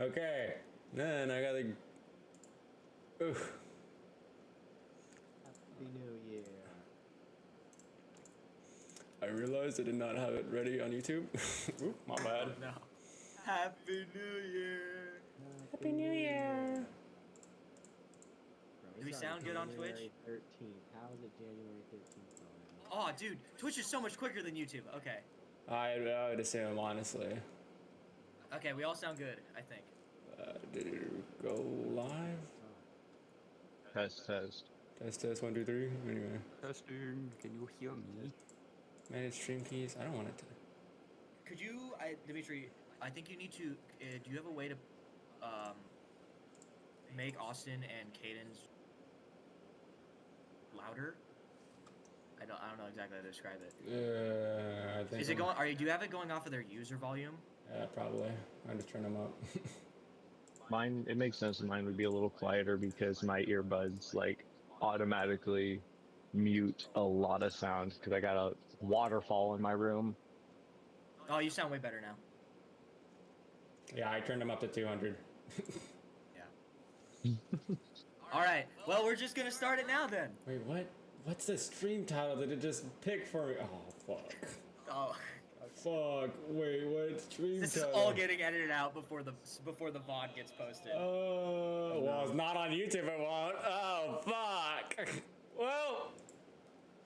Okay. Then I gotta. Oof. Happy New Year. I realized I did not have it ready on YouTube. Oop, my bad. Oh, no. Happy New Year. Happy New Year. Bro, Do we it's sound good on January Twitch? 13th. How is it January 13th already? Oh, dude, Twitch is so much quicker than YouTube. Okay. I would assume, honestly. Okay, we all sound good, I think. Did it go live? Oh. Test. Test, 1, 2, 3. Anyway. Testing, can you hear me? Manage stream keys. I don't want it to. Could you, Dimitri, I think you need to, do you have a way to, make Austin and Caden's louder? I don't know exactly how to describe it. I think. Is it going, do you have it going off of their user volume? Yeah, probably. I just turn them up. Mine, it makes sense. Mine would be a little quieter because my earbuds like automatically mute a lot of sound because I got a waterfall in my room. Oh, you sound way better now. Yeah, I turned them up to 200. Yeah. Alright, well, we're just gonna start it now then. Wait, what? What's the stream title that it just picked for me? Oh, fuck. Oh. Fuck. Wait, what stream This is title? all getting edited out before the VOD gets posted. Well, it's not on YouTube, it won't. Oh, fuck. Well,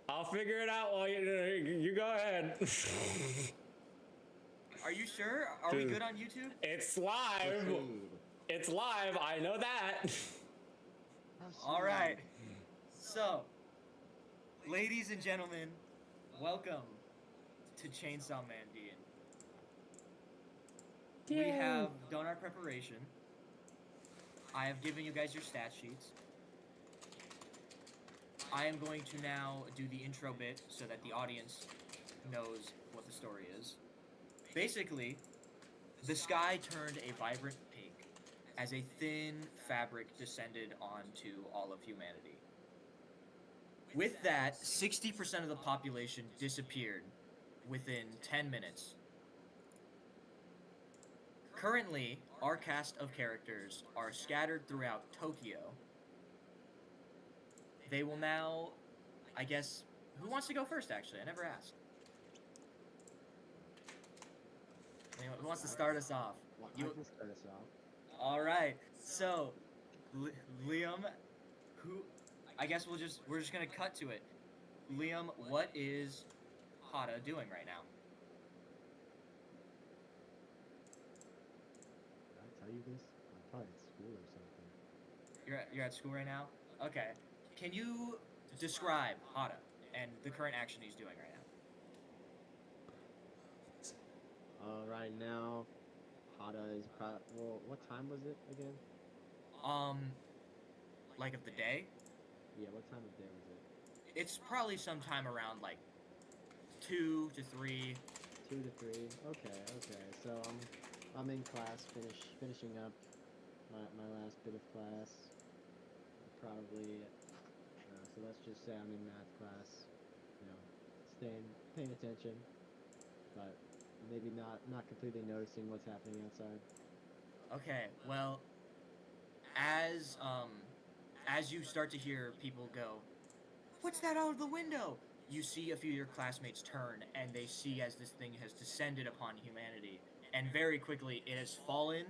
I'll figure it out while you go ahead. Are you sure? Are we good on YouTube? It's live. It's live. I know that. All right. So, ladies and gentlemen, welcome to Chainsaw Man D&D. We have done our preparation. I have given you guys your stat sheets. I am going to now do the intro bit so that the audience knows what the story is. Basically, the sky turned a vibrant pink as a thin fabric descended onto all of humanity. With that, 60% of the population disappeared within 10 minutes. Currently, our cast of characters are scattered throughout Tokyo. They will now, I guess, who wants to go first, actually? I never asked. Who wants to start us off? Well, I can start us off. All right. So, Liam, I guess we're just gonna cut to it. Liam, what is Hada doing right now? Did I tell you this? I'm probably at school or something. You're at school right now? Okay. Can you describe Hada and the current action he's doing right now? Right now, Hada is well, what time was it again? Like of the day? Yeah, what time of day was it? It's probably sometime around like 2 to 3. 2 to 3. Okay. So I'm in class, finishing up my last bit of class. Probably. So let's just say I'm in math class. You know, paying attention, but maybe not completely noticing what's happening outside. Okay. Well, as you start to hear people go, "What's that out of the window?" You see a few of your classmates turn, and they see as this thing has descended upon humanity, and very quickly it has fallen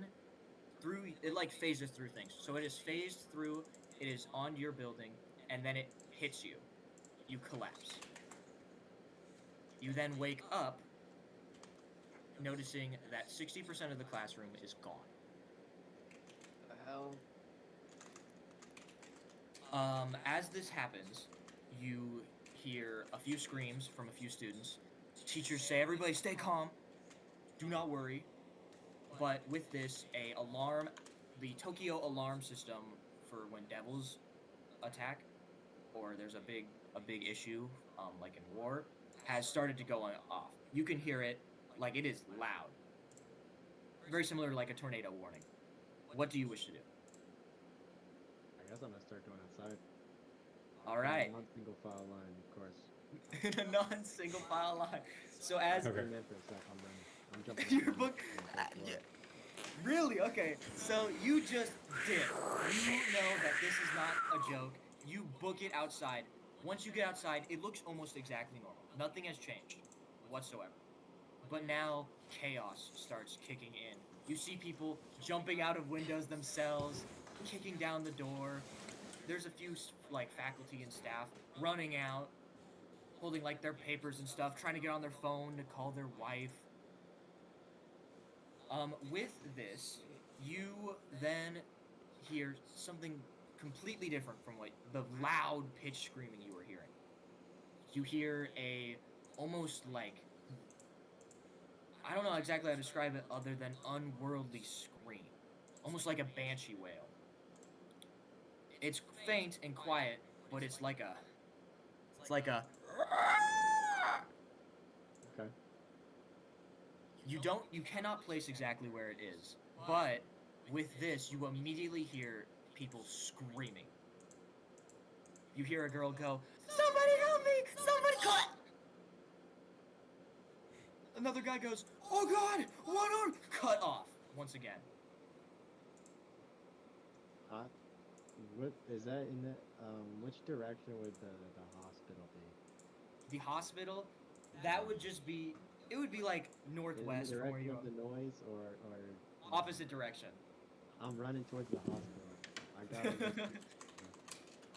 through. It like phases through things. So it is phased through. It is on your building, and then it hits you. You collapse. You then wake up, noticing that 60% of the classroom is gone. The hell? As this happens, you hear a few screams from a few students. Teachers say, "Everybody stay calm. Do not worry." But with this, the Tokyo alarm system for when devils attack, or there's a big issue, like in war, has started to go off. You can hear it, like it is loud. Very similar to like a tornado warning. What do you wish to do? I guess I'm gonna start going outside. All right. Non-single file line, of course. In a non-single file line. So as Okay. I'm in for a sec. I'm jumping. your book, Really? Okay. So you just dip. You know that this is not a joke. You book it outside. Once you get outside, it looks almost exactly normal. Nothing has changed whatsoever. But now chaos starts kicking in. You see people jumping out of windows themselves, kicking down the door. There's a few like faculty and staff running out, holding like their papers and stuff, trying to get on their phone to call their wife. With this, you then hear something completely different from what the loud pitch screaming you were hearing. You hear a almost like, I don't know exactly how to describe it other than unworldly scream, almost like a banshee wail. It's faint and quiet, but it's like a Okay. You cannot place exactly where it is, but with this, you immediately hear people screaming. You hear a girl go, "Somebody help me! Somebody cut!" Another guy goes, "Oh God, one arm cut off!" Once again. What is that in the which direction would the hospital be? The hospital, that would just be, it would be like northwest in the from where direction you of are. the noise or Opposite direction. I'm running towards the hospital. I gotta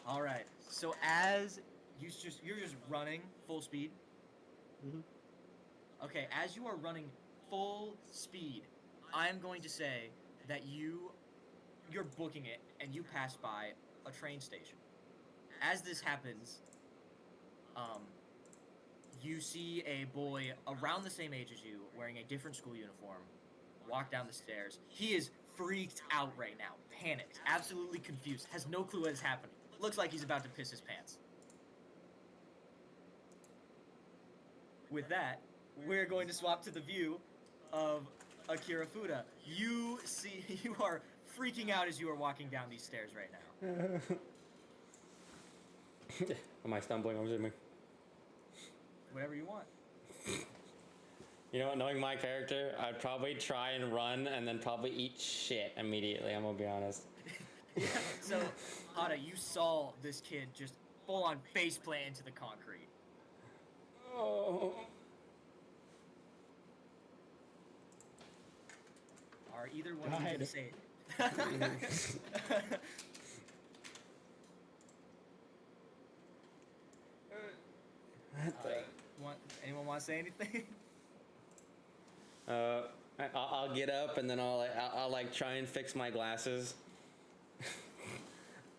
All right. So as you're just running full speed. Mhm. Okay, as you are running full speed, I'm going to say that you're booking it and you pass by a train station. As this happens, you see a boy around the same age as you, wearing a different school uniform, walk down the stairs. He is freaked out right now, panicked, absolutely confused, has no clue what is happening. Looks like he's about to piss his pants. With that, we're going to swap to the view of Akira Fuda. You are freaking out as you are walking down these stairs right now. Am I stumbling? I'm assuming. Whatever you want. You know what? Knowing my character, I'd probably try and run and then probably eat shit immediately. I'm gonna be honest. Yeah, so, Hada, you saw this kid just full-on faceplant into the concrete. Oh. Are either one of you going to say it? Anyone want to say anything? I'll get up and then I'll like try and fix my glasses.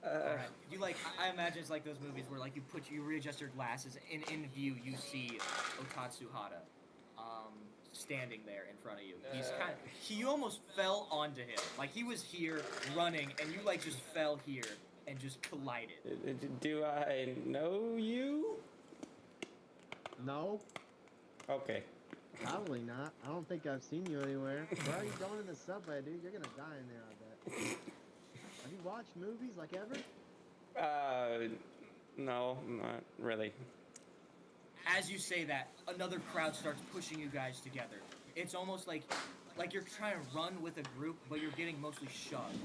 Alright. You like, I imagine it's like those movies where like you readjust your glasses and in view you see Otatsu Hada standing there in front of you. He almost fell onto him. Like he was here running and you like just fell here and just collided. Do I know you? No, Okay. probably not. I don't think I've seen you anywhere. Where are you going in the subway, dude? You're gonna die in there, I bet. Have you watched movies like ever? No, not really. As you say that, another crowd starts pushing you guys together. It's almost like you're trying to run with a group, but you're getting mostly shoved.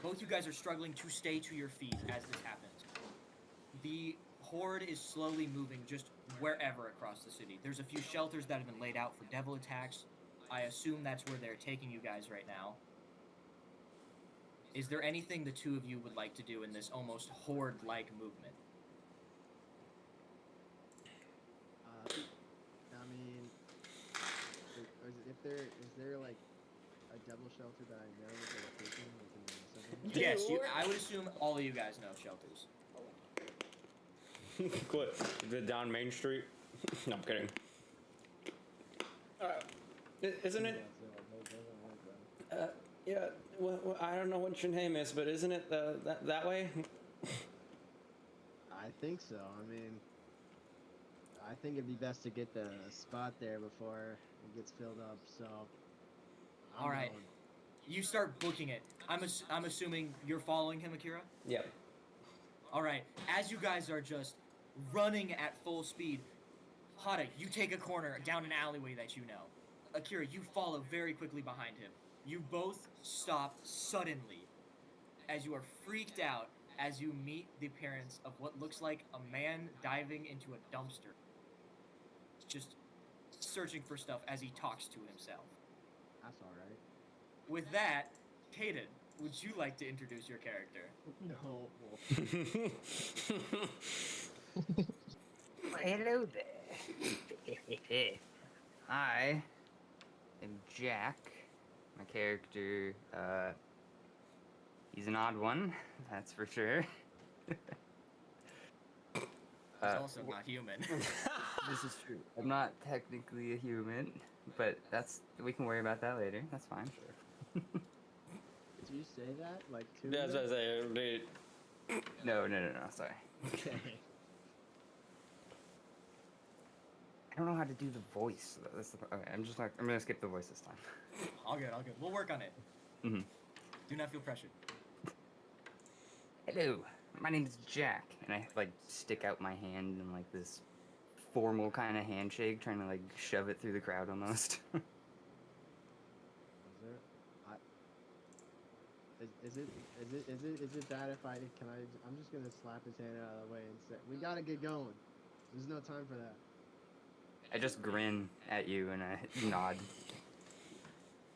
Both you guys are struggling to stay to your feet as this happens. The horde is slowly moving just wherever across the city. There's a few shelters that have been laid out for devil attacks. I assume that's where they're taking you guys right now. Is there anything the two of you would like to do in this almost horde-like movement? I mean, is there like a devil shelter that I know that they're taking within the subway? Yes, I would assume all of you guys know shelters. What? The down Main Street? No, I'm kidding. Isn't it? Yeah. Well, I don't know what your name is, but isn't it that way? I think so. I mean, I think it'd be best to get the spot there before it gets filled up. So. I'm All right. going. You start booking it. I'm assuming you're following him, Akira? Yep. All right. As you guys are just running at full speed, Hada, you take a corner down an alleyway that you know. Akira, you follow very quickly behind him. You both stop suddenly as you are freaked out as you meet the appearance of what looks like a man diving into a dumpster, just searching for stuff as he talks to himself. That's all right. With that, Kaden, would you like to introduce your character? No. Well, hello there. I am Jack. My character, he's an odd one, that's for sure. He's also not human. This is true. I'm not technically a human, but we can worry about that later. That's fine. Did you say that like two? Yeah, that's what I say. Dude. No, sorry. Okay. I don't know how to do the voice. Okay, I'm gonna skip the voice this time. All good. We'll work on it. Mm-hmm. Do not feel pressured. Hello, my name is Jack, and I like stick out my hand in like this formal kind of handshake, trying to like shove it through the crowd almost. Is there? Is it bad if I'm just gonna slap his hand out of the way and say, we gotta get going. There's no time for that. I just grin at you and I nod.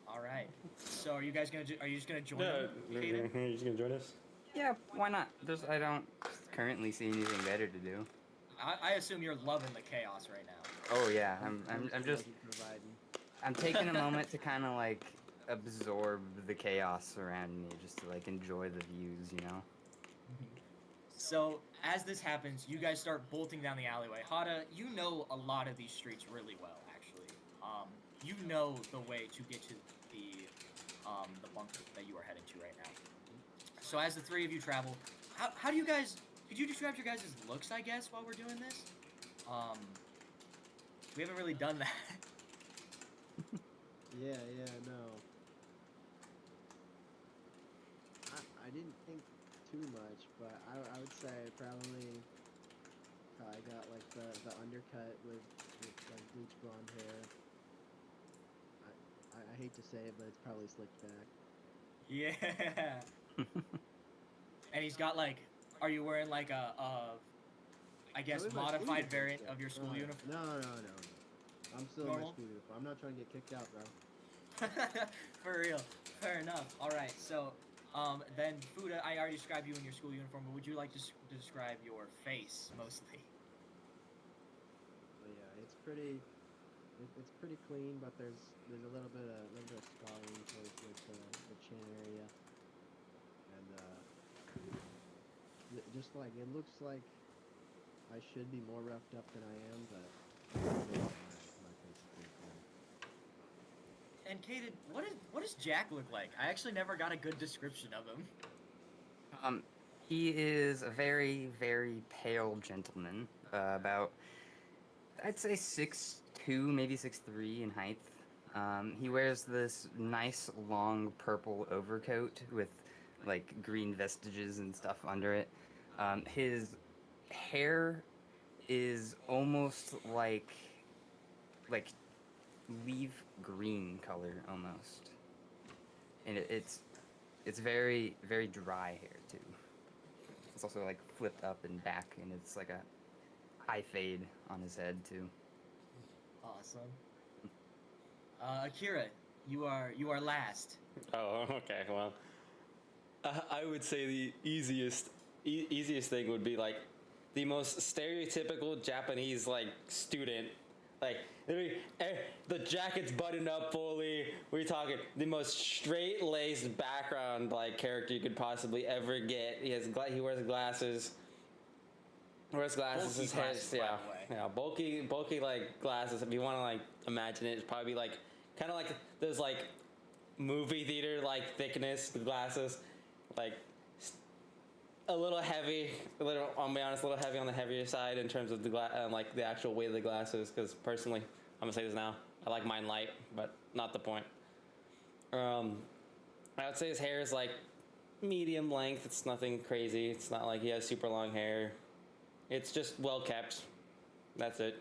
All right. So are you guys are you just gonna join Yeah, him, Kaden? you're just gonna join us? Yeah, why not? I don't currently see anything better to do. I assume you're loving the chaos right now. Oh yeah, I'm just providing. I'm taking a moment to kind of like absorb the chaos around me, just to like enjoy the views, you know. So as this happens, you guys start bolting down the alleyway. Hada, you know a lot of these streets really well, actually. You know the way to get to the bunker that you are heading to right now. So as the three of you travel, how do you guys? Could you describe your guys' looks, I guess, while we're doing this? We haven't really done that. Yeah, no. I didn't think too much, but I would say probably got like the undercut with like bleach blonde hair. I hate to say it, but it's probably slicked back. Yeah. And he's got like, are you wearing like I guess I'm in my school modified uniform variant still. of your school uniform? No. I'm still in my Normal? school uniform. I'm not trying to get kicked out, bro. For real. Fair enough. All right. So, then Fuda, I already described you in your school uniform, but would you like to describe your face mostly? But yeah, it's pretty clean, but there's a little bit of scarring towards the chin area, and just like it looks like I should be more roughed up than I am, but my face is pretty clean. And Kaden, what does Jack look like? I actually never got a good description of him. He is a very, very pale gentleman, about I'd say 6'2", maybe 6'3" in height. He wears this nice long purple overcoat with like green vestiges and stuff under it. His hair is almost like leaf green color almost, and it's very, very dry hair too. It's also like flipped up and back, and it's like a high fade on his head too. Awesome. Akira, you are last. Oh, okay. Well, I would say the easiest thing would be like the most stereotypical Japanese like student. Like the jacket's buttoned up fully. We're talking the most straight-laced background like character you could possibly ever get. He wears glasses. His Bulky hair, glasses, by the way. yeah, bulky like glasses. If you want to like imagine it, it's probably like kind of like those like movie theater like thickness glasses, like a little heavy. I'll be honest, a little heavy on the heavier side in terms of the like the actual weight of the glasses. Because personally, I'm gonna say this now, I like mine light, but not the point. I would say his hair is like medium length. It's nothing crazy. It's not like he has super long hair. It's just well kept. That's it.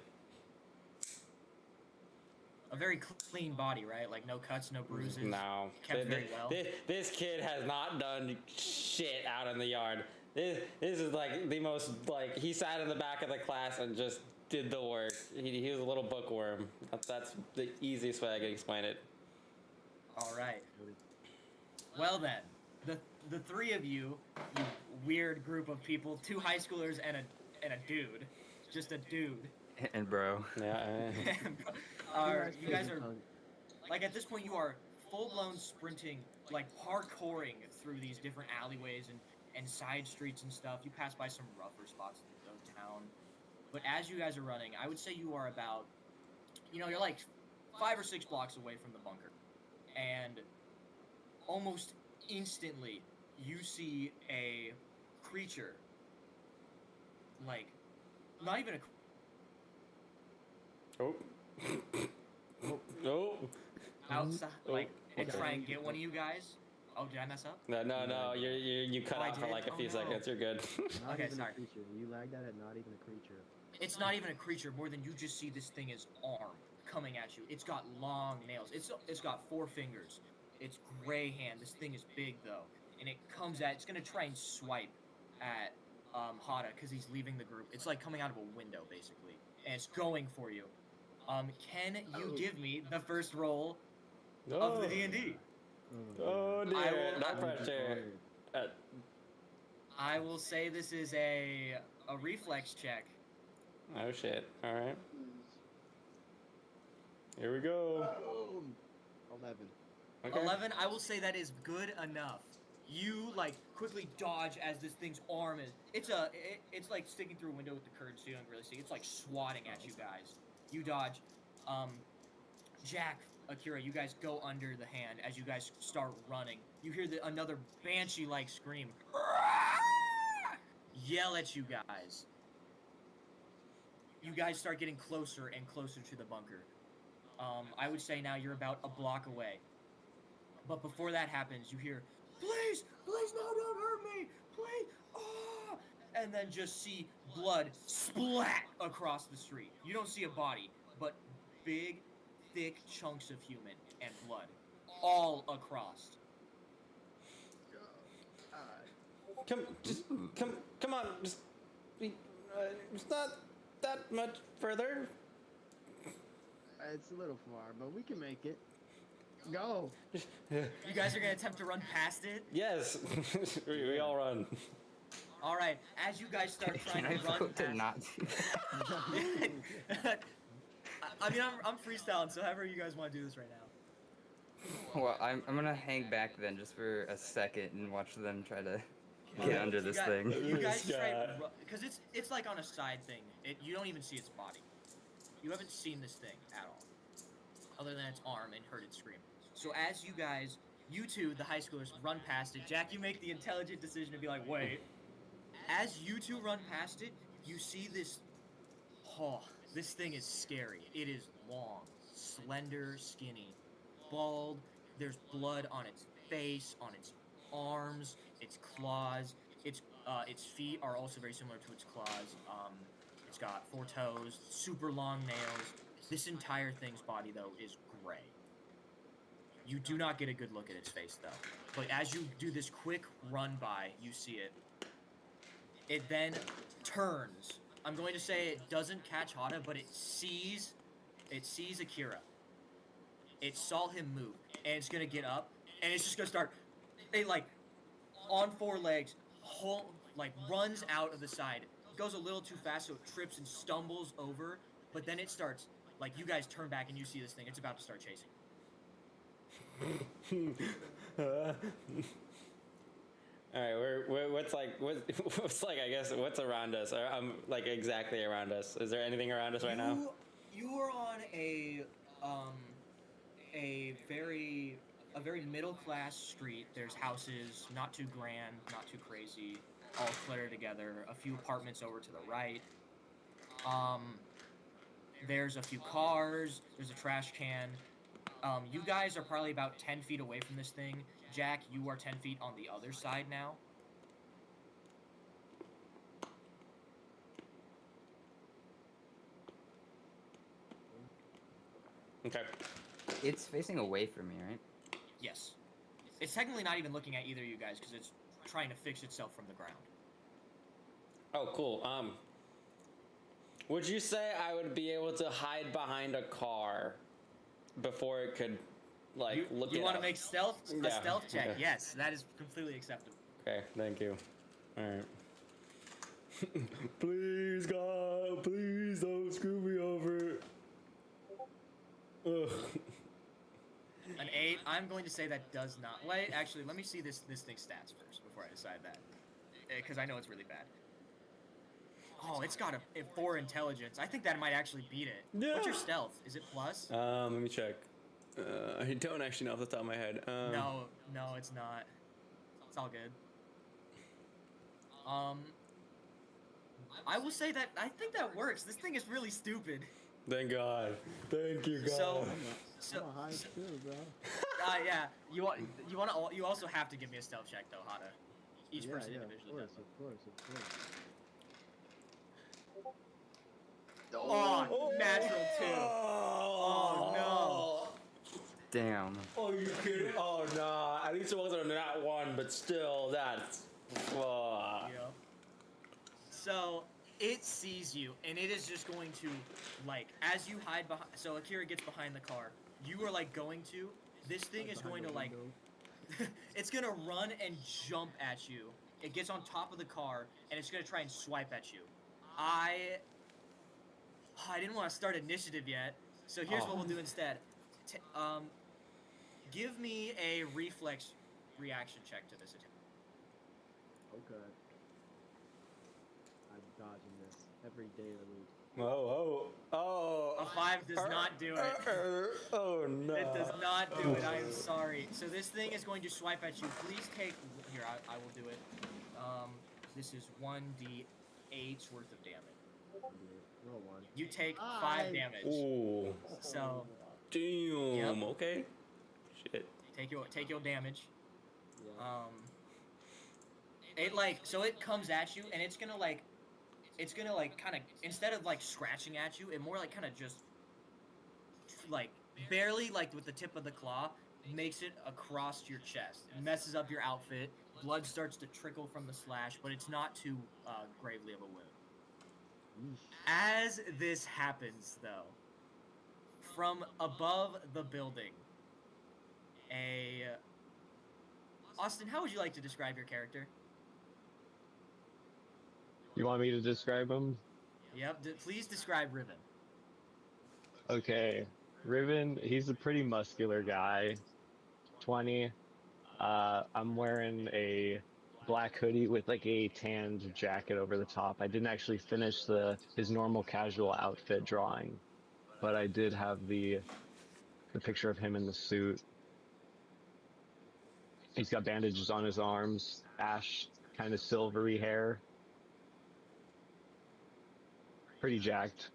a very clean body, right? Like no cuts, no bruises. No. Kept very well. This kid has not done shit out in the yard. This is like the most, like, he sat in the back of the class and just did the work. He was a little bookworm. That's the easiest way I can explain it. All right. Well then, the three of you weird group of people, 2 high schoolers and a dude, just a dude. And bro. Yeah. You guys are, like, at this point you are full-blown sprinting, like parkouring through these different alleyways and side streets and stuff. You pass by some rougher spots of town. But as you guys are running, I would say you are about, you're like 5 or 6 blocks away from the bunker. And almost instantly, you see a creature, like, not even a... Oh. Oh. outside, like, and okay. try and get one of you guys. Oh, did I mess up? No. You cut out for like a few seconds. You're good. Not Okay, even sorry. a creature. You lagged at it, not even a creature. It's not even a creature, more than you just see this thing is arm coming at you. It's got long nails. It's got 4 fingers. It's gray hand. This thing is big though, and it's gonna try and swipe at Hada because he's leaving the group. It's like coming out of a window basically, and it's going for you. Can you give me the first roll of the D&D? Oh dear, no pressure. I will say this is a reflex check. Oh shit. All right. Here we go. 11. Okay. 11, I will say that is good enough. You, like, quickly dodge as this thing's arm is... It's like sticking through a window with the curtains, so you don't really see. It's like swatting at you guys. You dodge. Jack, Akira, you guys go under the hand as you guys start running. You hear another banshee-like scream. Yell at you guys. You guys start getting closer and closer to the bunker. I would say now you're about a block away. But before that happens, you hear, please, no, don't hurt me, please, ah! And then just see blood splat across the street. You don't see a body, but big, thick chunks of human and blood all across. Come on, it's not that much further. It's a little far, but we can make it. Go. You guys are gonna attempt to run past it? Yes, we all run. All right, as you guys start trying Can I to run vote to past... not do that? I mean, I'm freestyling, so however you guys want to do this right now. Well, I'm gonna hang back then just for a second and watch them try to get under this thing. You guys This try guy. because it's like on a side thing. You don't even see its body. You haven't seen this thing at all, other than its arm and heard it scream. So as you two, the high schoolers, run past it, Jack, you make the intelligent decision to be like, wait. As you two run past it, you see this. Oh, this thing is scary. It is long, slender, skinny, bald. There's blood on its face, on its arms, its claws. Its feet are also very similar to its claws. It's got 4 toes, super long nails. This entire thing's body, though, is gray. You do not get a good look at its face, though. But as you do this quick run by, you see it. It then turns. I'm going to say it doesn't catch Hada, but it sees Akira. It saw him move, and it's gonna get up, and it's just gonna start, on 4 legs, runs out of the side. Goes a little too fast, so it trips and stumbles over, but then it starts, you guys turn back and you see this thing. It's about to start chasing. All right, what's around us? Or, exactly around us. Is there anything around us right now? You are on a very middle class street. There's houses, not too grand, not too crazy, all cluttered together. A few apartments over to the right. There's a few cars. There's a trash can. You guys are probably about 10 feet away from this thing. Jack, you are 10 feet on the other side now. Okay. it's facing away from me, right? Yes. It's technically not even looking at either of you guys because it's trying to fix itself from the ground. Oh, cool. Would you say I would be able to hide behind a car before it could, like, look You it want to up? make a stealth check? Yeah. Yes, that is completely acceptable. Okay, thank you. All right. Please, God, please don't screw me over. Ugh. An 8. I'm going to say that does not. Wait, actually, let me see this thing's stats first before I decide that, because I know it's really bad. Oh, it's got a 4 intelligence. I think that might actually beat it. Yeah. What's your stealth? Is it plus? Let me check. I don't actually know off the top of my head. No, it's not. It's all good. I will say that I think that works. This thing is really stupid. Thank God. Thank you, God. So, I'm a high too, bro. yeah. You also have to give me a stealth check though, Hada. Each person individually does. Of course. Oh, natural 2. Oh no. Damn. Oh, you kidding? Oh, nah. At least it wasn't a nat 1, but still, that's... Yep. So it sees you, and it is just going to, like, as you hide behind. So Akira gets behind the car. You are like going to. This thing is going to like. It's gonna run and jump at you. It gets on top of the car, and it's gonna try and swipe at you. I didn't want to start initiative yet, so here's what we'll do instead. Give me a reflex reaction check to this attack. Okay. I'm dodging this every day of the week. A 5 does not do it. Oh no. It does not do it. I am sorry. So this thing is going to swipe at you. Please take. Here, I will do it. This is 1d8's worth of damage. Roll 1. You take 5 damage. Ooh. So Damn. Yep. Okay. Shit. take your damage. Yeah. It comes at you, and it's gonna kind of, instead of like scratching at you, it more like kind of just like barely, like with the tip of the claw, makes it across your chest. It messes up your outfit. Blood starts to trickle from the slash, but it's not too gravely of a wound. As this happens, though, from above the building, Austin, how would you like to describe your character? You want me to describe him? Yep, please describe Riven. Okay. Riven, he's a pretty muscular guy. 20. I'm wearing a black hoodie with like a tanned jacket over the top. I didn't actually finish his normal casual outfit drawing, but I did have the picture of him in the suit. He's got bandages on his arms, ash kind of silvery hair. Pretty jacked.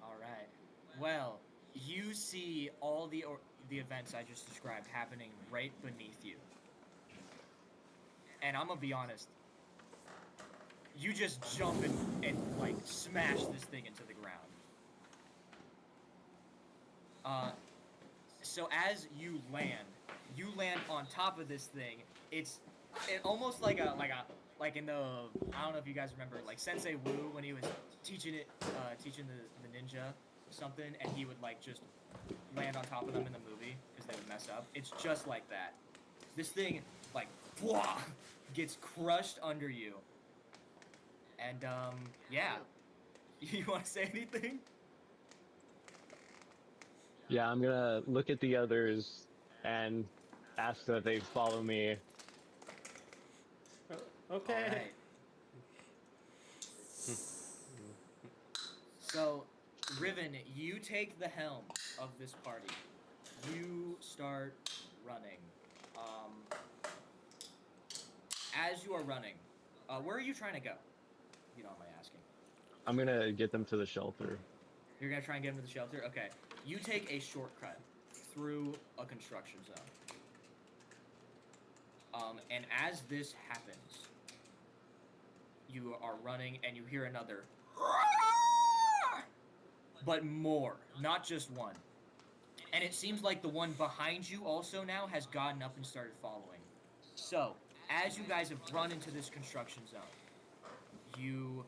All right. Well, you see all the events I just described happening right beneath you. And I'm gonna be honest, you just jump and like smash this thing into the ground. So as you land on top of this thing. It almost like in the, I don't know if you guys remember, like Sensei Wu when he was teaching the ninja something, and he would like just land on top of them in the movie because they would mess up. It's just like that. This thing like blah, gets crushed under you. And yeah. You want to say anything? Yeah, I'm gonna look at the others and ask that they follow me. Okay. All right. So, Riven, you take the helm of this party. You start running. As you are running, where are you trying to go? If you don't mind asking. I'm gonna get them to the shelter. You're gonna try and get them to the shelter? Okay. You take a shortcut through a construction zone. And as this happens, you are running and you hear another, but more, not just one. And it seems like the one behind you also now has gotten up and started following. So, as you guys have run into this construction zone, you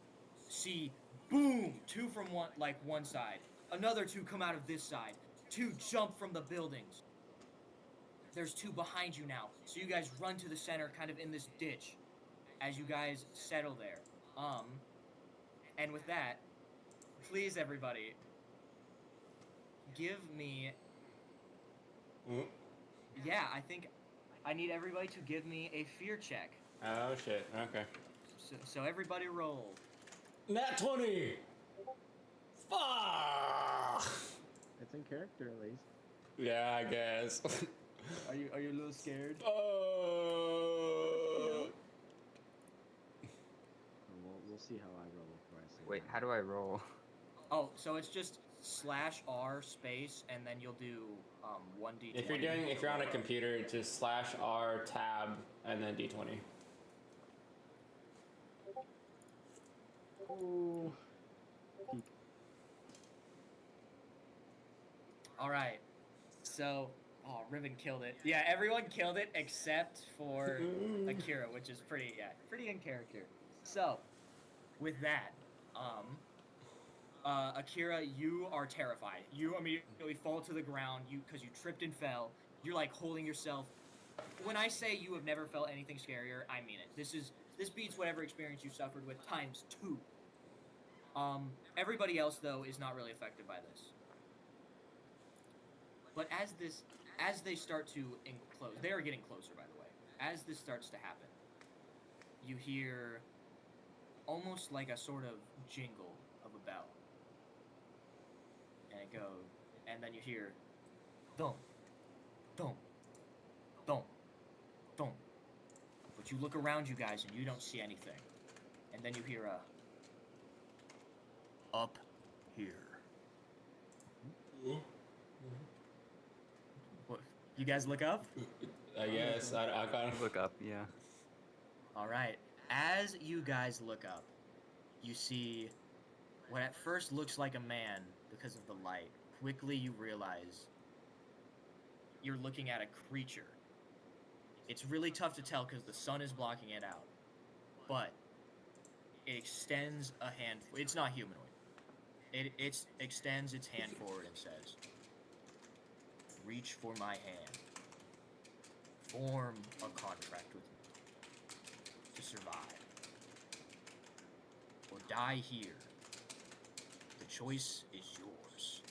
see, boom, two from one side, another two come out of this side, two jump from the buildings. There's two behind you now, so you guys run to the center, kind of in this ditch, as you guys settle there. And with that, please everybody, give me. Yeah, I think I need everybody to give me a fear check. Oh shit. Okay. So everybody roll. Nat 20. Fuck. It's in character at least. Yeah, I guess. Are you a little scared? We'll see how I roll before I say. Wait, that. how do I roll? Oh, so it's just /R space, and then you'll do 1d20. If you're on a computer, just /R tab and then D20. Oh. All right. So, Riven killed it. Yeah, everyone killed it except for Akira, which is pretty in character. So, with that, Akira, you are terrified. You immediately fall to the ground. Because you tripped and fell. You're like holding yourself. When I say you have never felt anything scarier, I mean it. This beats whatever experience you suffered with times 2. Everybody else though is not really affected by this. But as they start to enclose, they are getting closer, by the way. As this starts to happen, you hear almost like a sort of jingle of a bell. And it goes, and then you hear, thump, thump, thump, thump. But you look around you guys and you don't see anything. And then you hear a, up here. What? You guys look up? I guess I kind of Look up, yeah. All right. As you guys look up, you see what at first looks like a man because of the light. Quickly you realize you're looking at a creature. It's really tough to tell because the sun is blocking it out. But it extends a hand. It's not humanoid. It extends its hand forward and says, "Reach for my hand. Form a contract with me to survive. Or die here. The choice is yours."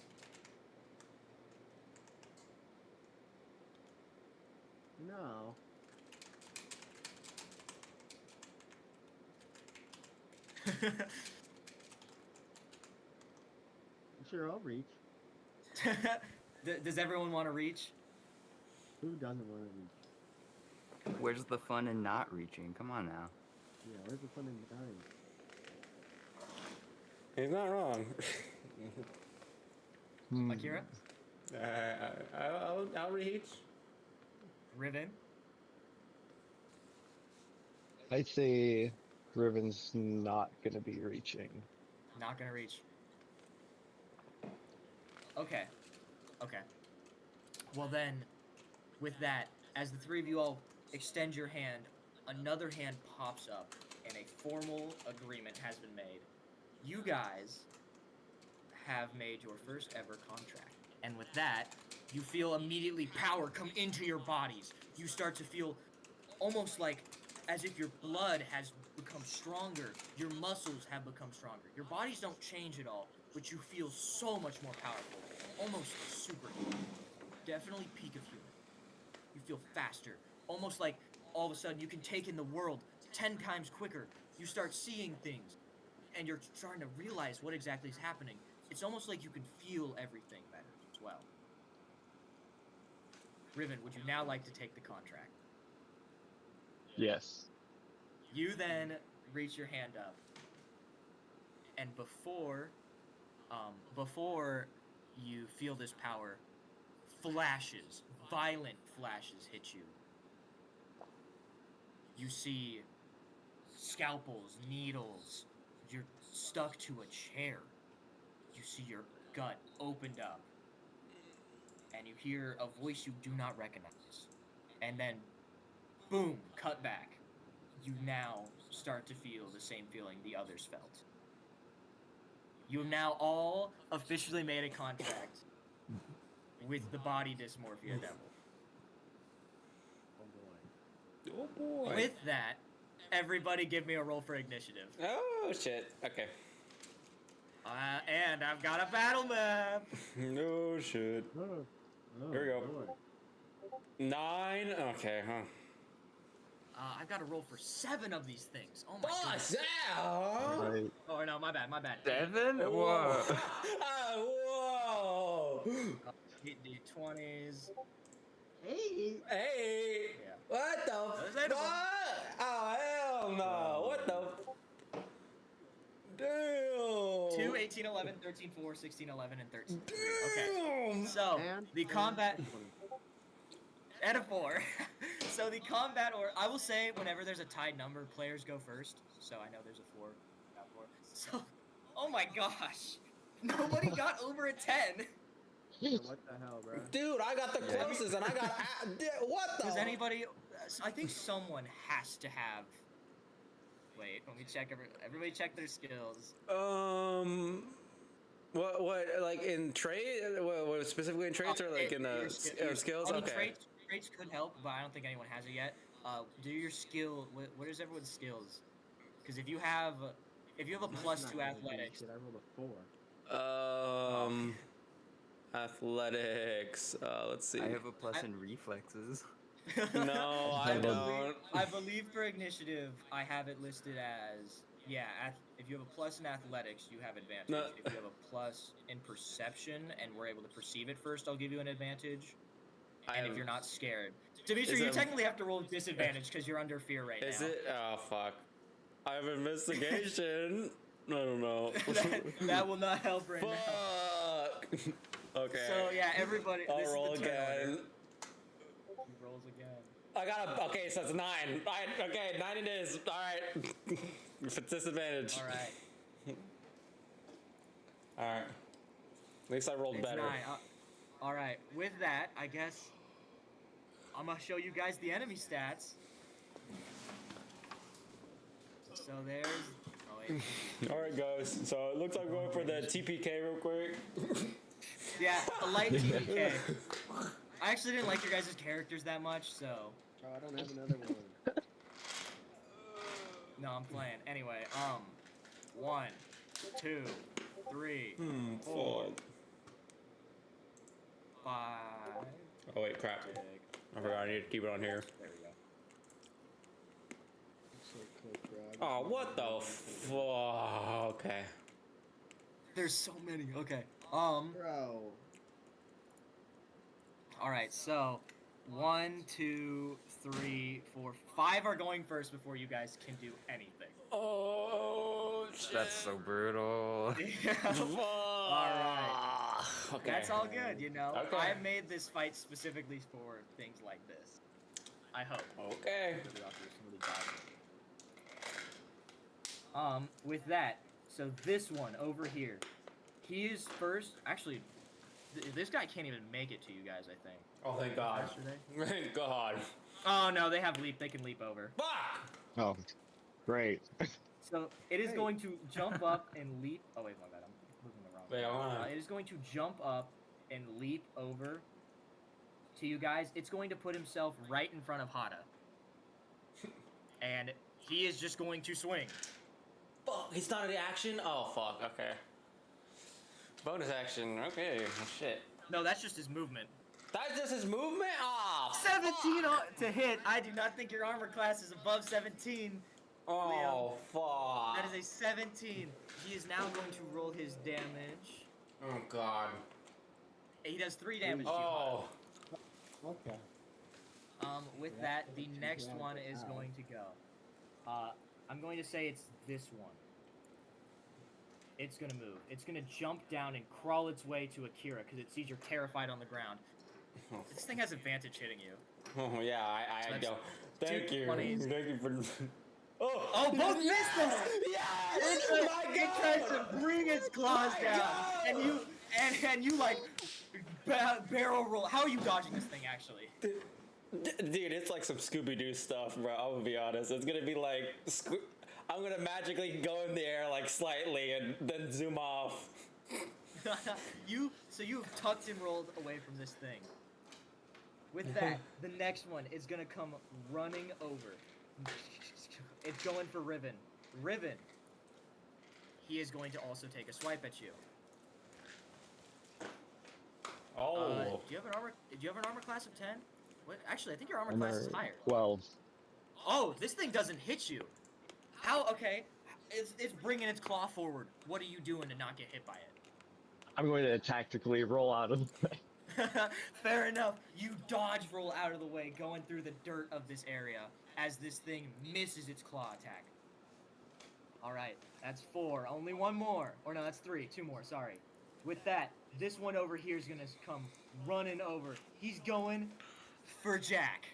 No. Sure, I'll reach. Does everyone want to reach? Who doesn't want to reach? Where's the fun in not reaching? Come on now. Yeah, where's the fun in dying? He's not wrong. Akira? I'll reach. Riven? I'd say Riven's not gonna be reaching. Not gonna reach. Okay. Well then, with that, as the three of you all extend your hand, another hand pops up, and a formal agreement has been made. You guys have made your first ever contract. And with that, you feel immediately power come into your bodies. You start to feel almost like as if your blood has become stronger, your muscles have become stronger. Your bodies don't change at all, but you feel so much more powerful, almost superhuman. Definitely peak of human. You feel faster, almost like all of a sudden you can take in the world 10 times quicker. You start seeing things, and you're starting to realize what exactly is happening. It's almost like you can feel everything better as well. Riven, would you now like to take the contract? Yes. You then reach your hand up, and before you feel this power, flashes, violent flashes hit you. You see scalpels, needles. You're stuck to a chair. You see your gut opened up, and you hear a voice you do not recognize. And then, boom, cut back. You now start to feel the same feeling the others felt. You have now all officially made a contract with the body dysmorphia devil. Oh boy. Oh boy. With that, everybody give me a roll for initiative. Oh shit. Okay. And I've got a battle map. No shit. Oh, Here we go. boy. 9. Okay, huh? I've got to roll for 7 of these things. Oh my god. Boss out! Right. Oh no, my bad. 7? Whoa! Whoa. Whoa! Hit D20s. Hey. Hey! Yeah. What the Those ain't a fuck? Oh hell no! What the? Damn! 2, 18, 11, 13, 4, 16, 11, and 13. Okay. Damn! So, And the combat... And a 4. So the combat, or I will say, whenever there's a tied number, players go first. So I know there's a 4. Got 4. So, oh my gosh. Nobody got over a 10. What the hell, bro? Dude, I got the closest, and I got what the? Does anybody... I think someone has to have... Wait, let me check. Everybody check their skills. What, like in trade? What specifically in trades or like in the skills? I mean, Okay. Traits could help, but I don't think anyone has it yet. Do your skill. What is everyone's skills? Because if you have a plus 2 athletics, Shit, I rolled a 4. Athletics. Let's see. I have a plus in reflexes. No, I don't. I believe for initiative, I have it listed as if you have a plus in athletics, you have advantage. No. If you have a plus in perception and we're able to perceive it first, I'll give you an advantage. And if you're not scared, to be sure, you technically have to roll disadvantage because you're under fear right now. Is it? Oh fuck! I have investigation. I don't know. that will not help right now. Fuck. Okay. So yeah, everybody. I'll this roll is the turn again. order. He rolls again. I got a. Okay, so it's 9. Okay, 9 it is. All right. If it's disadvantage. All right. All right. At least I rolled It's better. 9. All right. With that, I guess I'm gonna show you guys the enemy stats. So there's. Oh wait. All right, guys. So it looks like we're going for the TPK real quick. Yeah, a light TPK. I actually didn't like your guys' characters that much, so. Oh, I don't have another one. No, I'm playing. Anyway, 1, 2, 3, 4, 5. Oh wait, crap. 6. I forgot. I need to keep it on here. There we go. So close, bro. Oh, what the fuck? Okay. There's so many. Okay. Bro. All right. So, 1, 2, 3, 4, 5 are going first before you guys can do anything. Oh shit. That's so brutal. Alright. Okay. That's all good, you know. Okay. I made this fight specifically for things like this. I hope. Okay. With that, so this one over here, he is first. Actually, this guy can't even make it to you guys. I think. Oh, thank God. Yesterday? Thank God. Oh no, they have leap. They can leap over. Fuck! Oh, great. So it is going to jump up and leap. Oh wait, my bad. I'm moving the wrong. Wait, hold on. It is going to jump up and leap over to you guys. It's going to put himself right in front of Hada, and he is just going to swing. Fuck, he's not in the action? Oh, fuck, okay. Bonus action, okay. Oh, shit. No, that's just his movement. That's just his movement? Oh, 17 to hit. I do not think your armor class is above 17. Oh, fuck. That is a 17. He is now going to roll his damage. Oh, God. He does 3 damage Oh. Okay. to you. With that, the next one is going to go. I'm going to say it's this one. It's going to move. It's going to jump down and crawl its way to Akira because it sees you're terrified on the ground. This thing has advantage hitting you. Oh, yeah, I That's go. Thank you. 220s. Thank you for... Oh, both missed them! Yes! It tries to bring its claws My down, God! and you like barrel roll. How are you dodging this thing, actually? Dude, it's like some Scooby-Doo stuff, bro. I'm gonna be honest. It's gonna be like I'm gonna magically go in the air like slightly and then zoom off. So you've tucked and rolled away from this thing. With that, the next one is gonna come running over. It's going for Riven. Riven. He is going to also take a swipe at you. Oh. Do you have an armor? Do you have an armor class of 10? What? Actually, I think your armor class is higher. 12. Oh, this thing doesn't hit you. How? Okay. It's bringing its claw forward. What are you doing to not get hit by it? I'm going to tactically roll out of the way. Fair enough. You dodge roll out of the way, going through the dirt of this area as this thing misses its claw attack. Alright, that's 4. Only one more. Or no, that's 3. 2 more, sorry. With that, this one over here is going to come running over. He's going for Jack.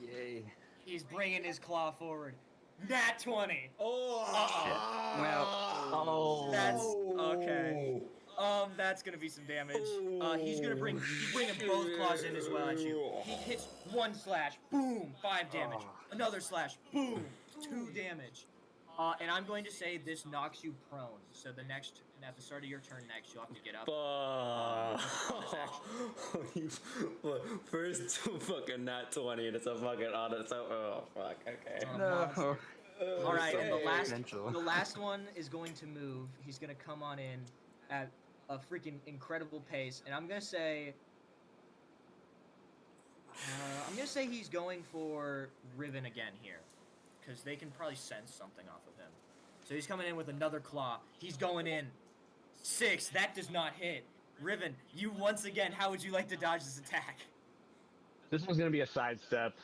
Yay. He's bringing his claw forward. Nat 20. Oh. Well, Oh. That's okay. That's gonna be some damage. He's bringing both claws in as well at you. He hits 1 slash, boom, 5 damage. Another slash, boom, 2 damage. And I'm going to say this knocks you prone. So at the start of your turn next, you'll have to get up. First fucking nat 20 and it's a fucking auto. So oh fuck. Okay. no. All right, and Potential. the last one is going to move. He's going to come on in at a freaking incredible pace, and I'm going to say he's going for Riven again here, because they can probably sense something off of him. So he's coming in with another claw. He's going in 6. That does not hit. Riven, you once again. How would you like to dodge this attack? This one's going to be a sidestep.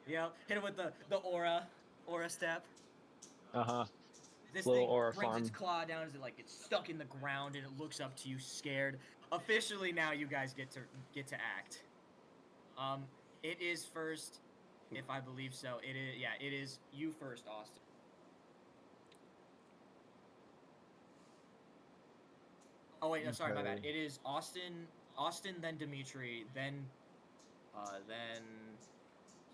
Yeah, hit him with the aura step. Uh-huh. This Little thing aura brings its farm. claw down as it like gets stuck in the ground and it looks up to you scared. Officially now you guys get to act. It is first, if I believe so. It is you first, Austin. Oh wait, no, sorry, my bad. Okay. It is Austin, then Dimitri, then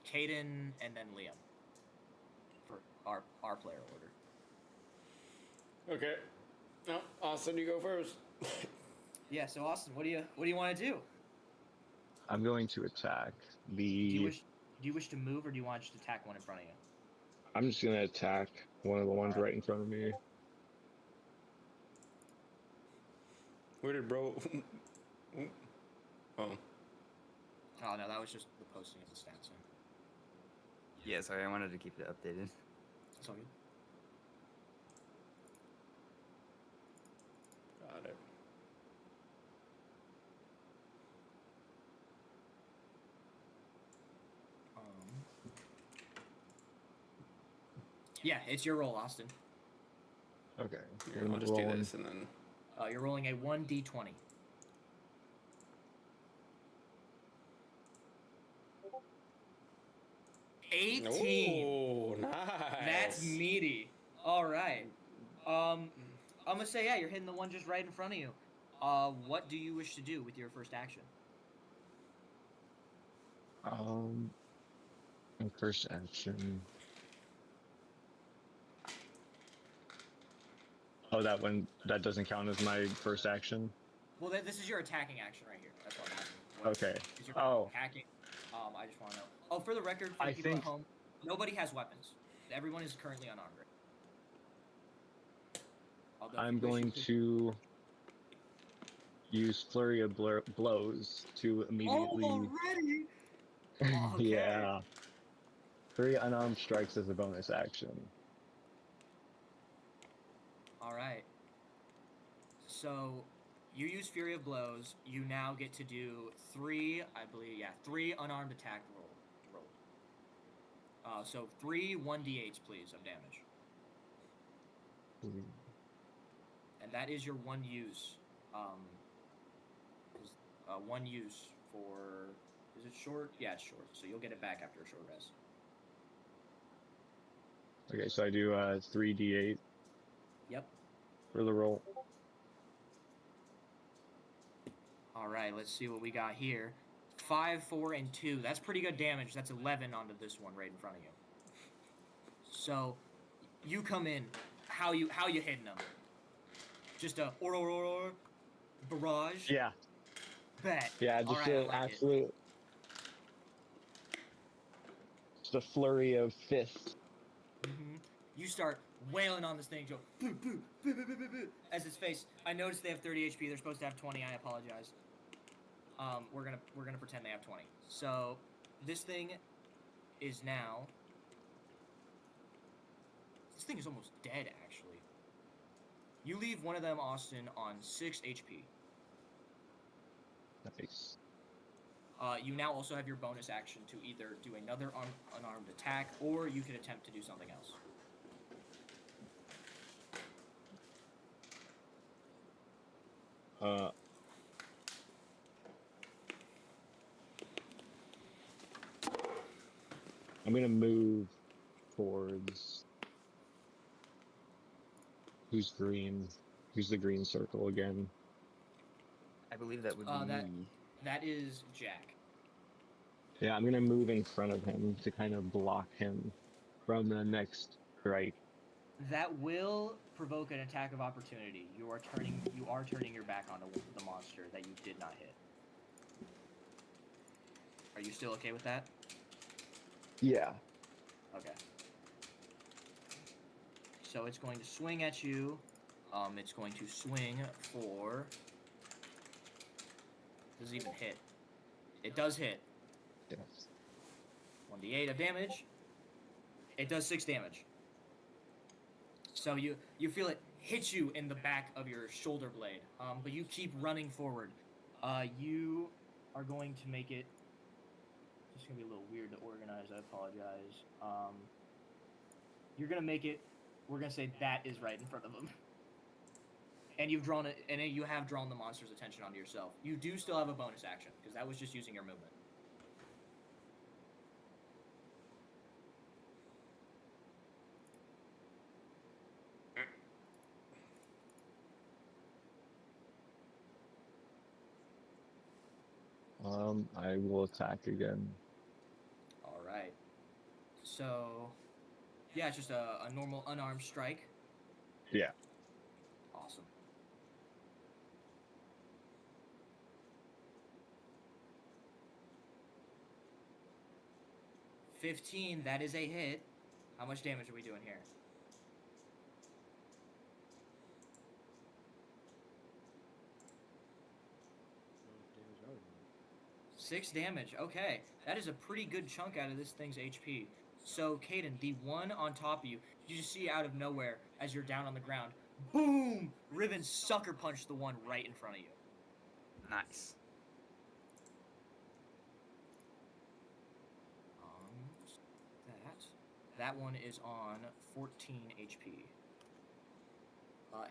Caden, and then Liam. For our player order. Okay. No, Austin, you go first. Yeah, so Austin, what do you want to do? I'm going to attack Do you the... wish to move, or do you want to just attack one in front of you? I'm just going to attack one of the ones right in front of me. Where did bro? Oh. Oh no, that was just the posting of the stats. So. Yeah, sorry, I wanted to keep it updated. It's all good. Got it. Yeah, it's your roll, Austin. Okay. Here, I'll just do this and then. You're rolling a 1d20. Oh, nice. That's meaty. All right. I'm gonna say yeah. You're hitting the one just right in front of you. What do you wish to do with your first action? My first action. Oh, that doesn't count as my first action? Well, this is your attacking action right here. That's what I'm asking. Okay. Is your Oh. attacking? I just want to know. Oh, for the record, for I people think- at home, nobody has weapons. Everyone is currently unarmed. Although if I'm you wish, going you could- to use Flurry of Blows to immediately... Already? Okay. Yeah. 3 unarmed strikes as a bonus action. All right. So, you use Fury of Blows. You now get to do 3 unarmed attack roll. So 3 1d8s, please, of damage. And that is your one use. One use for... Is it short? Yeah, it's short. So you'll get it back after a short rest. Okay, so I do 3d8 Yep. for the roll. All right, let's see what we got here. 5, 4, and 2. That's pretty good damage. That's 11 onto this one right in front of you. So, you come in. How you hitting them? Just a or barrage. Yeah. Bet. Yeah, just All right, I an like it. absolute. Just a flurry of fists. You start wailing on this thing, go boo, boo, boo, boo, boo, boo, boo, as its face. I noticed they have 30 HP. They're supposed to have 20. I apologize. We're gonna pretend they have 20. So this thing is now. This thing is almost dead, actually. You leave one of them, Austin, on 6 HP. Nice. You now also have your bonus action to either do another unarmed attack, or you could attempt to do something else. I'm gonna move towards. Who's green? Who's the green circle again? I believe that would be me. That is Jack. Yeah, I'm gonna move in front of him to kind of block him from the next strike. That will provoke an attack of opportunity. You are turning your back on the monster that you did not hit. Are you still okay with that? Yeah. Okay. So it's going to swing at you. It's going to swing for. Does it even hit? It does hit. Yes. 1d8 of damage. It does 6 damage. So you feel it hit you in the back of your shoulder blade, but you keep running forward. You are going to make it. It's gonna be a little weird to organize. I apologize. You're gonna make it. We're gonna say that is right in front of him. And you've drawn it, and you have drawn the monster's attention onto yourself. You do still have a bonus action because that was just using your movement. I will attack again. All right. So, yeah, it's just a normal unarmed strike. Yeah. Awesome. $15, that is a hit. How much damage are we doing here? Oh, 6 damage. Okay, that is a pretty good chunk out of this thing's HP. So, Caden, the one on top of you, you just see out of nowhere as you're down on the ground. Boom! Riven sucker punched the one right in front of you. Nice. That one is on 14 HP.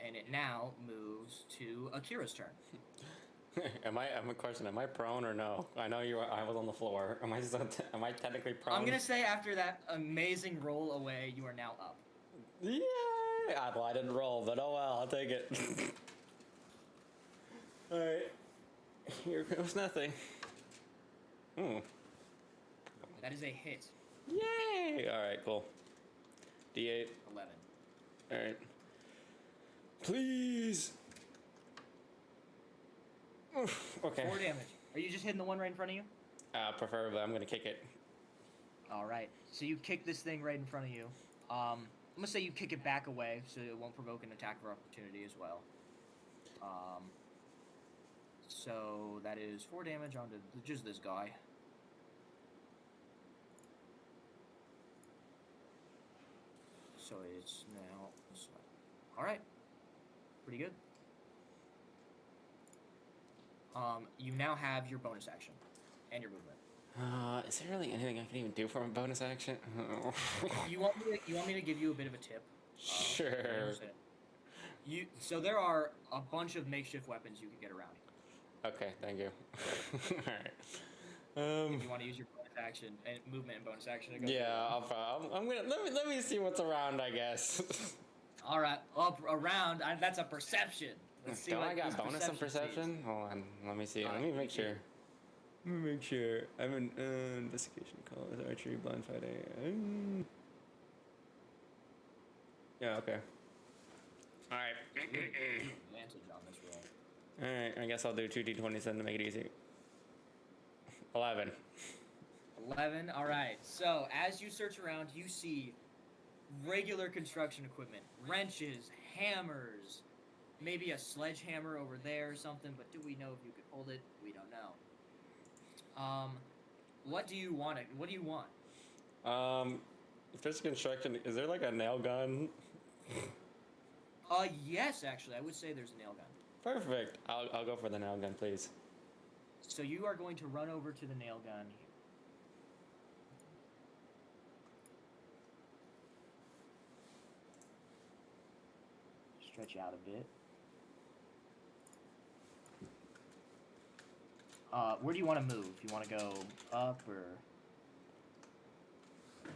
And it now moves to Akira's turn. I'm a question. Am I prone or no? I know you. I was on the floor. Am I technically prone? I'm gonna say after that amazing roll away, you are now up. Yeah. Well, I didn't roll, but oh well. I'll take it. All right. Here goes nothing. That is a hit. Yay! All right. Cool. D8. 11. All right. Please. Okay. 4 damage. Are you just hitting the one right in front of you? Preferably, I'm gonna kick it. All right. So you kick this thing right in front of you. I'm gonna say you kick it back away, so it won't provoke an attack of opportunity as well. So that is 4 damage onto just this guy. So it's now. All right. Pretty good. You now have your bonus action and your movement. Is there really anything I can even do for my bonus action? You want me to give you a bit of a tip? Sure. So there are a bunch of makeshift weapons you can get around. Okay, thank you. If you want to use your bonus action and movement and bonus action to go. Yeah, I'm gonna let me see what's around, I guess. All right, up around. That's a perception. Let's see Don't what I got this bonus and sees. perception? Hold on, let me see. Let me You make do. sure. Let me make sure. I'm in investigation calls, archery, blind fighting. Yeah, okay. Alright. Advantage on this roll. Alright, I guess I'll do 2d20s then to make it easy. 11. 11. All right. So as you search around, you see regular construction equipment, wrenches, hammers, maybe a sledgehammer over there or something. But do we know if you could hold it? We don't know. What do you want? What do you want? If there's construction, is there like a nail gun? Yes, actually, I would say there's a nail gun. Perfect. I'll go for the nail gun, please. So you are going to run over to the nail gun. Stretch out a bit. Where do you want to move? You want to go up or?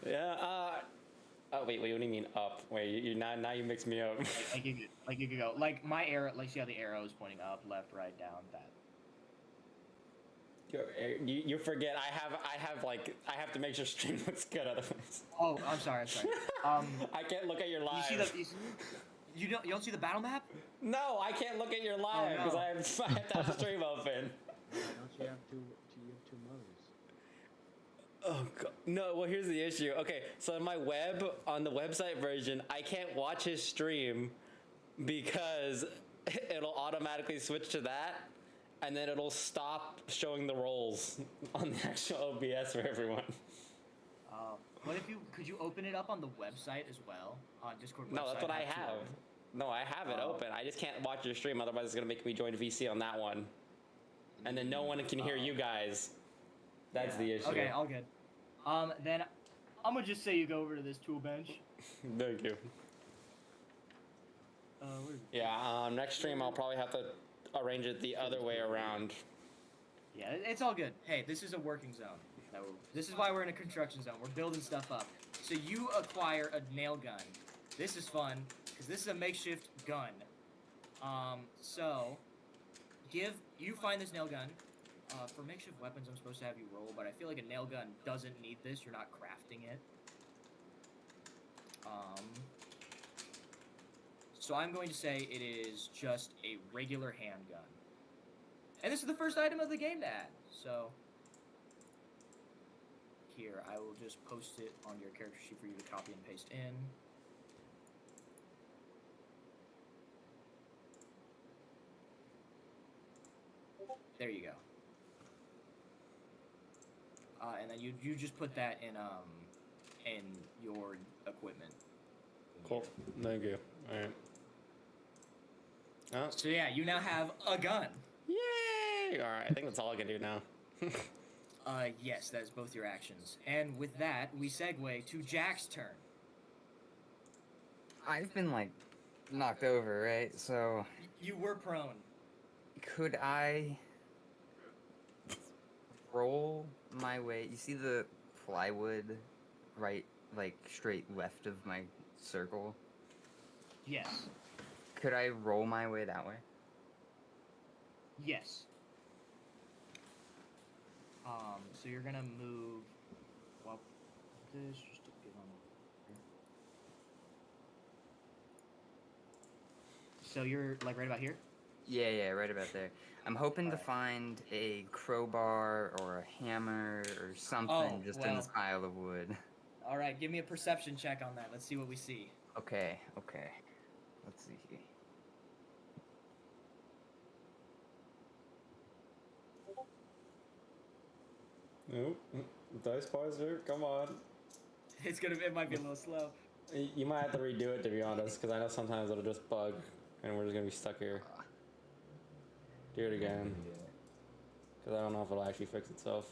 Yeah. Oh wait. What do you mean up? Wait. You now you mix me up. Like you could go like my arrow. Like see how the arrow is pointing up, left, right, down. That. You forget. I have to make sure stream looks good otherwise. Oh, I'm sorry. I can't look at your live. You don't see the battle map? No, I can't look at your live because no. I have to have the stream open. Don't you have two modes? Oh god. No, well here's the issue. Okay, so on my on the website version, I can't watch his stream because it'll automatically switch to that and then it'll stop showing the rolls on the actual OBS for everyone. What if could you open it up on the website as well? On Discord website? No, that's what I have. No, I have it open. I just can't watch your stream, otherwise it's gonna make me join VC on that one. And then no one can hear you guys. That's the issue. Okay, all good. Then I'm gonna just say you go over to this tool bench. Thank you. Yeah, next stream I'll probably have to arrange it the other way around. Yeah, it's all good. Hey, this is a working zone. This is why we're in a construction zone. We're building stuff up. So you acquire a nail gun. This is fun, because this is a makeshift gun. So, you find this nail gun. For makeshift weapons, I'm supposed to have you roll, but I feel like a nail gun doesn't need this. You're not crafting it. So I'm going to say it is just a regular handgun. And this is the first item of the game to add. So, here, I will just post it on your character sheet for you to copy and paste in. There you go. And then you just put that in your equipment. Cool. Thank you. Alright. Oh. So yeah, you now have a gun. Yay! Alright, I think that's all I can do now. Yes, that is both your actions. And with that, we segue to Jack's turn. I've been like knocked over, right? So You were prone. could I roll my way? You see the plywood right, like straight left of my circle? Yes. Could I roll my way that way? Yes. So you're gonna move up this just to get on here. So you're like right about here? Yeah, right about there. I'm hoping to Alright. find a crowbar or a hammer or something just in this pile of wood. Alright, give me a perception check on that. Let's see what we see. Okay. Let's see here. Nope. Dice pauser, come on. It might be a little slow. You might have to redo it to be honest, because I know sometimes it'll just bug and we're just gonna be stuck here. Do it again. Because I don't know if it'll actually fix itself.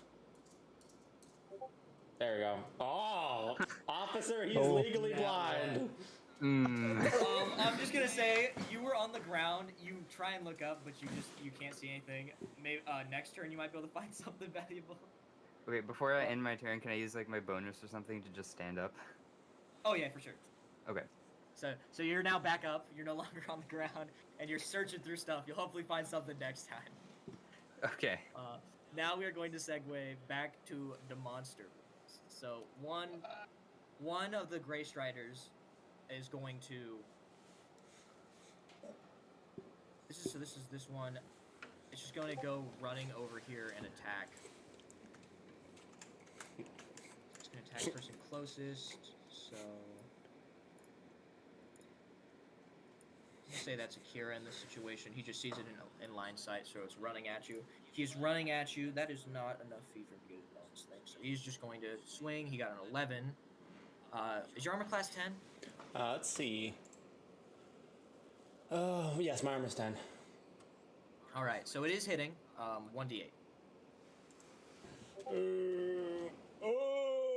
There we go. Oh! Officer, he's legally blind! I'm just gonna say, you were on the ground, you try and look up, but you can't see anything. Maybe next turn you might be able to find something valuable. Okay, before I end my turn, can I use like my bonus or something to just stand up? Oh yeah, for sure. Okay. So you're now back up. You're no longer on the ground, and you're searching through stuff. You'll hopefully find something next time. Okay. Now we are going to segue back to the monster. So one of the Gray Striders is going to. This is this one. It's just going to go running over here and attack. It's going to attack person closest. So. Say that's Akira in this situation. He just sees it in line sight, so it's running at you. He's running at you. That is not enough feet for him to get a bonus thing. So he's just going to swing. He got an 11. Is your armor class 10? Let's see. Oh, yes, my armor's 10. All right, so it is hitting. 1d8.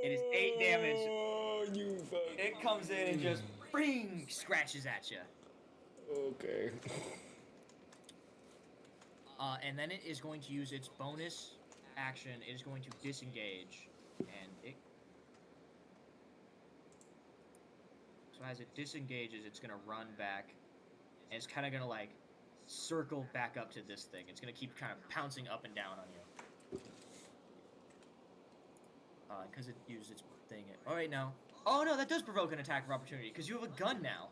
It is 8 damage. Oh, you fuck. It comes in and just bing, scratches at you. Okay. And then it is going to use its bonus action. It is going to disengage, and it. So as it disengages, it's gonna run back, and it's kind of gonna like circle back up to this thing. It's gonna keep kind of pouncing up and down on you. Because it used its thing. Oh wait, no. Oh no, that does provoke an attack of opportunity because you have a gun now.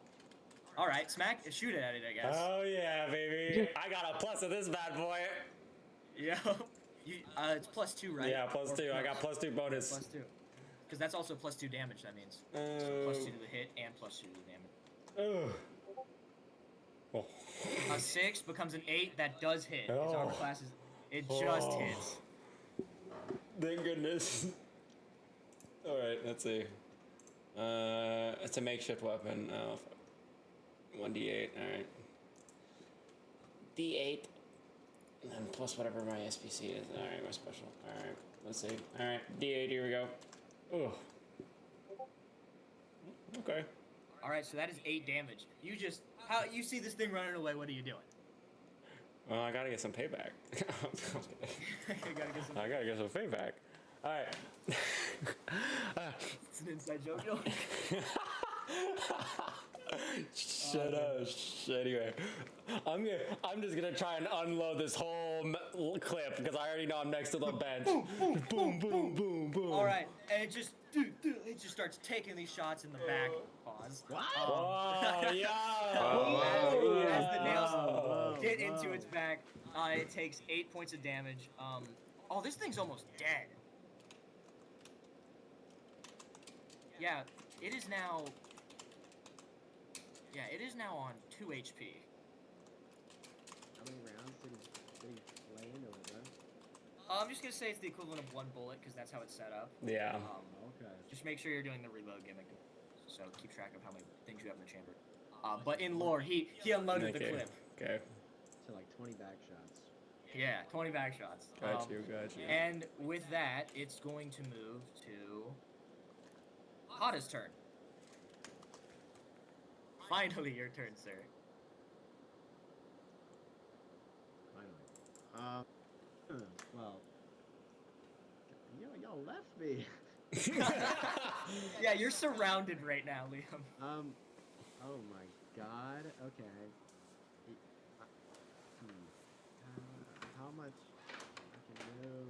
All right, shoot it at it, I guess. Oh yeah, baby. I got a plus of this bad boy. Yeah. It's +2, right? Yeah, +2. I got +2 bonus. +2. Because that's also +2 damage, that means. So +2 to the hit and +2 to the damage. Oh. A 6 becomes an 8. That does hit. His armor class is... It just hits. Thank goodness. Alright, let's see. It's a makeshift weapon. Oh, fuck. 1d8, alright. D8. And then plus whatever my SPC is. Alright, my special. Alright, let's see. Alright, D8, here we go. Ugh. Okay. Alright, so that is 8 damage. You see this thing running away, what are you doing? Well, I gotta get some payback. I gotta get some payback. Alright. It's an inside joke. Shut up. Anyway, I'm just gonna try and unload this whole clip because I already know I'm next to the bench. Boom, boom, boom, boom. All right, and it just starts taking these shots in the back. Pause. Oh yeah. As the nails get into its back, it takes 8 points of damage. Oh, this thing's almost dead. Yeah, it is now. Yeah, it is now on 2 HP. How many rounds did he play into it, then? I'm just gonna say it's the equivalent of 1 bullet because that's how it's set up. Yeah. Okay. Just make sure you're doing the reload gimmick, so keep track of how many things you have in the chamber. But in lore, he unloaded the clip. Okay. So like 20 back shots. Yeah, 20 back shots. Got you. And with that, it's going to move to Hada's turn. Finally, your turn, sir. Finally. Well, y'all left me. Yeah, you're surrounded right now, Liam. Oh my God. Okay. How much I can move?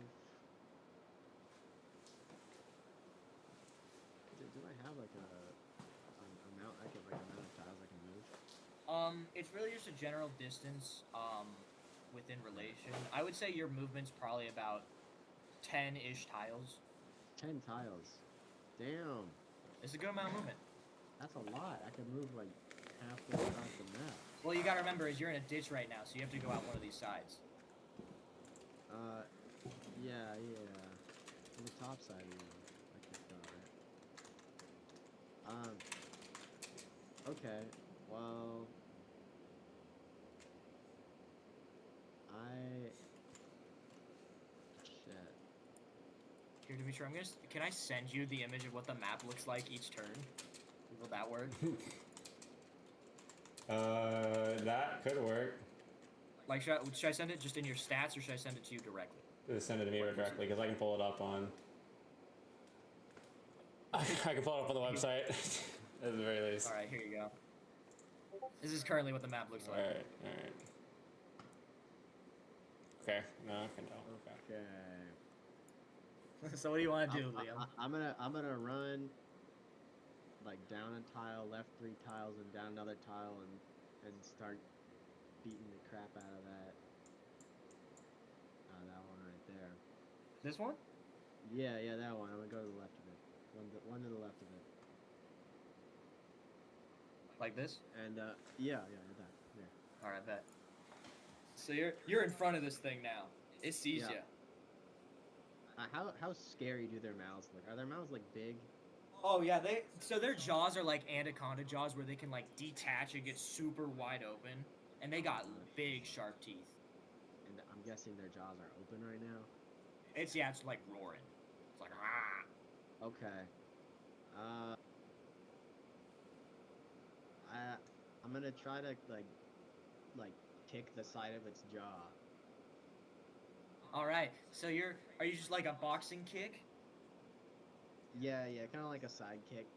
Do I have like a amount I can amount of tiles I can move? It's really just a general distance, within relation. I would say your movement's probably about 10-ish tiles. 10 tiles. Damn. It's a good amount of movement. That's a lot. I can move like halfway across the map. Well, you gotta remember is you're in a ditch right now, so you have to go out one of these sides. Yeah. On the top side, I could go, right? Okay, well... Shit. Here, Dimitri, can I send you the image of what the map looks like each turn? Will that work? That could work. Like, should I send it just in your stats, or should I send it to you directly? Just send it to me directly because I can pull it up on. I can pull it up on the website. At the very least. All right, here you go. This is currently what the map looks like. Alright, alright. Okay, no, I can tell. Okay. Okay. So what do you want to do, Liam? I'm gonna run like down a tile, left 3 tiles, and down another tile, and start beating the crap out of that. That one right there. This one? Yeah, that one. I'm gonna go to the left of it. One to the left of it. Like this? And yeah, that. Yeah. All right, bet. So you're in front of this thing now. It sees Yeah. you. How scary do their mouths look? Are their mouths like big? Oh yeah, so their jaws are like anaconda jaws where they can like detach and get super wide open, and they got big sharp teeth. And I'm guessing their jaws are open right now. It's like roaring. It's like ah. Okay. I'm gonna try to like kick the side of its jaw. All right. So are you just like a boxing kick? Yeah, kind of like a side kick.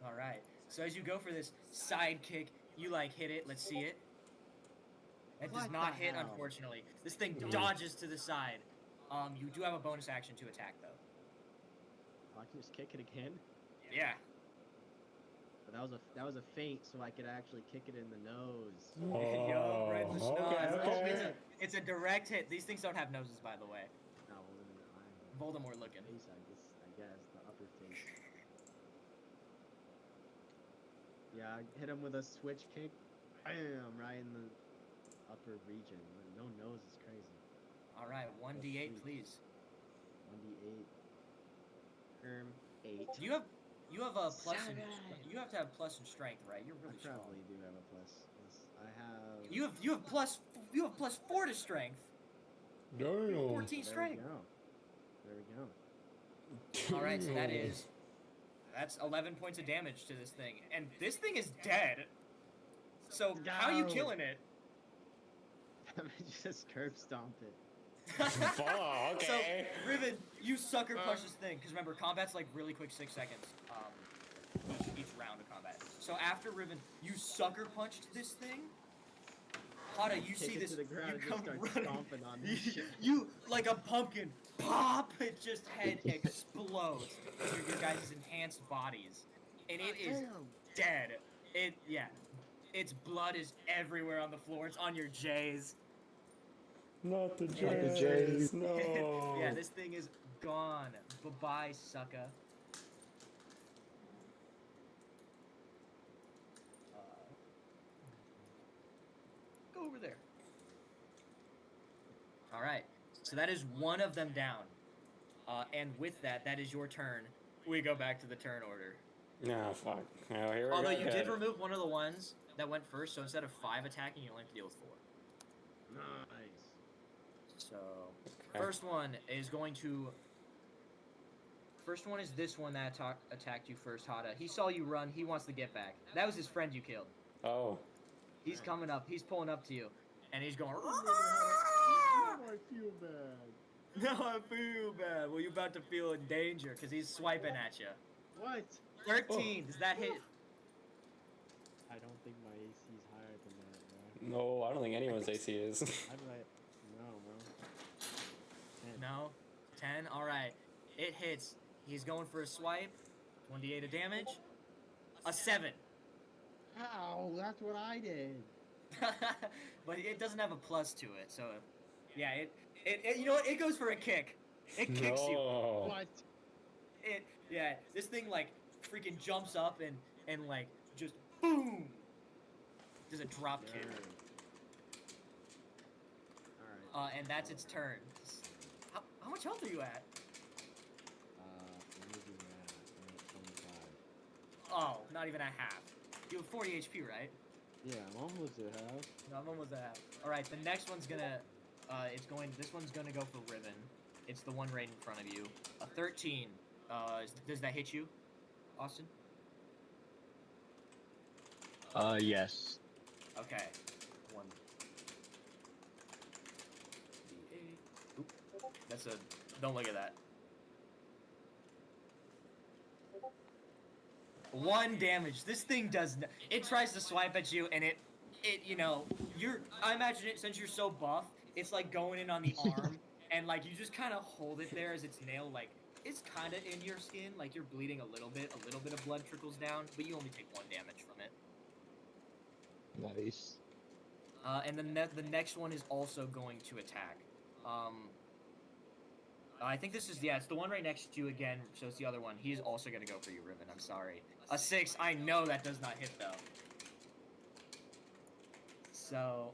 All right. So as you go for this side kick, you like hit it. Let's see it. It does What not the hit, hell? unfortunately. This thing dodges to the side. You do have a bonus action to attack though. Oh, I can just kick it again. Yeah. But that was a feint, so I could actually kick it in the nose. Yup, right in the Oh, schnoz. okay. Oh, it's a direct hit. These things don't have noses, by the way. No, well, then I Voldemort looking. face, I guess the upper face. Yeah, I hit him with a switch kick. Bam, right in the upper region. No nose is crazy. All right, 1d8, please. 1d8. 8. You have a plus. In, 7. you have to have plus in strength, right? You're really I strong. probably do have a plus. Yes, I have. You have plus 4 to strength. Damn. 14 There we strength. go. There we go. All right, so that's 11 points of damage to this thing, and this thing is dead. So how are you Go. killing it? I'm just curb stomp it. Oh, okay. So Riven, you sucker punch this thing because remember combat's like really quick, 6 seconds. Each round of combat. So after Riven, you sucker punched this thing. Hada, you Kick see it this? to the ground You and just come start running. stomping on this shit. You like a pumpkin. Pop! It just head explodes through your guys' enhanced bodies, and it is Damn. dead. Its blood is everywhere on the floor. It's on your J's. Not the Not the Jays. Jays. No. Yeah, this thing is gone. Bye-bye, sucker. Go over there. All right. So that is one of them down. And with that, that is your turn. We go back to the turn order. No, fuck. Oh, here we Although go you did again. remove one of the ones that went first, so instead of 5 attacking, you only have to deal with 4. Nice. So, Okay. first one is going to... First one is this one that attacked you first, Hada. He saw you run. He wants to get back. That was his friend you killed. Oh. He's coming up. He's pulling up to you. And he's going... Now I feel bad. Now I feel bad. Well, you're about to feel in danger because he's swiping at you. What? 13. Does that hit? I don't think my AC is higher than that, bro. No, I don't think anyone's AC is. How do I? No, bro. 10. No. 10. All right. It hits. He's going for a swipe. 28 of damage. A 7. Ow, that's what I did. But it doesn't have a plus to it, so yeah, it you know what? It goes for a kick. It kicks you. No. What? Yeah, this thing like freaking jumps up and like just boom. Does a drop kick. Alright. And that's its turn. How much health are you at? Let me do that. I'm at 25. Oh, not even a half. You have 40 HP, right? Yeah, I'm almost at half. No, I'm almost at half. All right, the next one's gonna, this one's gonna go for Riven. It's the one right in front of you. A 13. Does that hit you, Austin? Yes. Okay. 1. D8. Oop. That's a. Don't look at that. 1 damage. This thing does. It tries to swipe at you, and you know, I imagine it since you're so buff. It's like going in on the arm, and like you just kind of hold it there as its nail, like it's kind of in your skin, like you're bleeding a little bit of blood trickles down, but you only take 1 damage from it. Nice. And then the next one is also going to attack. I think this is, yeah, it's the one right next to you again, so it's the other one. He's also going to go for you, Riven, I'm sorry. A 6, I know that does not hit, though. So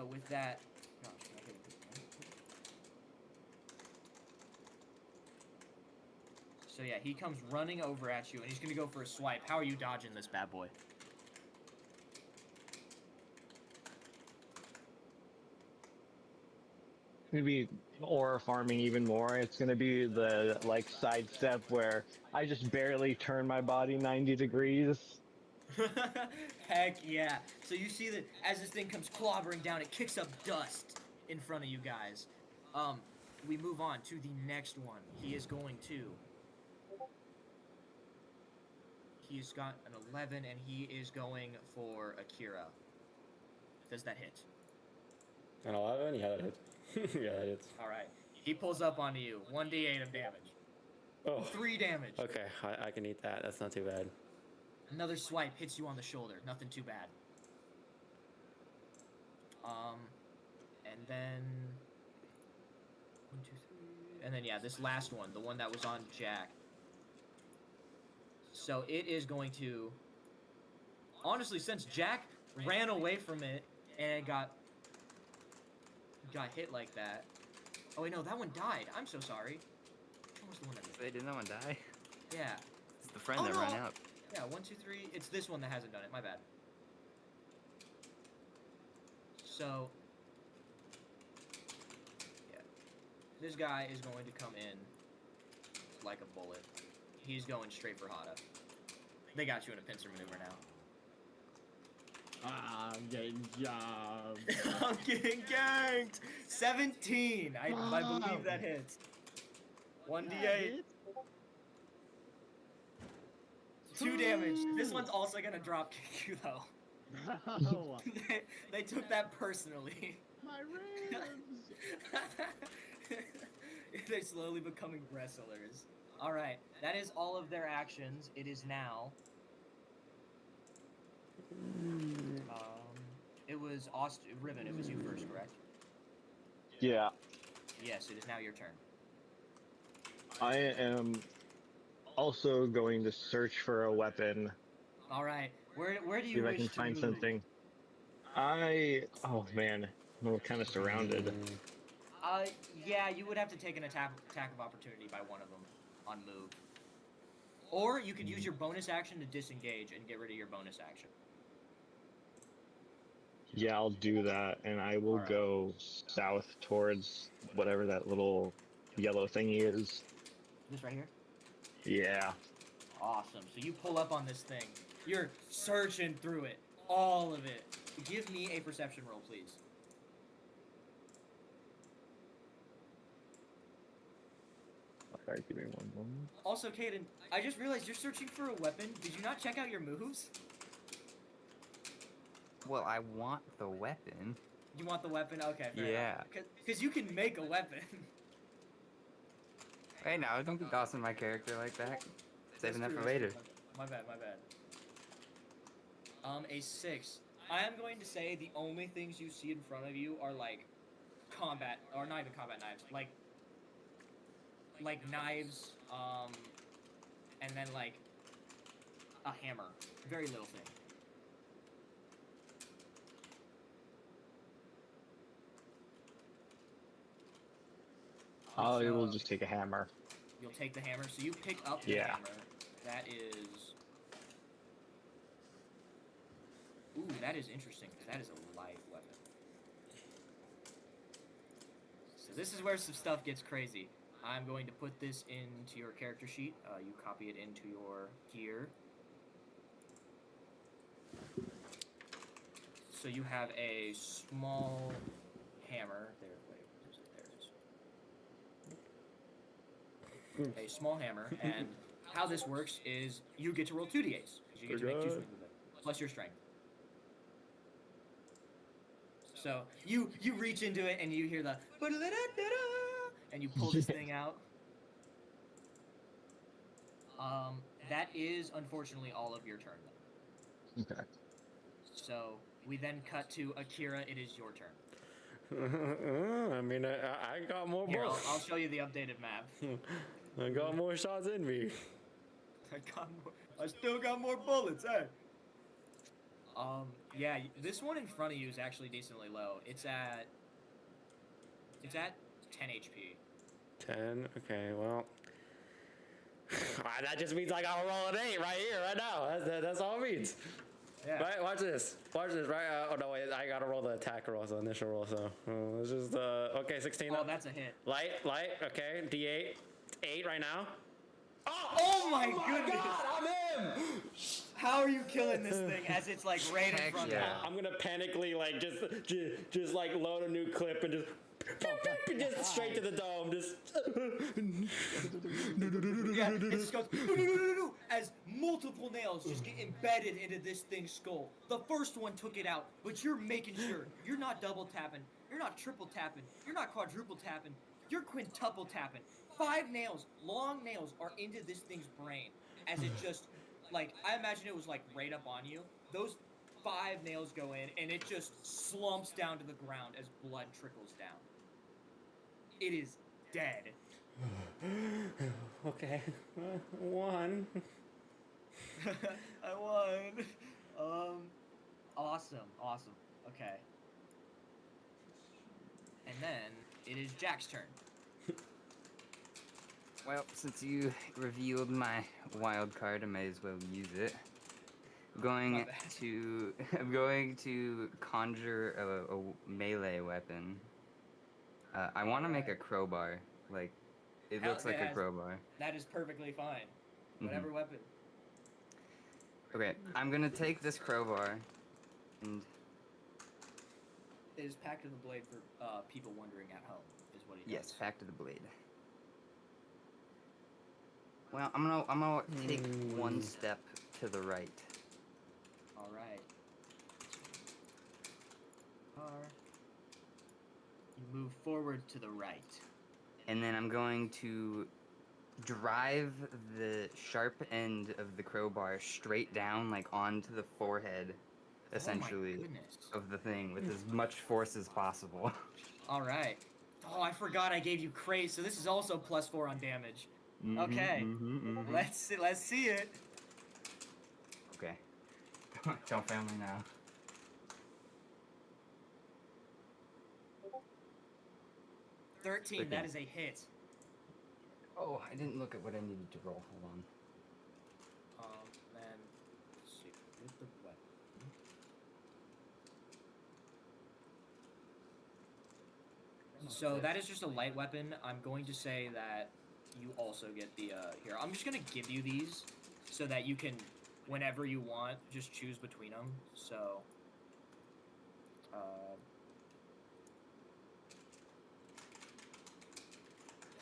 with that... Gosh, can I hit it? So yeah, he comes running over at you, and he's going to go for a swipe. How are you dodging this bad boy? Gonna be aura farming even more. It's gonna be the like sidestep where I just barely turn my body 90 degrees. Heck yeah. So you see that as this thing comes clobbering down, it kicks up dust in front of you guys. We move on to the next one. He's got an 11, and he is going for Akira. Does that hit? An 11? Yeah, that hits. Yeah, that hits. Alright. He pulls up onto you. 1d8 of damage. Oh. 3 damage. Okay, I can eat that. That's not too bad. Another swipe hits you on the shoulder. Nothing too bad. And then... 1, 2, 3... And then, yeah, this last one. The one that was on Jack. So it is going to... Honestly, since Jack ran away from it and got hit like that... Oh, wait, no, that one died. I'm so sorry. What was the one that did? Wait, didn't that one die? Yeah. It's the friend Oh, that no. ran out. Yeah, 1, 2, 3. It's this one that hasn't done it. My bad. So, yeah. This guy is going to come in like a bullet. He's going straight for Hada. They got you in a pincer maneuver now. I'm getting jobbed. I'm getting ganked! 17! I believe that hits. 1d8. 2 damage. This one's also gonna drop kick you, though. No. They took that personally. My ribs. They're slowly becoming wrestlers. Alright, that is all of their actions. It is now... it was Riven, it was you first, correct? Yeah. Yes, it is now your turn. I am also going to search for a weapon. Alright, where do See you if I wish can to find move? something. Oh man, I'm kind of surrounded. Yeah, you would have to take an attack of opportunity by one of them on move. Or you could use your bonus action to disengage and get rid of your bonus action. Yeah, I'll do that, and I will Alright. go south towards whatever that little yellow thingy is. This right here? Yeah. Awesome. So you pull up on this thing. You're searching through it. All of it. Give me a perception roll, please. Sorry, give me one moment. Also, Caden, I just realized you're searching for a weapon. Did you not check out your moves? Well, I want the weapon. You want the weapon? Okay, fair Yeah. enough. Because you can make a weapon. Hey, now, don't be dossing my character like that. Saving that That's for true, later. that's true. My bad. A 6. I am going to say the only things you see in front of you are like combat, or not even combat knives, like knives, and then like a hammer. Very little thing. I So, will just take a hammer. You'll take the hammer. So you pick up the Yeah. hammer. That is... Ooh, that is interesting, because that is a light weapon. So this is where some stuff gets crazy. I'm going to put this into your character sheet. You copy it into your gear. So you have a small hammer. There, wait, where is it? There it is. a small hammer, and how this works is you get to roll 2d8s. You get to make 2 swings with it, plus your strength. So you reach into it and you hear the and you pull this thing out. That is unfortunately all of your turn. Okay. So we then cut to Akira. It is your turn. I mean, I got more Here, bullets. I'll show you the updated map. I got more shots in me. I still got more bullets, hey. Yeah, this one in front of you is actually decently low. It's at 10 HP. 10. Okay, well. That just means I gotta roll an 8 right here, right now. That's all it means. Yeah. Right, watch this. Watch this, right? Oh, no, wait, I gotta roll the attack roll, so initial roll, so. It's just, okay, 16. Oh, that's a hit. Light, okay, D8. 8 right now. Oh my goodness! God, I'm him! How are you killing this thing as it's like right in Heck front yeah. of I'm gonna panically, like, just like load a new clip and just straight to the dome, just. you? Yeah, it just goes "No," as multiple nails just get embedded into this thing's skull. The first one took it out, but you're making sure you're not double tapping, you're not triple tapping, you're not quadruple tapping, you're quintuple tapping. 5 nails, long nails, are into this thing's brain as it just, like, I imagine it was like right up on you. Those 5 nails go in and it just slumps down to the ground as blood trickles down. It is dead. Okay. 1. I won. Awesome. Okay. And then it is Jack's turn. Well, since you revealed my wild card, I may as well use it. I'm going to conjure a melee weapon. I want to make a crowbar. Like, it looks like a crowbar. That is perfectly fine. Whatever weapon. Okay, I'm gonna take this crowbar, and It is packed to the blade for people wondering at home, is what he does. yes, back to the blade. Well, I'm gonna take one step to the right. Alright. You move forward to the right. And then I'm going to drive the sharp end of the crowbar straight down, like onto the forehead, essentially, Oh my goodness. of the thing with as much force as possible. Alright. Oh, I forgot I gave you craze, so this is also +4 on damage. Okay. Let's see it. Okay. Don't fail me now. 13, Okay. that is a hit. Oh, I didn't look at what I needed to roll. Hold on. Then, let's see, with the weapon. So that is just a light weapon. I'm going to say that you also get the, here, I'm just gonna give you these so that you can, whenever you want, just choose between them. So,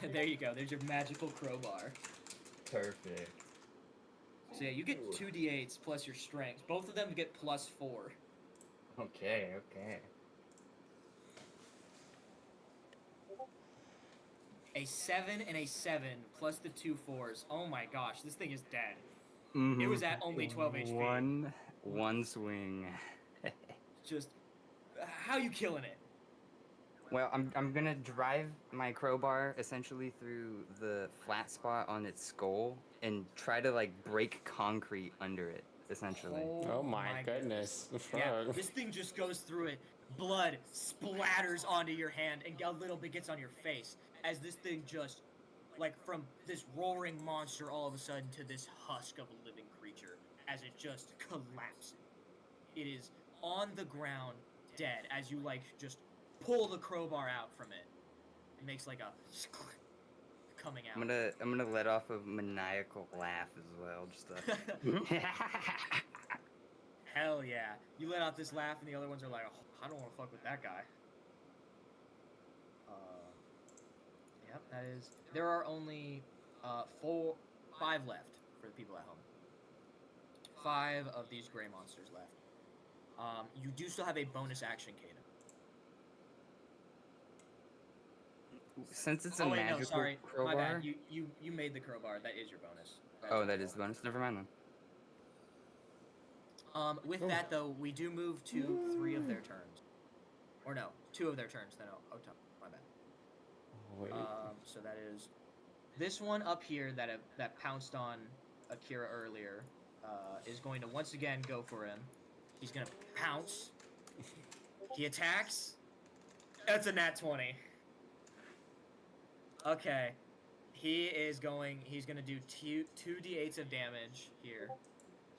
there you go, there's your magical crowbar. Perfect. So yeah, you get 2d8s plus your strength. Both of them get +4. Okay. A 7 and a 7 plus the 2 4s. Oh my gosh, this thing is dead. Mm-hmm. It was at only 12 HP. One swing. Just, how you killing it? Well, I'm gonna drive my crowbar essentially through the flat spot on its skull and try to like break concrete under it, essentially. Oh my goodness. Yeah, Fuck. this thing just goes through it. Blood splatters onto your hand and a little bit gets on your face as this thing just, like, from this roaring monster all of a sudden to this husk of a living creature as it just collapses. It is on the ground dead as you, like, just pull the crowbar out from it. It makes like a coming out. I'm gonna let off a maniacal laugh as well, just to... Hell yeah. You let out this laugh and the other ones are like, oh, I don't want to fuck with that guy. Yep, that is... There are only 5 left for the people at home. 5 of these gray monsters left. You do still have a bonus action, Kaden. Since it's a Oh wait, magical no, sorry, crowbar. my bad. You made the crowbar. That is your bonus. That is the bonus. Never mind then. With that though, we do move to 3 of their turns, or no, 2 of their turns. Then my bad. Wait. So that is this one up here that pounced on Akira earlier. Is going to once again go for him. He's gonna pounce. He attacks. That's a nat 20. Okay. He's gonna do 2d8s of damage here.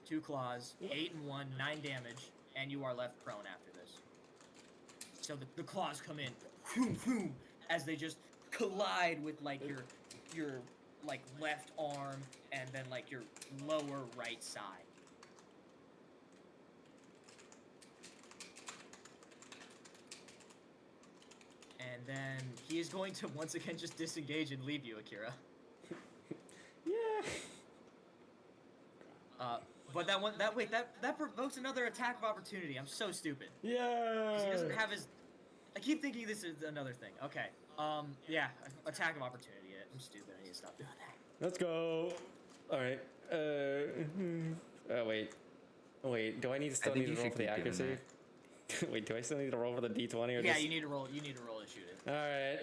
2 claws, 8 and 1, 9 damage, and you are left prone after this. So the claws come in, boom, boom, as they just collide with like your like left arm and then like your lower right side. And then he is going to once again just disengage and leave you, Akira. Yeah. But that provokes another attack of opportunity. I'm so stupid. Yeah. 'Cause he doesn't have his. I keep thinking this is another thing. Okay. Yeah, attack of opportunity. I'm stupid. I need to stop doing that. Let's go. All right. Wait. Wait. Do I need think to you roll should for the keep doing accuracy? Wait. Do I still need to roll for the d20 or Yeah, just? you need to roll. You need to roll and shoot it. All right.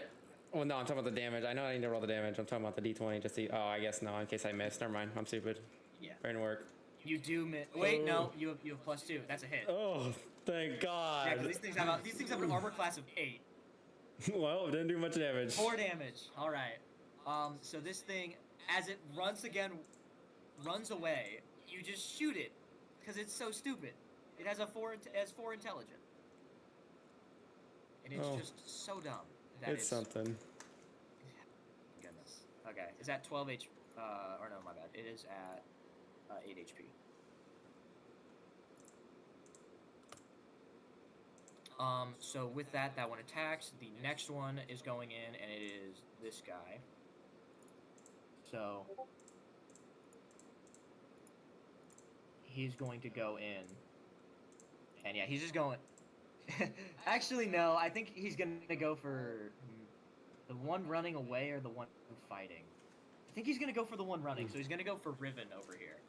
Well, no, I'm talking about the damage. I know I need to roll the damage. I'm talking about the d20 just to. Oh, I guess no. In case I missed. Never mind. I'm stupid. Yeah. Brain work. You do miss. Wait, no. You have +2. That's a hit. Oh, thank God. Yeah, because these things have an armor class of 8. Well, it didn't do much damage. 4 damage. All right. So this thing, as it runs away, you just shoot it, because it's so stupid. It has 4 intelligence, and it's just so dumb. It's something. Goodness. Okay. Is that 12 HP? Or no, my bad. It is at 8 HP. So with that one attacks. The next one is going in, and it is this guy. So he's going to go in, and yeah, he's just going. Actually, no. I think he's gonna go for the one running away or the one fighting. I think he's gonna go for the one running. So he's gonna go for Riven over here.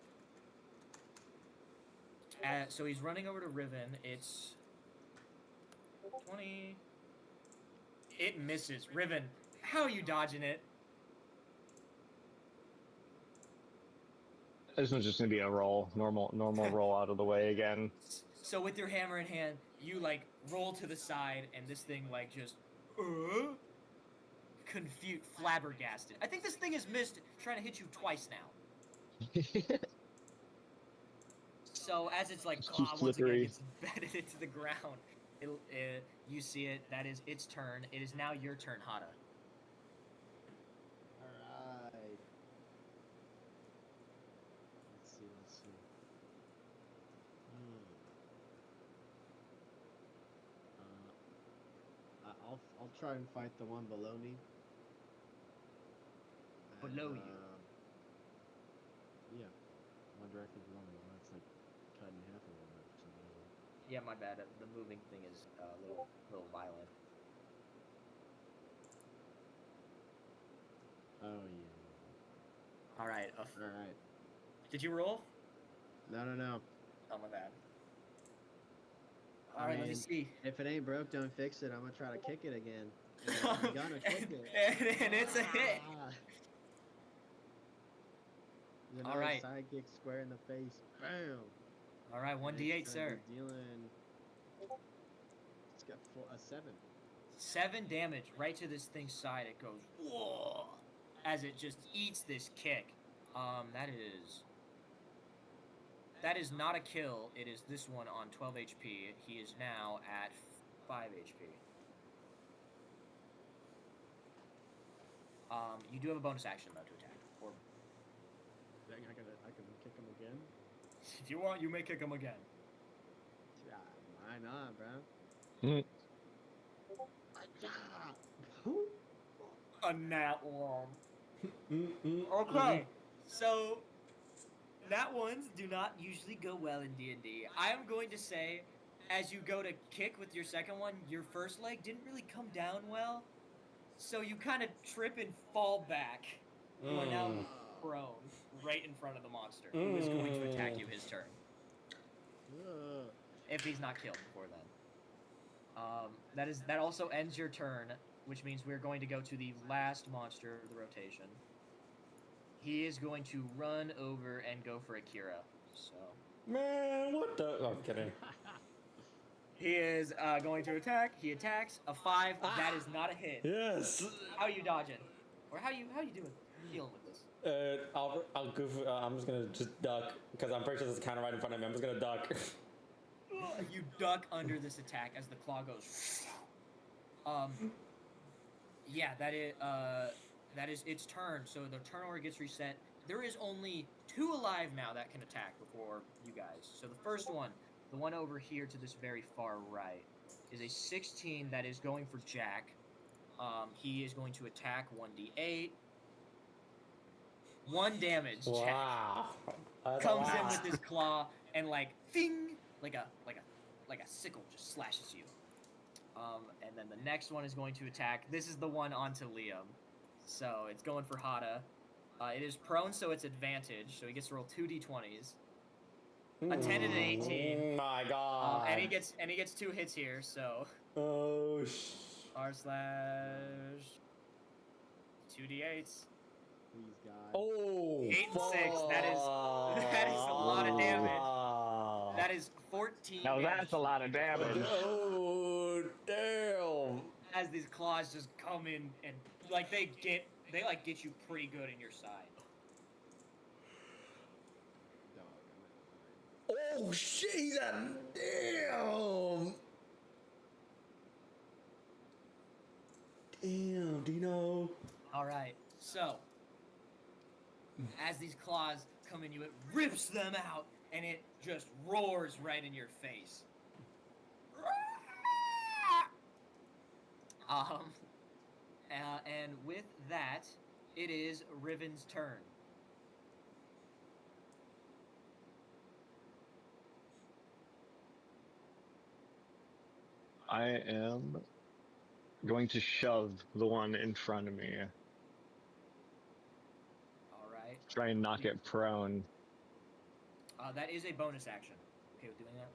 So he's running over to Riven. It's 20. It misses. Riven, how are you dodging it? This one's just gonna be a roll, normal roll out of the way again. So with your hammer in hand, you like roll to the side, and this thing like just confused, flabbergasted. I think this thing has missed trying to hit you twice now. So as it's like It's too once again slippery. gets embedded into the ground, you see it. That is its turn. It is now your turn, Hada. Alright. Let's see. I'll try and fight the one below me. Below you? Yeah. One directly below me. Well, that's like cut in half a little bit for some reason. Yeah, my bad. The moving thing is a little violent. Oh yeah. All right. Alright. Did you roll? No. Oh my bad. I All right, let me mean, see. If it ain't broke, don't fix it. I'm gonna try to kick it again. I'm gonna kick it. and it's a hit. Ah. All right. Sidekick square in the face. Bam. All right, 1d8, sir. Dealing. It's got a 7. 7 damage right to this thing's side. It goes whoa as it just eats this kick. That is not a kill. It is this one on 12 HP. He is now at 5 HP. You do have a bonus action though to attack. Or I can kick him again. if you want, you may kick him again. Yeah, why not, bro? Mm. A nat one. Okay, so that ones do not usually go well in D&D. I am going to say, as you go to kick with your second one, your first leg didn't really come down well, so you kind of trip and fall back. You are now prone right in front of the monster, who is going to attack you his turn. If he's not killed before then. That also ends your turn, which means we're going to go to the last monster of the rotation. He is going to run over and go for Akira. So Man, what the? Oh, I'm kidding. he is going to attack. He attacks a 5. That is not a hit. Yes. How are you dodging? Or how you doing dealing with this? I'll goof. I'm just gonna just duck because I'm pretty sure there's a counter right in front of me. I'm just gonna duck. You duck under this attack as the claw goes. Yeah, that is its turn. So the turn order gets reset. There is only 2 alive now that can attack before you guys. So the first one, the one over here to this very far right, is a 16 that is going for Jack. He is going to attack 1d8. 1 damage. Wow. Jack comes in with his claw and like ding, like a sickle just slashes you. And then the next one is going to attack. This is the one onto Liam. So it's going for Hada. It is prone, so it's advantage. So he gets to roll 2 d20s. A 10 and an 18. My God. And he gets 2 hits here. So Oh r/2d8s. Please, God. Oh. 8 and 6. That is a lot of damage. That is 14. Now damage. that's a lot of damage. Oh damn. As these claws just come in and like they get you pretty good in your side. Oh shit, he's a damn. Damn, Dino. All right, so as these claws come in you, it rips them out and it just roars right in your face. And with that, it is Riven's turn. I am going to shove the one in front of me. All right. Try and knock it prone. That is a bonus action. Okay with doing that?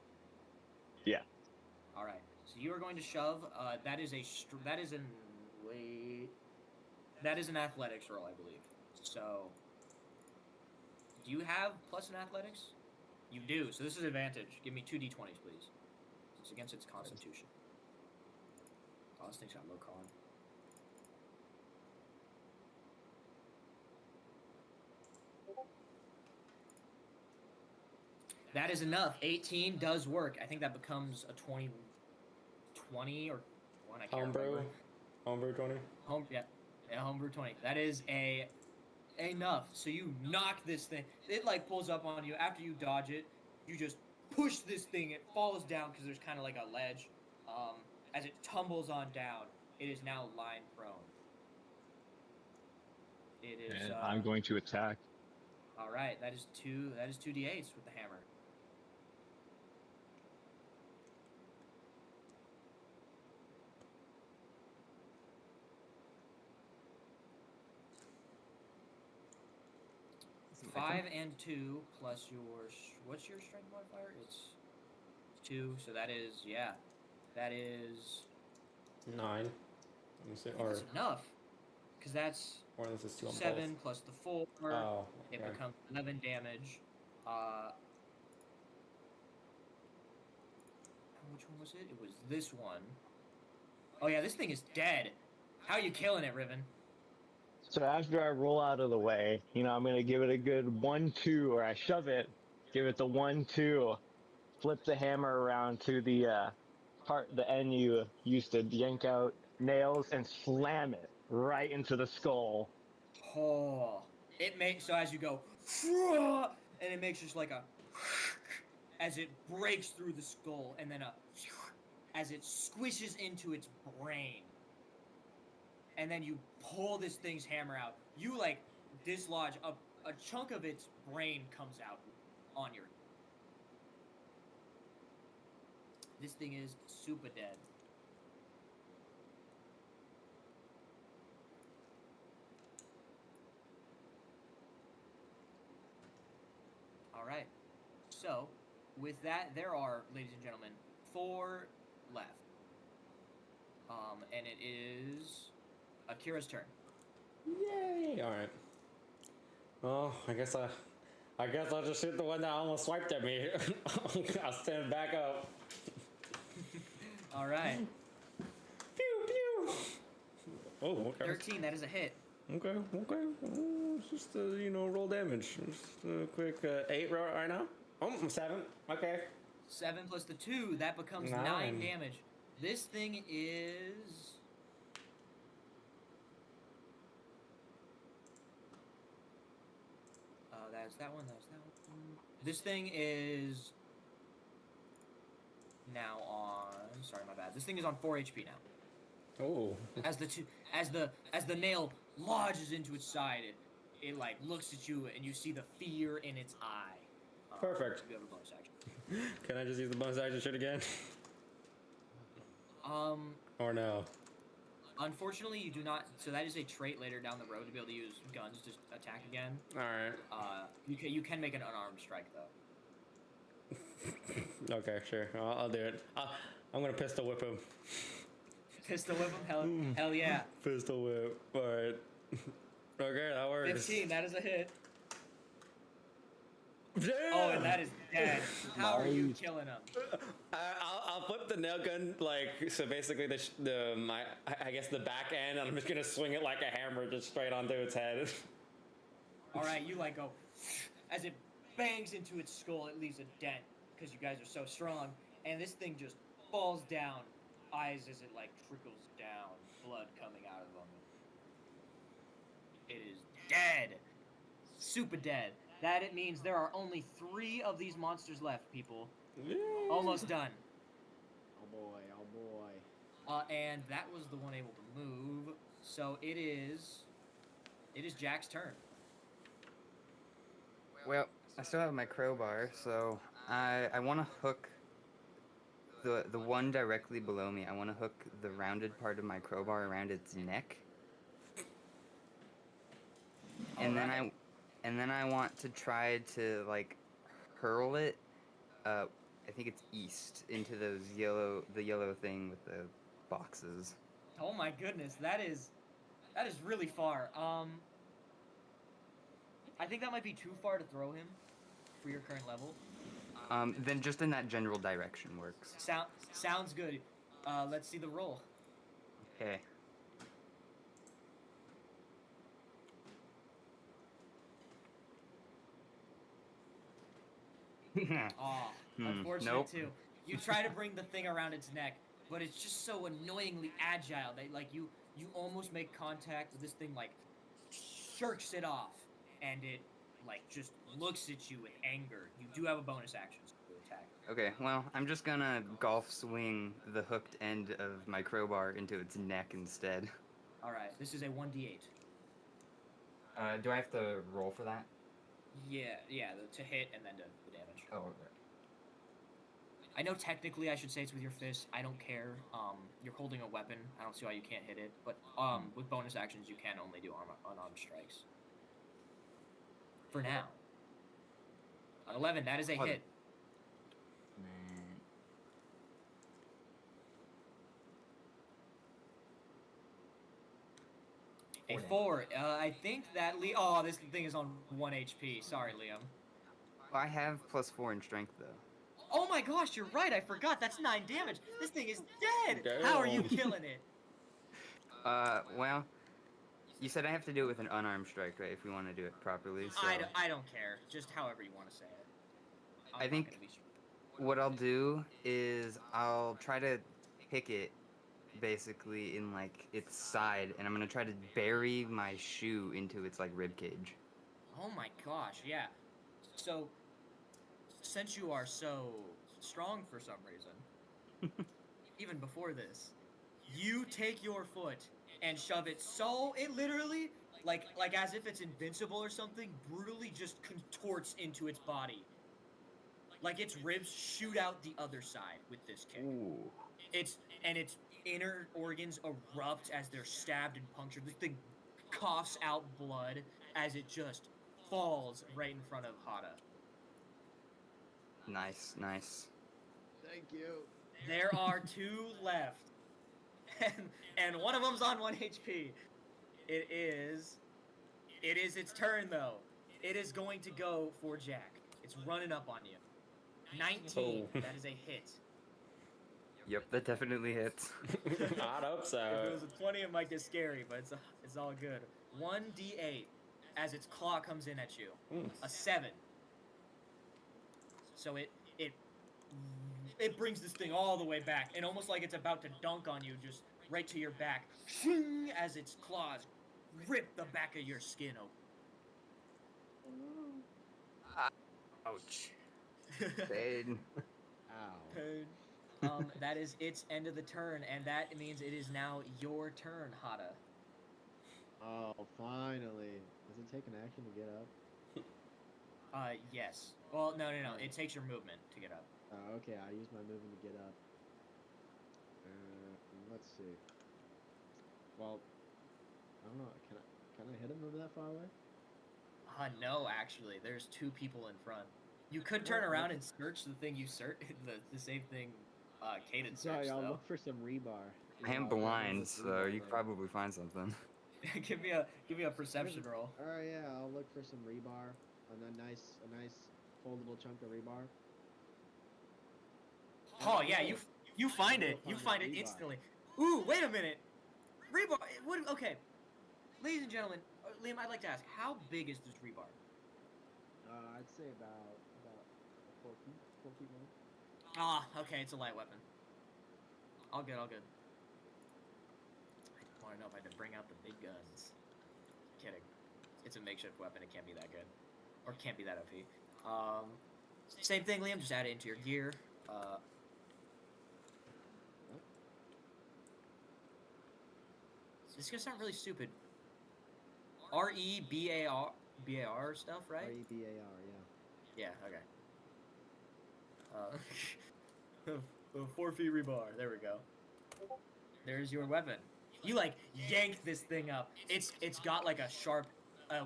Yeah. All right. So you are going to shove. That is an athletics roll, I believe. So, do you have plus in athletics? You do. So this is advantage. Give me 2 d20s, please. It's against its constitution. Oh, this thing's got low con. That is enough. 18 does work. I think that becomes a 20 or 1. I can't remember. Homebrew 20. Homebrew 20. That is enough. So you knock this thing. It like pulls up on you. After you dodge it, you just push this thing. It falls down because there's kind of like a ledge. As it tumbles on down, it is now lying prone. It is. And I'm going to attack. All right. That is 2 d8s with the hammer. Five and 2 plus your what's your strength modifier? It's 2, so that is that is 9. Let me see. Or that's enough, because that's or this is 2 on 7 both. plus the 4. Oh, It okay. becomes 11 damage. Which one was it? It was this one. Oh yeah, this thing is dead. How are you killing it, Riven? So after I roll out of the way, I'm going to give it a good 1-2, or I shove it, give it the 1-2, flip the hammer around to the end you used to yank out nails, and slam it right into the skull. Oh, it makes, so as you go, and it makes just like a, as it breaks through the skull, and then as it squishes into its brain. And then you pull this thing's hammer out, you like dislodge a chunk of its brain comes out on your. This thing is super dead. All right. So, with that, there are, ladies and gentlemen, 4 left. And it is Akira's turn. Yay! All right. Well, I guess I'll just shoot the one that almost swiped at me. I'll stand back up. All right. Pew pew. Oh, okay. 13. That is a hit. Okay. Just roll damage. Just a quick 8 right now. Oh, 7. Okay. 7 plus the 2. That becomes 9 damage. This thing is. That's that one. This thing is now on. Sorry, my bad. This thing is on 4 HP now. Oh. As the nail lodges into its side, it like looks at you, and you see the fear in its eye. Perfect. You have a bonus action. Can I just use the bonus action shit again? Or no? Unfortunately, you do not. So that is a trait later down the road to be able to use guns to attack again. All right. You can make an unarmed strike though. Okay, sure. I'll do it. I'm gonna pistol whip him. Pistol whip him? Hell yeah. Pistol whip. All right. Okay, that works. 15. That is a hit. Damn! Oh, and that is dead. How are you killing him? I'll flip the nail gun so basically I guess the back end. I'm just gonna swing it like a hammer just straight onto its head. All right, you like go as it bangs into its skull. It leaves a dent because you guys are so strong, and this thing just falls down, eyes as it like trickles down, blood coming out of them. It is dead, super dead. That it means there are only 3 of these monsters left, people. Yeah. Almost done. Oh boy. And that was the one able to move. So it is Jack's turn. Well, I still have my crowbar, so I want to hook the one directly below me. I want to hook the rounded part of my crowbar around its neck. And then I want to try to like hurl it. I think it's east into the yellow thing with the boxes. Oh my goodness, that is really far. I think that might be too far to throw him for your current level. Then just in that general direction works. Sounds good. Let's see the roll. Okay. Unfortunate Nope. too. You try to bring the thing around its neck, but it's just so annoyingly agile that like you almost make contact with this thing, like shirks it off, and it like just looks at you with anger. You do have a bonus action to attack. Okay, well, I'm just gonna golf swing the hooked end of my crowbar into its neck instead. All right, this is a 1d8. Do I have to roll for that? Yeah, to hit and then to the damage. Oh, okay. I know technically I should say it's with your fist. I don't care. You're holding a weapon. I don't see why you can't hit it. But with bonus actions, you can only do unarmed strikes. For now. On 11, that is a hit. A 4. I think that oh, this thing is on 1 HP. Sorry, Liam. I have +4 in strength, though. Oh my gosh, you're right. I forgot. That's 9 damage. This thing is dead. Damn. How are you killing it? Well, you said I have to do it with an unarmed strike, right? If we want to do it properly. So I don't care. Just however you want to say it. I think what I'll do is I'll try to pick it basically in like its side, and I'm gonna try to bury my shoe into its like rib cage. Oh my gosh, yeah. So, since you are so strong for some reason, even before this, you take your foot and shove it so it literally like as if it's invincible or something, brutally just contorts into its body. Like its ribs shoot out the other side with this kick. Ooh. Its inner organs erupt as they're stabbed and punctured. This thing coughs out blood as it just falls right in front of Hada. Nice, nice. Thank you. There are 2 left, and one of them's on 1 HP. It is its turn though. It is going to go for Jack. It's running up on you. 19. Oh. That is a hit. Yep, that definitely hits. I'd hope so. If it was a 20, it might get scary, but it's all good. 1d8 as its claw comes in at you. A 7. So it brings this thing all the way back, and almost like it's about to dunk on you, just right to your back. Shing, as its claws rip the back of your skin Ouch. Pain. Ow. open. That is its end of the turn, and that means it is now your turn, Hada. Oh, finally. Does it take an action to get up? Yes. Well, no. It takes your movement to get up. Okay, I use my movement to get up. Let's see. Well, I don't know. Can I hit him over that far away? No, actually, there's 2 people in front. You could turn around and search the thing you search, the same thing, Cadence searched, Sorry, I'll though. look for some rebar. I am I'll look blind, for some so rebar you then. probably find something. give me a perception roll. Alright, yeah, I'll look for some rebar. A nice foldable chunk of rebar. Oh yeah, you find it. You find it rebar. instantly. Ooh, wait a minute. Rebar. What? Okay, ladies and gentlemen, Liam, I'd like to ask, how big is this rebar? I'd say about 4 feet. 4 feet long. Ah, okay, it's a light weapon. All good. I want to know if I had to bring out the big guns. Kidding. It's a makeshift weapon. It can't be that good, or can't be that OP. Same thing, Liam. Just add it into your gear. This is gonna sound really stupid. REBAR stuff, right? REBAR, yeah. Yeah. Okay. 4 feet rebar. There we go. There's your weapon. You like yank this thing up. It's got like a sharp.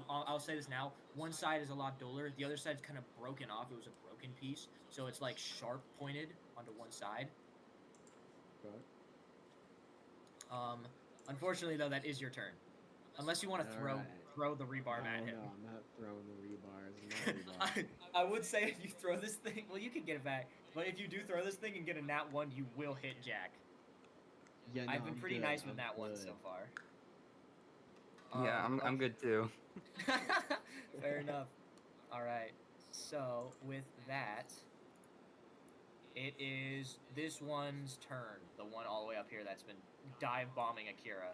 I'll say this now. One side is a lot duller. The other side's kind of broken off. It was a broken piece, so it's like sharp pointed onto one side. Okay. Unfortunately, though, that is your turn. Unless you want to throw the rebar at him. No, I'm not throwing the rebars. Not rebar. I would say if you throw this thing, well, you can get it back. But if you do throw this thing and get a nat 1, you will hit Jack. Yeah, no, I've been I'm pretty good, nice with I'm nat 1 good. so far. Yeah, I'm good too. Fair enough. All right. So with that, it is this one's turn. The one all the way up here that's been dive bombing Akira.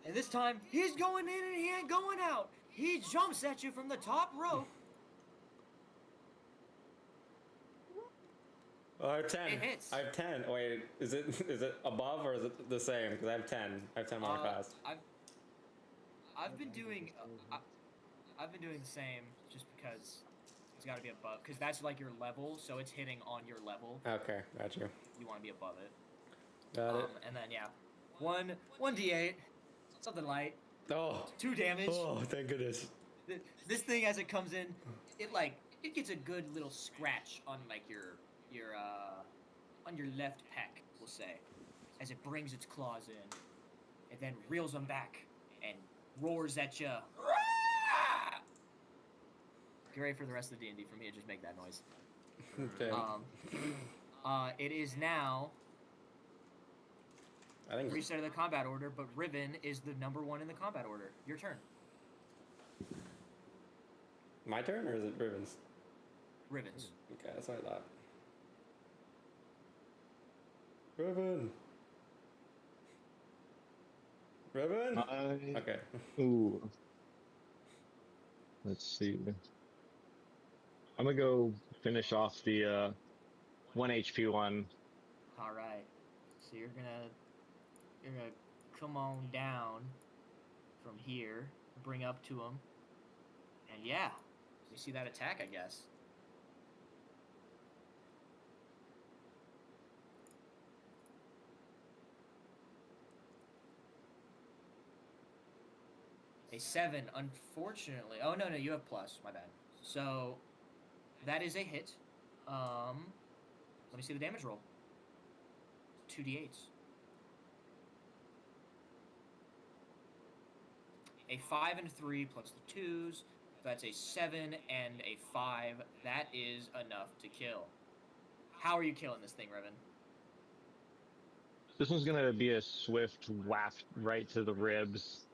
And this time, he's going in and he ain't going out. He jumps at you from the top rope. I have 10. It hits. I have 10. Wait, is it above or is it the same? Because I have 10. I have 10 more class. I've been doing the same just because it's got to be above, because that's like your level, so it's hitting on your level. Okay, got you. You want to be above it. Got it. And then yeah, 1d8, something light, Oh. 2 damage. Oh, thank goodness. This thing as it comes in, it gets a good little scratch on like your on your left pec, we'll say, as it brings its claws in, and then reels them back and roars at you. Get ready for the rest of the D&D for me to just make that noise. Okay. It is now I think. reset of the combat order, but Riven is the number 1 in the combat order. Your turn. My turn or is it Riven's? Riven's. Okay, that's what I thought. Riven. Okay. Ooh. Let's see. I'm gonna go finish off the 1 HP one. All right. So you're gonna come on down from here, bring up to him, and yeah, you see that attack, I guess. A 7, unfortunately. Oh, no, you have plus. My bad. So, that is a hit. Let me see the damage roll. 2d8s. A 5 and a 3 plus the 2s. That's a 7 and a 5. That is enough to kill. How are you killing this thing, Revan? This one's gonna be a swift waft right to the ribs.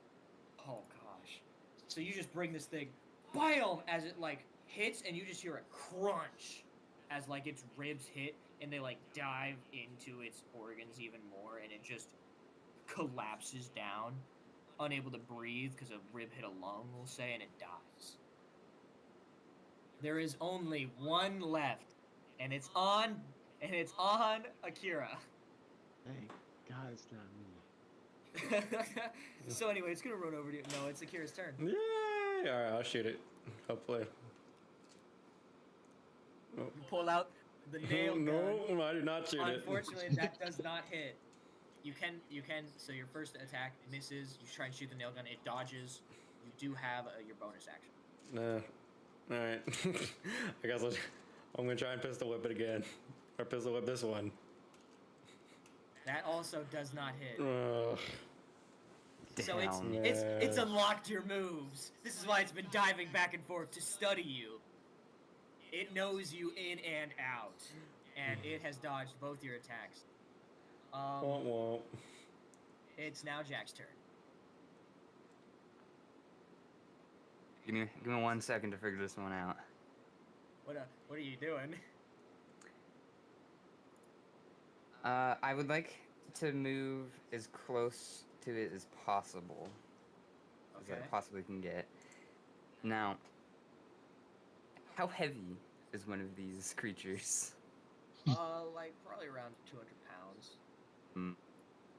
Oh, gosh. So you just bring this thing, BAM! As it, like, hits, and you just hear a crunch as, like, its ribs hit, and they, like, dive into its organs even more, and it just collapses down, unable to breathe because a rib hit a lung, we'll say, and it dies. There is only one left, and it's on Akira. Thank God it's not me. So anyway, it's gonna run over to you. No, it's Akira's turn. Yay! Alright, I'll shoot it. Hopefully. Oh. You pull out the nail gun. No, I did not shoot it. Unfortunately, that does not hit. You can. So your first attack misses. You try and shoot the nail gun. It dodges. You do have your bonus action. No. Alright. I guess I'm gonna try and pistol whip it again. Or pistol whip this one. That also does not hit. Ugh. So Down. it's unlocked your moves. This is why it's been diving back and forth to study you. It knows you in and out, and it has dodged both your attacks. Womp womp. It's now Jack's turn. Give me 1 second to figure this one out. What are you doing? I would like to move as close to it as possible. As I Okay. possibly can get. Now, how heavy is one of these creatures? Like probably around 200 pounds. Hmm.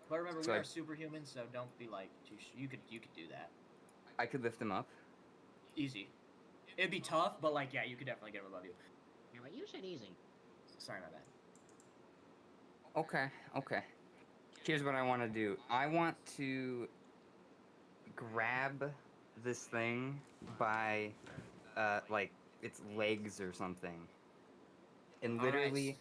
But remember, So we I- are superhumans, so don't be like too. You could do that. I could lift him up. Easy. It'd be tough, but like yeah, you could definitely get him above you. Yeah, but you said easy. Sorry, my bad. Okay. Here's what I want to do. I want to grab this thing by, like, its legs or something. And Alright. literally,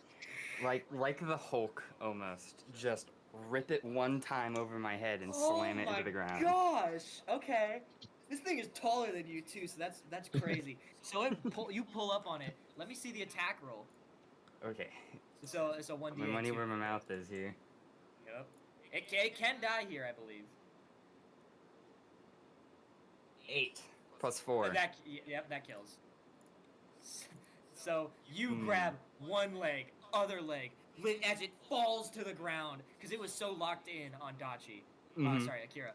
like the Hulk, almost, just rip it one time over my head and slam it into the ground. Gosh! Okay. This thing is taller than you too, so that's crazy. So you pull up on it. Let me see the attack roll. Okay. So it's a 1d8. My money where my mouth is here. Yep. It can die here, I believe. 8 plus 4. Yep, that kills. So you grab one leg, other leg, as it falls to the ground because it was so locked in on Dachi. Sorry, Akira.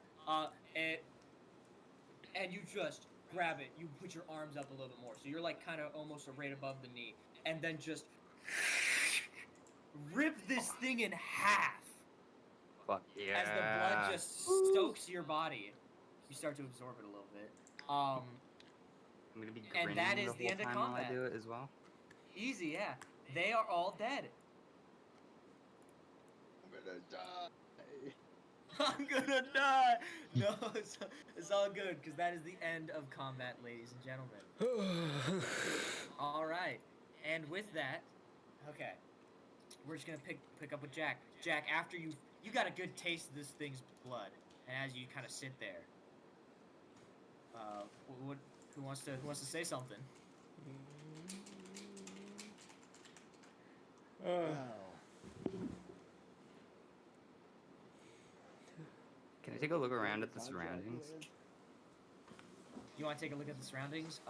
And you just grab it. You put your arms up a little bit more, so you're like kind of almost right above the knee, and then just rip this thing in half. Fuck yeah. As the blood just soaks your body, you start to absorb it a little bit. I'm gonna be and grinning that is the the whole end of time while I combat. do it as well. Easy, yeah. They are all dead. I'm gonna die. I'm gonna die. No, it's all good because that is the end of combat, ladies and gentlemen. All right, and with that, okay, we're just gonna pick up with Jack. Jack, after you got a good taste of this thing's blood, and as you kind of sit there, who wants to say something? Wow. Can I take a look around at the surroundings? You want to take a look at the surroundings?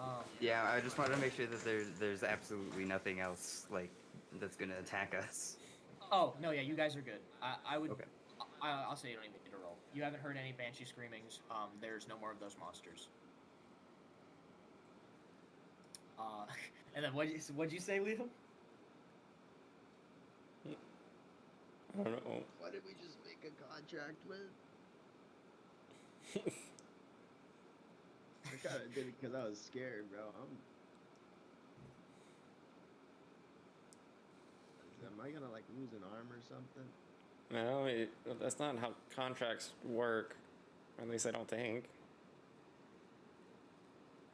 Yeah, I just wanted to make sure that there's absolutely nothing else like that's gonna attack us. Oh no, yeah, you guys are good. I would. Okay. I'll say you don't even need to roll. You haven't heard any banshee screamings. There's no more of those monsters. And then what'd you say, Liam? I don't know. Why did we just make a contract with? I kind of did it because I was scared, bro. Am I gonna like lose an arm or something? No, that's not how contracts work. Or at least I don't think.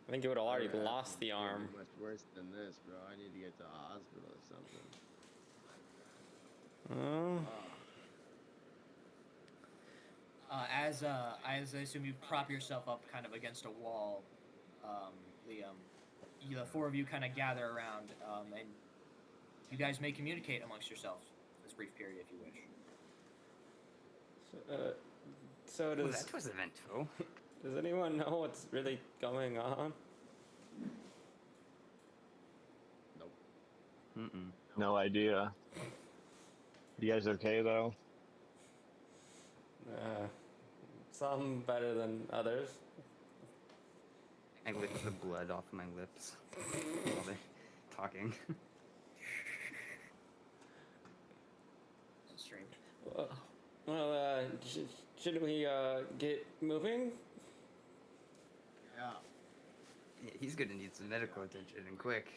I think you would have already Or, lost the it can't arm. be much worse than this, bro. I need to get to a hospital or something. Oh. As I assume you prop yourself up kind of against a wall, Liam, the four of you kind of gather around, and you guys may communicate amongst yourselves this brief period if you wish. So Oh, does that was eventful. does anyone know what's really going on? Nope. Mm-mm. No idea. You guys okay though? Some better than others. I licked the blood off my lips while they're talking. That's strange. Well, should we get moving? Yeah. Yeah, he's gonna need some medical attention and quick.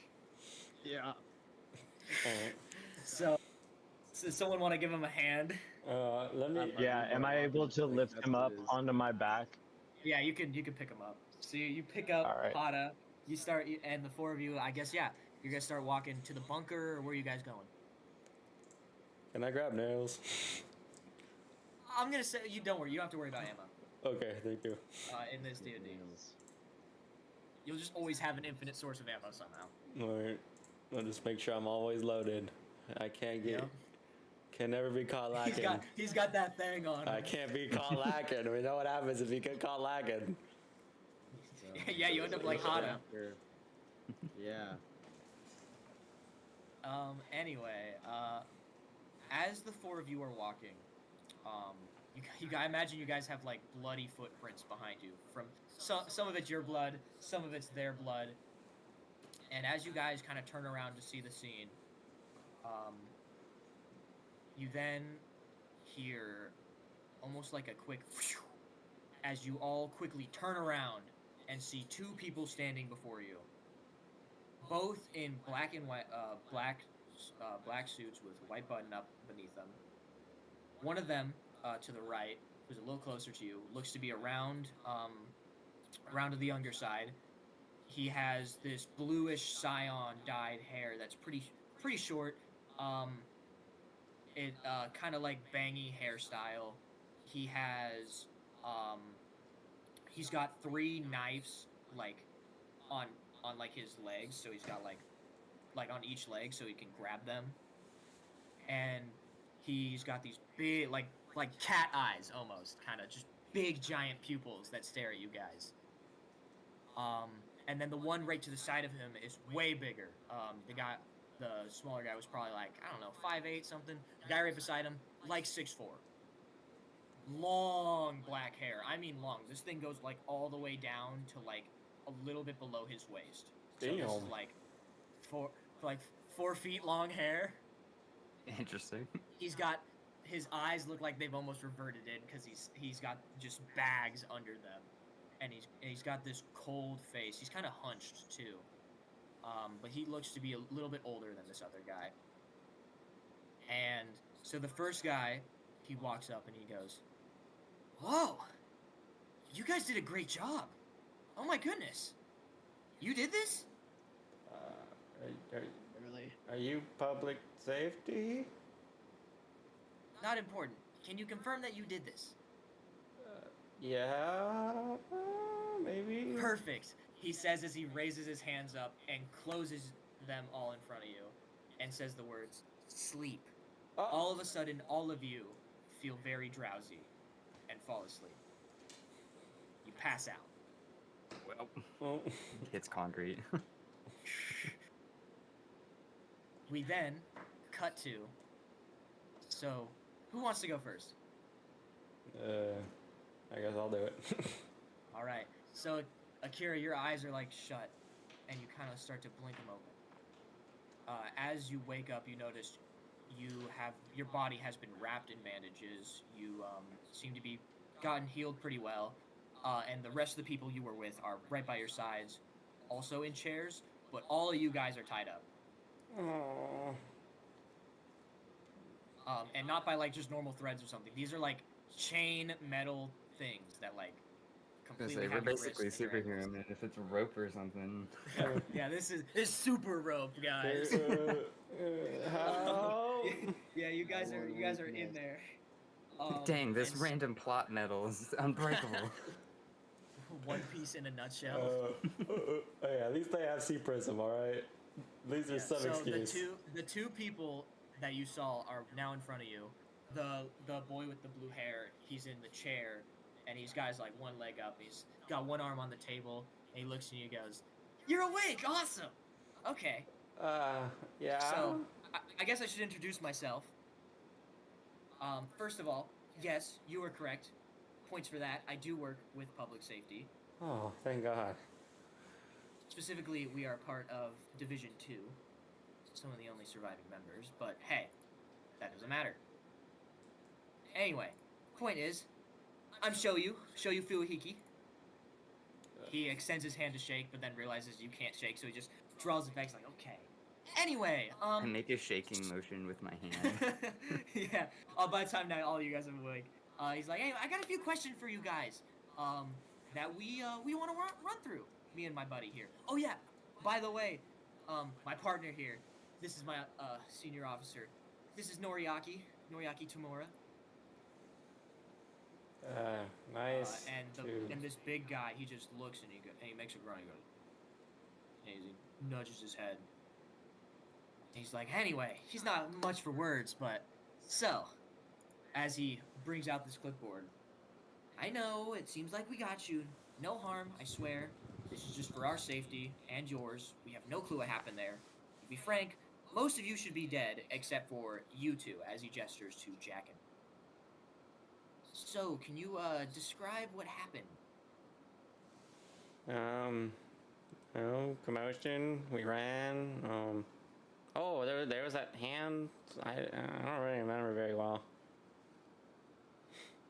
Yeah. So, does someone want to give him a hand? Let me. Yeah, am I able to lift him up onto my back? Yeah, you can pick him up. So you pick up All right. Hada. You start, and the four of you, I guess, yeah, you're gonna start walking to the bunker. Or where are you guys going? Can I grab nails? I'm gonna say you don't worry. You don't have to worry about ammo. Okay, thank you. In this D&D, Nails. you'll just always have an infinite source of ammo somehow. Alright. I'll just make sure I'm always loaded. I can't get. Yep. Can never be caught lacking. He's got that thing on. I can't be caught lacking. We know what happens if you get caught lacking. So, Yeah, you end up like Hada. Yeah. Anyway, as the four of you are walking, I imagine you guys have like bloody footprints behind you. From some of it's your blood, some of it's their blood. And as you guys kind of turn around to see the scene, you then hear almost like a quick whew, as you all quickly turn around and see two people standing before you, both in black and white, black suits with white button up beneath them. One of them, to the right, who's a little closer to you, looks to be around to the younger side. He has this bluish cyan dyed hair that's pretty short. It kind of like bangy hairstyle. He has he's got 3 knives like on like his legs, so he's got like on each leg so he can grab them. And he's got these big like cat eyes almost, kind of just big giant pupils that stare at you guys. And then the one right to the side of him is way bigger. The smaller guy was probably like, I don't know, 5'8" something. The guy right beside him, like 6'4". Long black hair. I mean long. This thing goes like all the way down to like a little bit below his waist. So this is Damn. like 4 feet long hair. Interesting. He's got his eyes look like they've almost reverted in because he's got just bags under them, and he's got this cold face. He's kind of hunched too, but he looks to be a little bit older than this other guy. And so the first guy, he walks up and he goes, "Whoa, you guys did a great job! Oh my goodness, you did this?" Really? Are you public safety? Not important. Can you confirm that you did this? Yeah, maybe. Perfect, he says as he raises his hands up and closes them all in front of you and says the words, "Sleep." All of a sudden, all of you feel very drowsy and fall asleep. You pass out. Well, Oh. hits concrete. We then cut to... So, who wants to go first? I guess I'll do it. Alright, so Akira, your eyes are like shut, and you kind of start to blink them open. As you wake up, you notice your body has been wrapped in bandages. You seem to be gotten healed pretty well. and the rest of the people you were with are right by your sides, also in chairs, but all of you guys are tied up. Oh. And not by like just normal threads or something. These are like chain metal things that like completely We're have your basically wrists and your ankles. superhuman if it's a rope or something. Yeah, this is super rope, guys. How? Yeah, you guys One are in weakness. there. Dang, this and random plot metal is unbreakable. One Piece in a nutshell. Hey, at least they have sea prism, all right. At least there's some So excuse. the two people that you saw are now in front of you. The boy with the blue hair, he's in the chair, and he's got his like one leg up. He's got one arm on the table, and he looks at you and goes, "You're awake, awesome." Okay, Yeah. so I guess I should introduce myself. First of all, yes, you are correct. Points for that. I do work with public safety. Oh, thank God. Specifically, we are part of Division 2. Some of the only surviving members, but hey, that doesn't matter. Anyway, point is, I'm Shoyu Fuuhiki. He extends his hand to shake, but then realizes you can't shake, so he just draws it back. He's like, okay. Anyway, I make a shaking motion with my hand. yeah. By the time now all you guys are awake, he's like, hey, I got a few questions for you guys. That we want to run through. Me and my buddy here. Oh yeah. By the way, my partner here. This is my senior officer. This is Noriaki Tomura. Nice. And this big guy, he just looks and he makes a grunt. He goes, and he nudges his head. And he's like, anyway, he's not much for words, but so, as he brings out this clipboard, I know it seems like we got you. No harm, I swear. This is just for our safety and yours. We have no clue what happened there. To be frank, most of you should be dead except for you two, as he gestures to Jackin. So, can you describe what happened? Commotion. We ran. Oh, there was that hand. I don't really remember very well.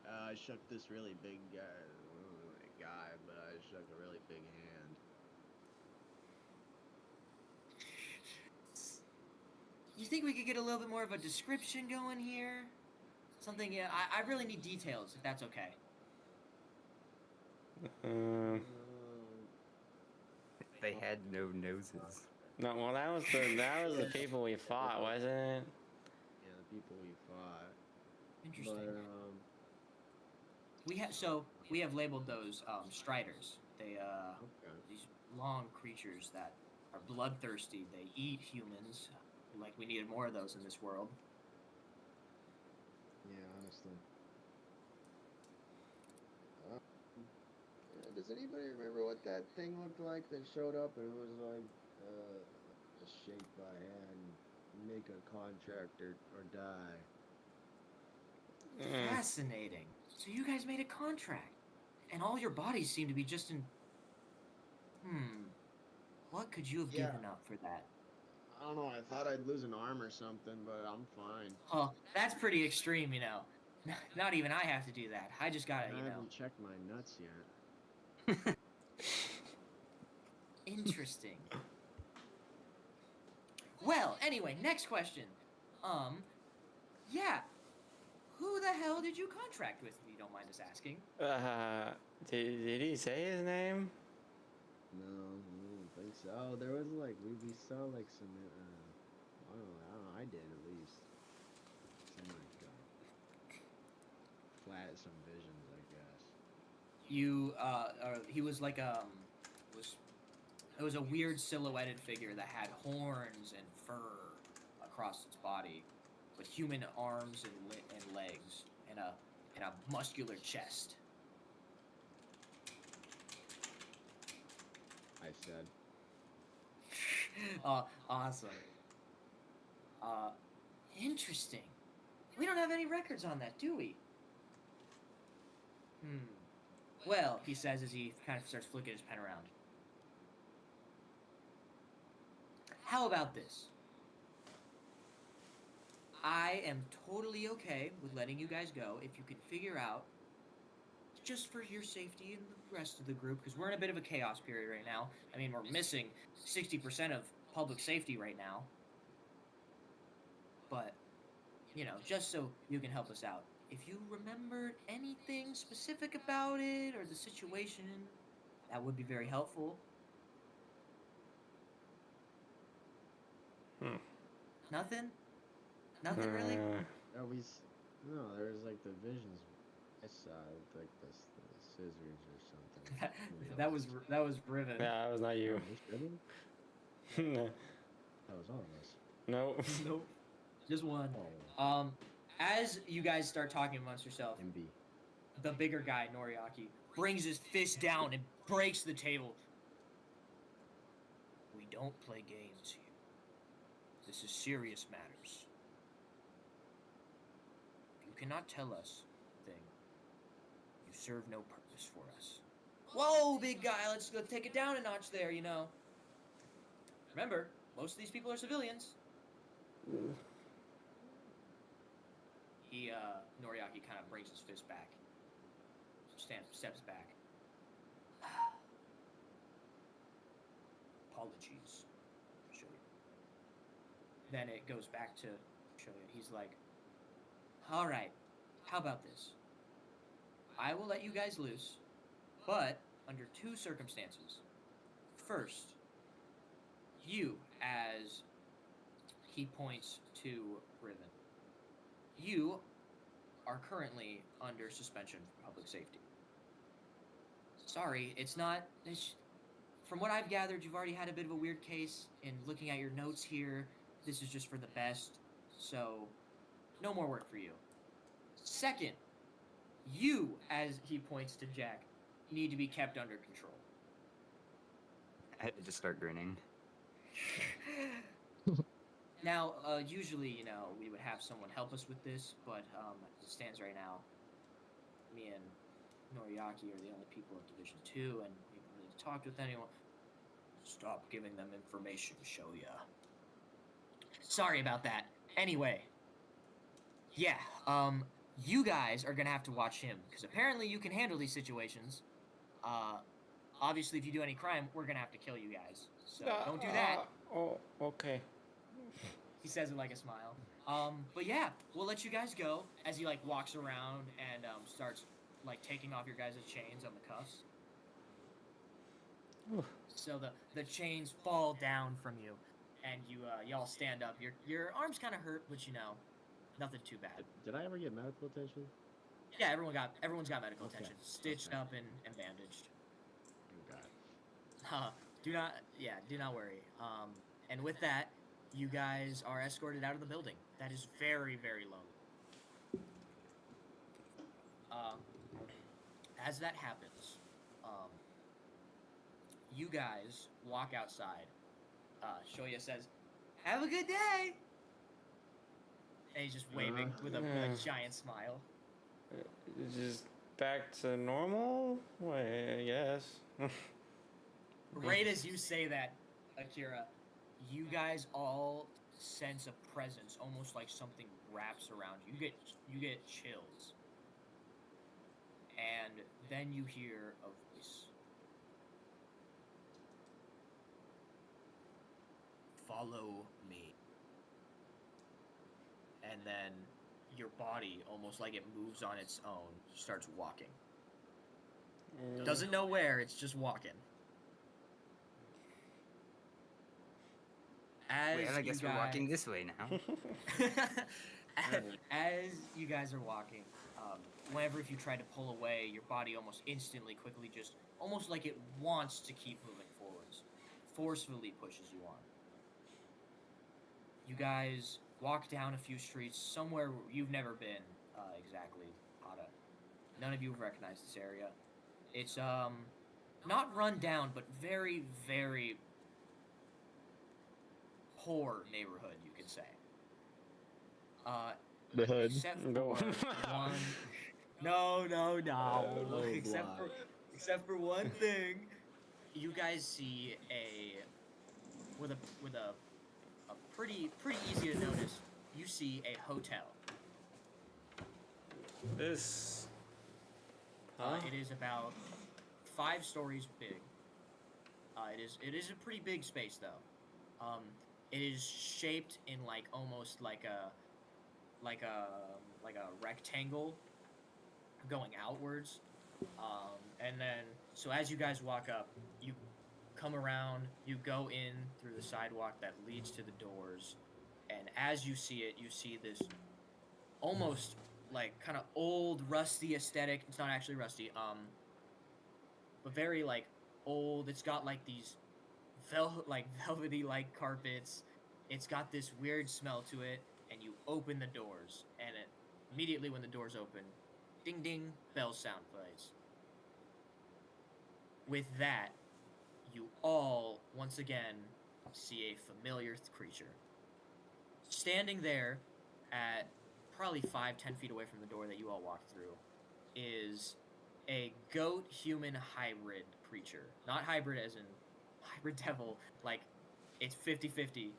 I shook this really big guy, but I shook a really big hand. You think we could get a little bit more of a description going here? Something, yeah, I really need details, if that's okay. They had no noses. No, well, that was the people we fought, wasn't it? Yeah, the people we fought. Interesting. But, We have labeled those striders. They okay. these long creatures that are bloodthirsty. They eat humans. Like we needed more of those in this world. Yeah, honestly. Does anybody remember what that thing looked like that showed up and it was like shaped by hand, make a contract or die? Fascinating. So you guys made a contract, and all your bodies seem to be just in. What could you have given up for that? I don't know. I thought I'd lose an arm or something, but I'm fine. Oh, that's pretty extreme, you know. Not even I have to do that. I just gotta, I you know. haven't checked my nuts yet. Interesting. Well, anyway, next question. Yeah. Who the hell did you contract with, if you don't mind us asking? Did he say his name? No, I don't think so. Oh, there was like we saw like some. I don't know. I did at least. Some like flat some visions, I guess. You he was like it was a weird silhouetted figure that had horns and fur across its body, with human arms and legs and a muscular chest. I said. Awesome. Interesting. We don't have any records on that, do we? Well, he says as he kind of starts flicking his pen around. How about this? I am totally okay with letting you guys go if you can figure out just for your safety and the rest of the group, because we're in a bit of a chaos period right now. I mean, we're missing 60% of public safety right now. But, you know, just so you can help us out. If you remembered anything specific about it or the situation, that would be very helpful. Nothing? Nothing really? Are we? No, there's like the visions. Like the scissors or something. that was Riven. Yeah, that was not you. No. That was all of us. No. Nope. Just one. Oh. As you guys start talking amongst yourself, MB. the bigger guy, Noriaki, brings his fist down and breaks the table. We don't play games here. This is serious matters. If you cannot tell us a thing, you serve no purpose for us. Whoa, big guy, let's go take it down a notch there, you know. Remember, most of these people are civilians. Noriaki kind of brings his fist back. Steps back. Apologies. Show you. Then it goes back to show you. He's like, alright, how about this? I will let you guys loose, but under two circumstances. First, you, as he points to Riven, you are currently under suspension for public safety. Sorry, it's not... From what I've gathered, you've already had a bit of a weird case, and looking at your notes here, this is just for the best, so no more work for you. Second, you, as he points to Jack, need to be kept under control. I just start grinning. Now, usually, you know, we would have someone help us with this, but as it stands right now, me and Noriaki are the only people of Division 2, and we haven't really talked with anyone. Stop giving them information, show ya. Sorry about that. Anyway, yeah, you guys are gonna have to watch him, because apparently you can handle these situations. Obviously, if you do any crime, we're gonna have to kill you guys. So don't do that. Oh, okay. He says it like a smile. But yeah, we'll let you guys go as he like walks around and starts like taking off your guys' chains on the cuffs. So the chains fall down from you, and y'all stand up. Your arms kind of hurt, but you know, nothing too bad. Did I ever get medical attention? Yeah, everyone's got medical Okay. attention, stitched Okay. up and bandaged. Oh God. Do not worry. And with that, you guys are escorted out of the building. That is very, very lonely. As that happens, you guys walk outside. Shoya says, "Have a good day!" And he's just waving with a giant smile. Just back to normal? Well, I guess. Right as you say that, Akira, you guys all sense a presence, almost like something wraps around you. You get chills. And then you hear a voice. Follow me. And then your body, almost like it moves on its own, starts walking. Doesn't know where, it's just walking. Wait, I guess we're walking this way now. as you guys are walking, whenever if you try to pull away, your body almost instantly, quickly, just almost like it wants to keep moving forwards, forcefully pushes you on. You guys walk down a few streets, somewhere you've never been exactly, Hada. None of you have recognized this area. It's not run down, but very, very poor neighborhood, you could say. The hood. Except for No. one. No. Oh, Except for one thing, you guys see with a pretty easy to notice. You see a hotel. This Huh? It is about 5 stories big. It is a pretty big space though. It is shaped in like almost like a like a rectangle going outwards. And then so as you guys walk up, you come around, you go in through the sidewalk that leads to the doors, and as you see it, you see this almost like kind of old rusty aesthetic. It's not actually rusty, but very like old. It's got like these velvety like carpets. It's got this weird smell to it, and you open the doors, and immediately when the doors open, ding ding, bell sound plays. With that, you all once again see a familiar creature standing there at probably 5-10 feet away from the door that you all walked through. Is a goat human hybrid creature. Not hybrid as in hybrid devil, like it's 50-50.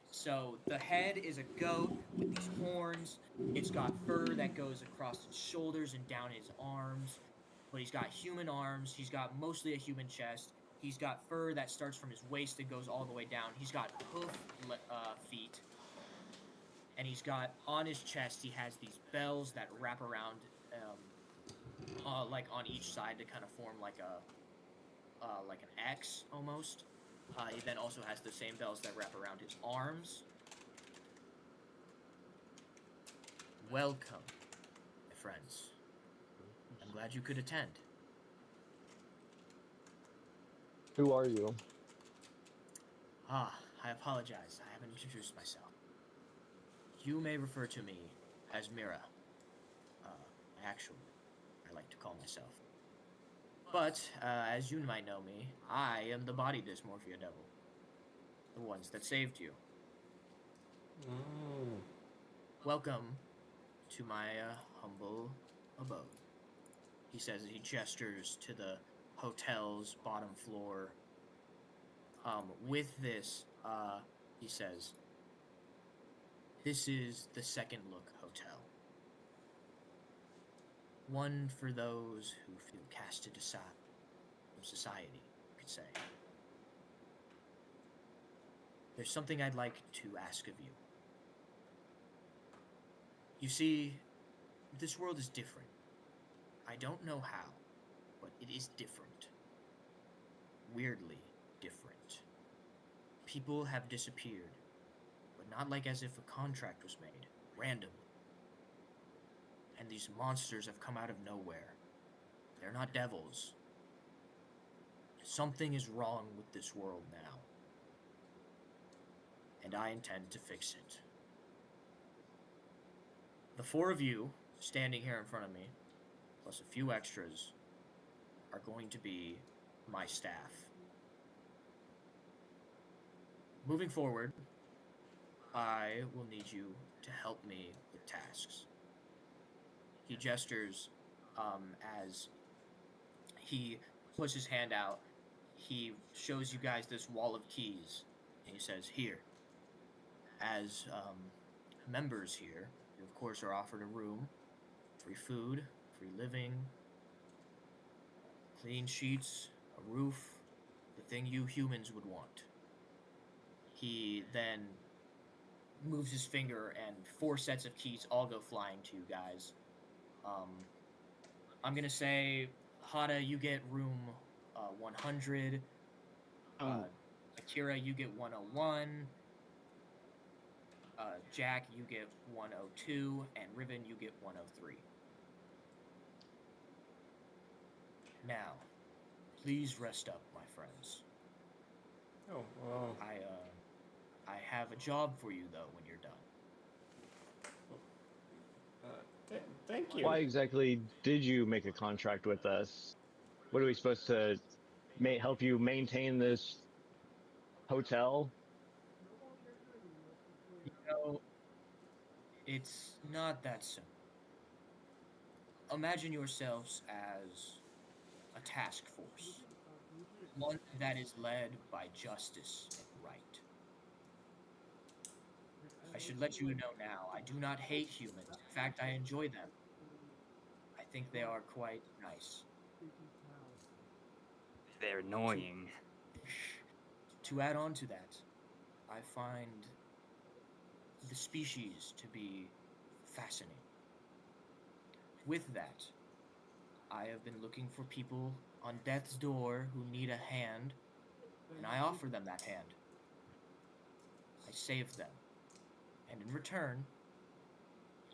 So the head is a goat with these horns. It's got fur that goes across his shoulders and down his arms. But he's got human arms. He's got mostly a human chest. He's got fur that starts from his waist and goes all the way down. He's got feet. And he's got on his chest, he has these bells that wrap around like on each side to kind of form like an X almost. He then also has the same bells that wrap around his arms. Welcome, my friends. I'm glad you could attend. Who are you? I apologize. I haven't introduced myself. You may refer to me as Mira. I like to call myself. But, as you might know me, I am the body dysmorphia devil. The ones that saved you. Mm. Welcome to my humble abode. He says as he gestures to the hotel's bottom floor. With this, he says, this is the Second Look Hotel. One for those who feel casted aside from society, you could say. There's something I'd like to ask of you. You see, this world is different. I don't know how, but it is different. Weirdly different. People have disappeared, but not like as if a contract was made, randomly. And these monsters have come out of nowhere. They're not devils. Something is wrong with this world now. And I intend to fix it. The 4 of you standing here in front of me, plus a few extras, are going to be my staff. Moving forward, I will need you to help me with tasks. He gestures as he puts his hand out. He shows you guys this wall of keys, and he says, here, as members here, you of course are offered a room, free food, free living, clean sheets, a roof, the thing you humans would want. He then moves his finger, and 4 sets of keys all go flying to you guys. I'm gonna say, Hada, you get room 100. Akira, you get 101. Jack, you get 102, and Riven, you get 103. Now, please rest up, my friends. Oh, well. I have a job for you though when you're done. Thank you. Why exactly did you make a contract with us? What are we supposed to help you maintain this hotel? You know, it's not that simple. Imagine yourselves as a task force, one that is led by justice and right. I should let you know now, I do not hate humans. In fact, I enjoy them. I think they are quite nice. They're annoying. To add on to that, I find the species to be fascinating. With that, I have been looking for people on death's door who need a hand, and I offer them that hand. I save them, and in return,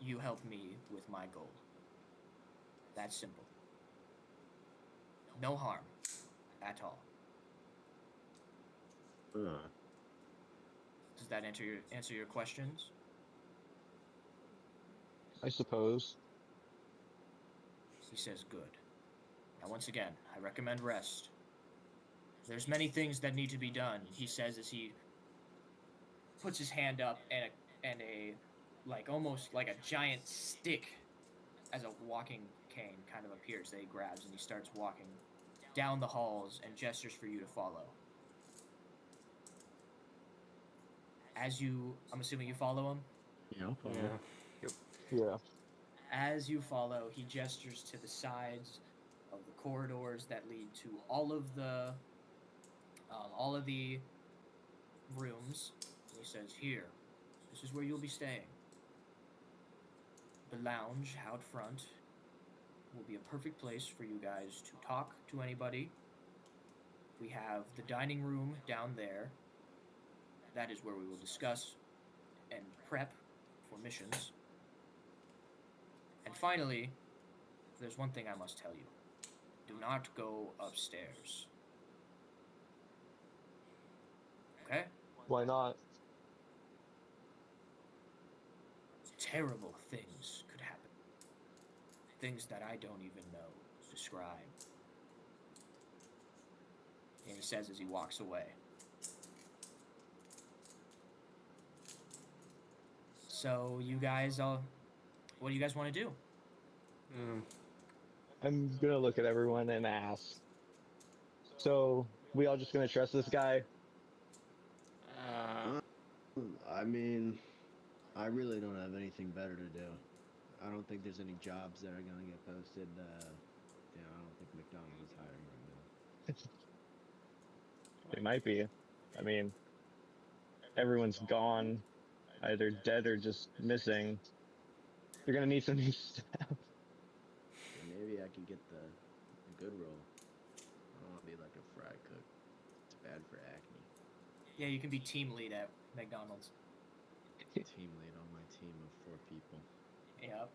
you help me with my goal. That's simple. No harm at all. Does that answer your questions? I suppose. He says, good. Now, once again, I recommend rest. There's many things that need to be done, he says as he puts his hand up and a like almost like a giant stick as a walking cane kind of appears that he grabs, and he starts walking down the halls and gestures for you to follow. I'm assuming you follow him? Yeah, I'll follow. Yeah. Yeah. As you follow, he gestures to the sides of the corridors that lead to all of the rooms. He says, "Here, this is where you'll be staying. The lounge out front will be a perfect place for you guys to talk to anybody. We have the dining room down there. That is where we will discuss and prep for missions. And finally, there's one thing I must tell you. Do not go upstairs. Okay? Why not? Terrible things could happen. Things that I don't even know describe." And he says as he walks away. So you guys, what do you guys want to do? I'm gonna look at everyone and ask. So, we all just gonna trust this guy? I mean, I really don't have anything better to do. I don't think there's any jobs that are gonna get posted. I don't think McDonald's is hiring right now. It might be. I mean, everyone's gone, either dead or just missing. You're gonna need some new staff. Yeah, maybe I could get the good role. I don't want to be like a fry cook. It's bad for acne. Yeah, you can be team lead at McDonald's. Team lead on my team of 4 people. Yep.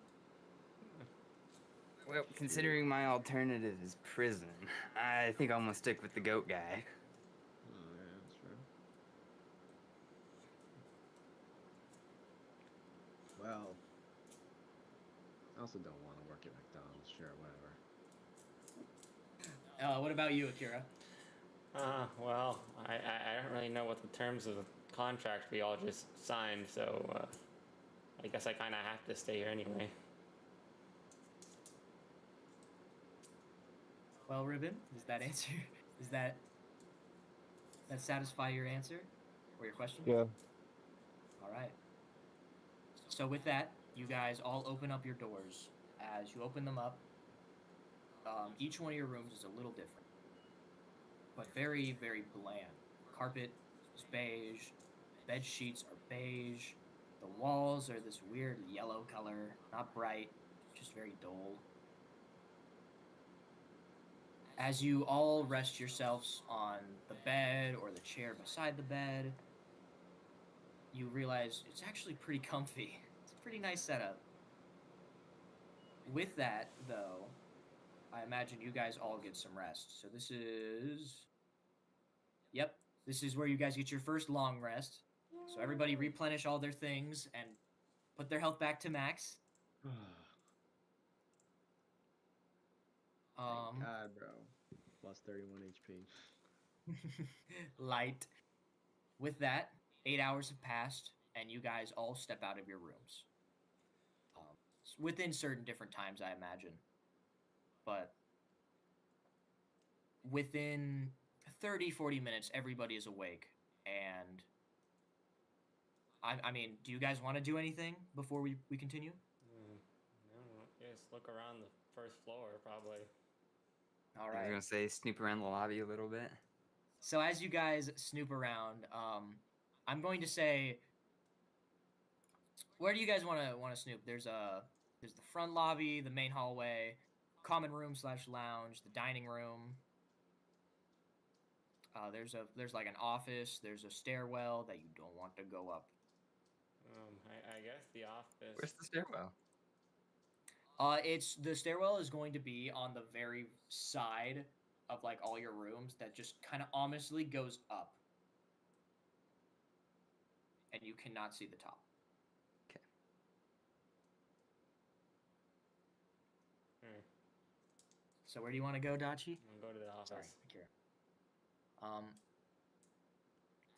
Well, considering my alternative is prison, I think I'm gonna stick with the goat guy. Oh, yeah, that's true. Well, I also don't want to work at McDonald's. Sure, whatever. What about you, Akira? Well, I don't really know what the terms of the contract we all just signed, so I guess I kind of have to stay here anyway. Well, Ribbon, does that answer? Does that satisfy your answer or your question? Yeah. All right. So with that, you guys all open up your doors. As you open them up, each one of your rooms is a little different, but very, very bland. Carpet is beige. Bed sheets are beige. The walls are this weird yellow color, not bright, just very dull. As you all rest yourselves on the bed or the chair beside the bed, you realize it's actually pretty comfy. It's a pretty nice setup. With that, though, I imagine you guys all get some rest. So this is... Yep, this is where you guys get your first long rest. So everybody replenish all their things and put their health back to max. Thank God, bro. Plus 31 HP. Light. With that, 8 hours have passed, and you guys all step out of your rooms. Within certain different times, I imagine. But within 30, 40 minutes, everybody is awake. And I mean, do you guys want to do anything before we continue? No, just look around the first floor, probably. All I was right. gonna say snoop around the lobby a little bit. So as you guys snoop around, I'm going to say, where do you guys want to snoop? There's the front lobby, the main hallway, common room / lounge, the dining room. There's like an office. There's a stairwell that you don't want to go up. I guess the office. Where's the stairwell? It's the stairwell is going to be on the very side of like all your rooms that just kind of ominously goes up, and you cannot see the top. Okay. So where do you want to go, Dachi? I'm gonna go to the office. Sorry, Akira.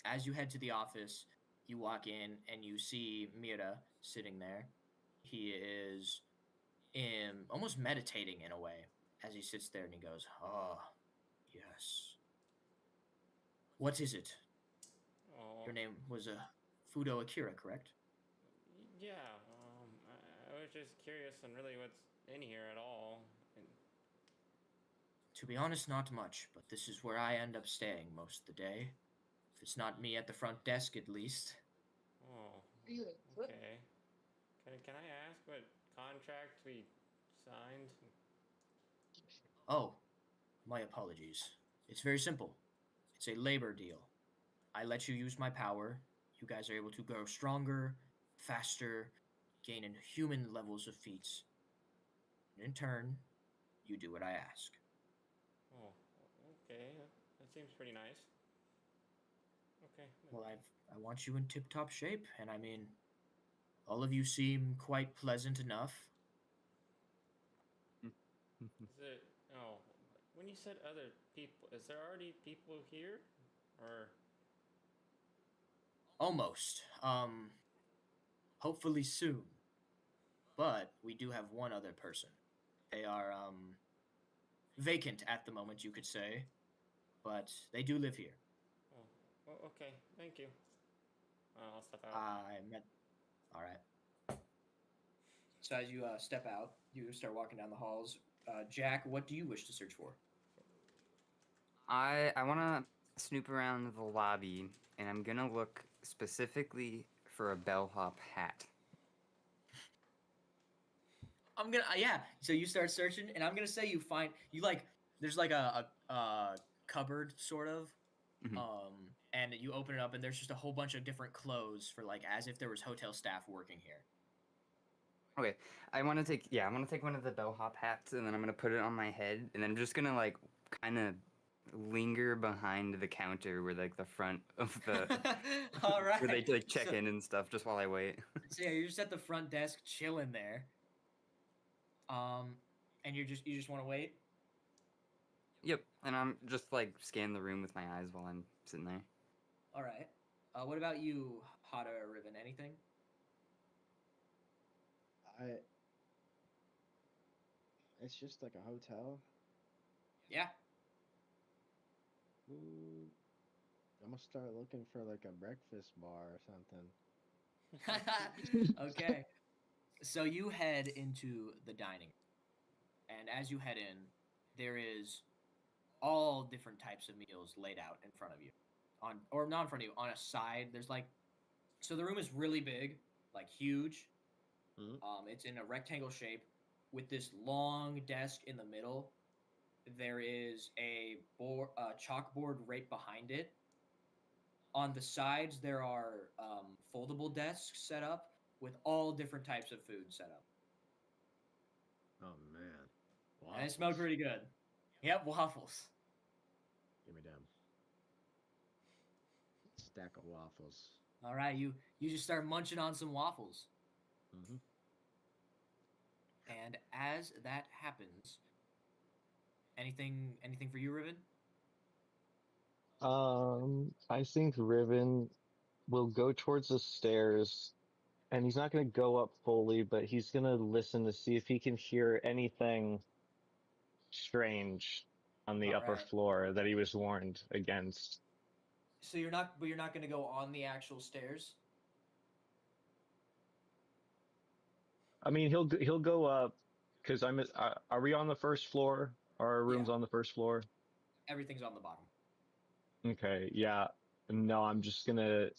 As you head to the office, you walk in and you see Mira sitting there. He is almost meditating in a way as he sits there and he goes, "Oh, yes. What is it? Oh, Your name was Fudo Akira, correct?" yeah. I was just curious on really what's in here at all. And, To be honest, not much, but this is where I end up staying most of the day. If it's not me at the front desk, at least. oh, okay. Can I ask what contract we signed? Oh, my apologies. It's very simple. It's a labor deal. I let you use my power. You guys are able to grow stronger, faster, gain inhuman levels of feats. And in turn, you do what I ask. Oh, okay. That seems pretty nice. Okay. Well, I want you in tip-top shape, and I mean, all of you seem quite pleasant enough. Is it? Oh, when you said other people, is there already people here, or? Almost. Hopefully soon. But we do have one other person. They are, vacant at the moment, you could say. But they do live here. Oh, okay. Thank you. I'll step out. Alright. So as you step out, you start walking down the halls. Jack, what do you wish to search for? I wanna snoop around the lobby, and I'm gonna look specifically for a bellhop hat. I'm gonna yeah. So you start searching, and I'm gonna say you find there's like a cupboard sort of, Mhm. and you open it up, and there's just a whole bunch of different clothes for like as if there was hotel staff working here. Okay, I want to take one of the bellhop hats, and then I'm gonna put it on my head, and I'm just gonna like kind of linger behind the counter where like the front of the All right. where they like check So- in and stuff, just while I wait. So yeah, you're just at the front desk chilling there. And you just want to wait. Yep, and I'm just like scan the room with my eyes while I'm sitting there. All right. What about you, Hada or Ribbon? Anything? It's just like a hotel. Yeah. Ooh, I'm gonna start looking for like a breakfast bar or something. Okay. So you head into the dining room, and as you head in, there is all different types of meals laid out in front of you. Or not in front of you, on a side. There's like so the room is really big, like huge. Mhm. It's in a rectangle shape with this long desk in the middle. There is a chalkboard right behind it. On the sides, there are foldable desks set up with all different types of food set up. Oh man, And it smelled pretty good. Yep, waffles. Give me them. Stack of waffles. All right, you just start munching on some waffles. Mm-hmm. And as that happens, anything for you, Riven? I think Riven will go towards the stairs, and he's not going to go up fully, but he's going to listen to see if he can hear anything strange on the upper Alright. floor that he was warned against. So you're not going to go on the actual stairs? I mean, he'll go up Because are we on the first floor? Are our rooms Yeah. on the first floor? Everything's on the bottom. Okay, yeah. No, I'm just gonna.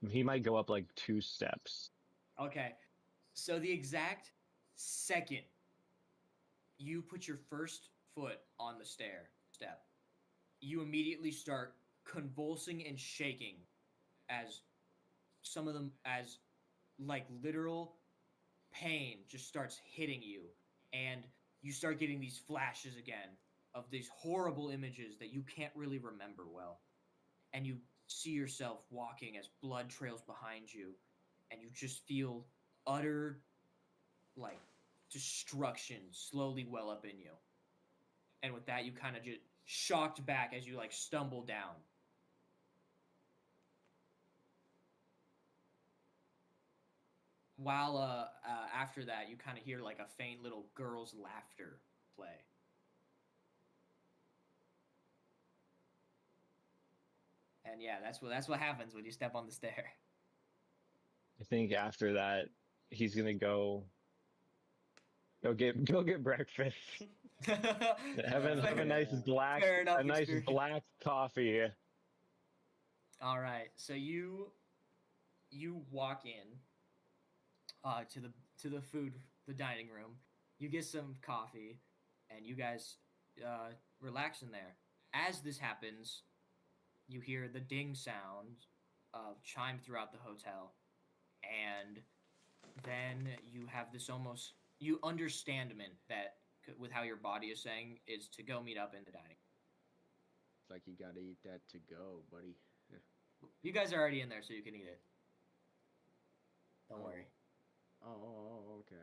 He might go up like 2 steps. Okay. So the exact second you put your first foot on the step, you immediately start convulsing and shaking as some of them as like literal pain just starts hitting you, and you start getting these flashes again of these horrible images that you can't really remember well, and you see yourself walking as blood trails behind you, and you just feel utter like destruction slowly well up in you. And with that, you kind of just shocked back as you like stumble down. While after that, you kind of hear like a faint little girl's laughter play. And yeah, that's what happens when you step on the stair. I think after that, he's gonna go get breakfast. Have a nice black Fair enough a nice experience. black coffee. All right, so you walk in to the dining room. You get some coffee, and you guys relax in there. As this happens, you hear the ding sound chime throughout the hotel, and then you have this almost you understandment that with how your body is saying is to go meet up in the dining room. It's like you gotta eat that to go, buddy. You guys are already in there, so you can eat it. Don't worry. Okay.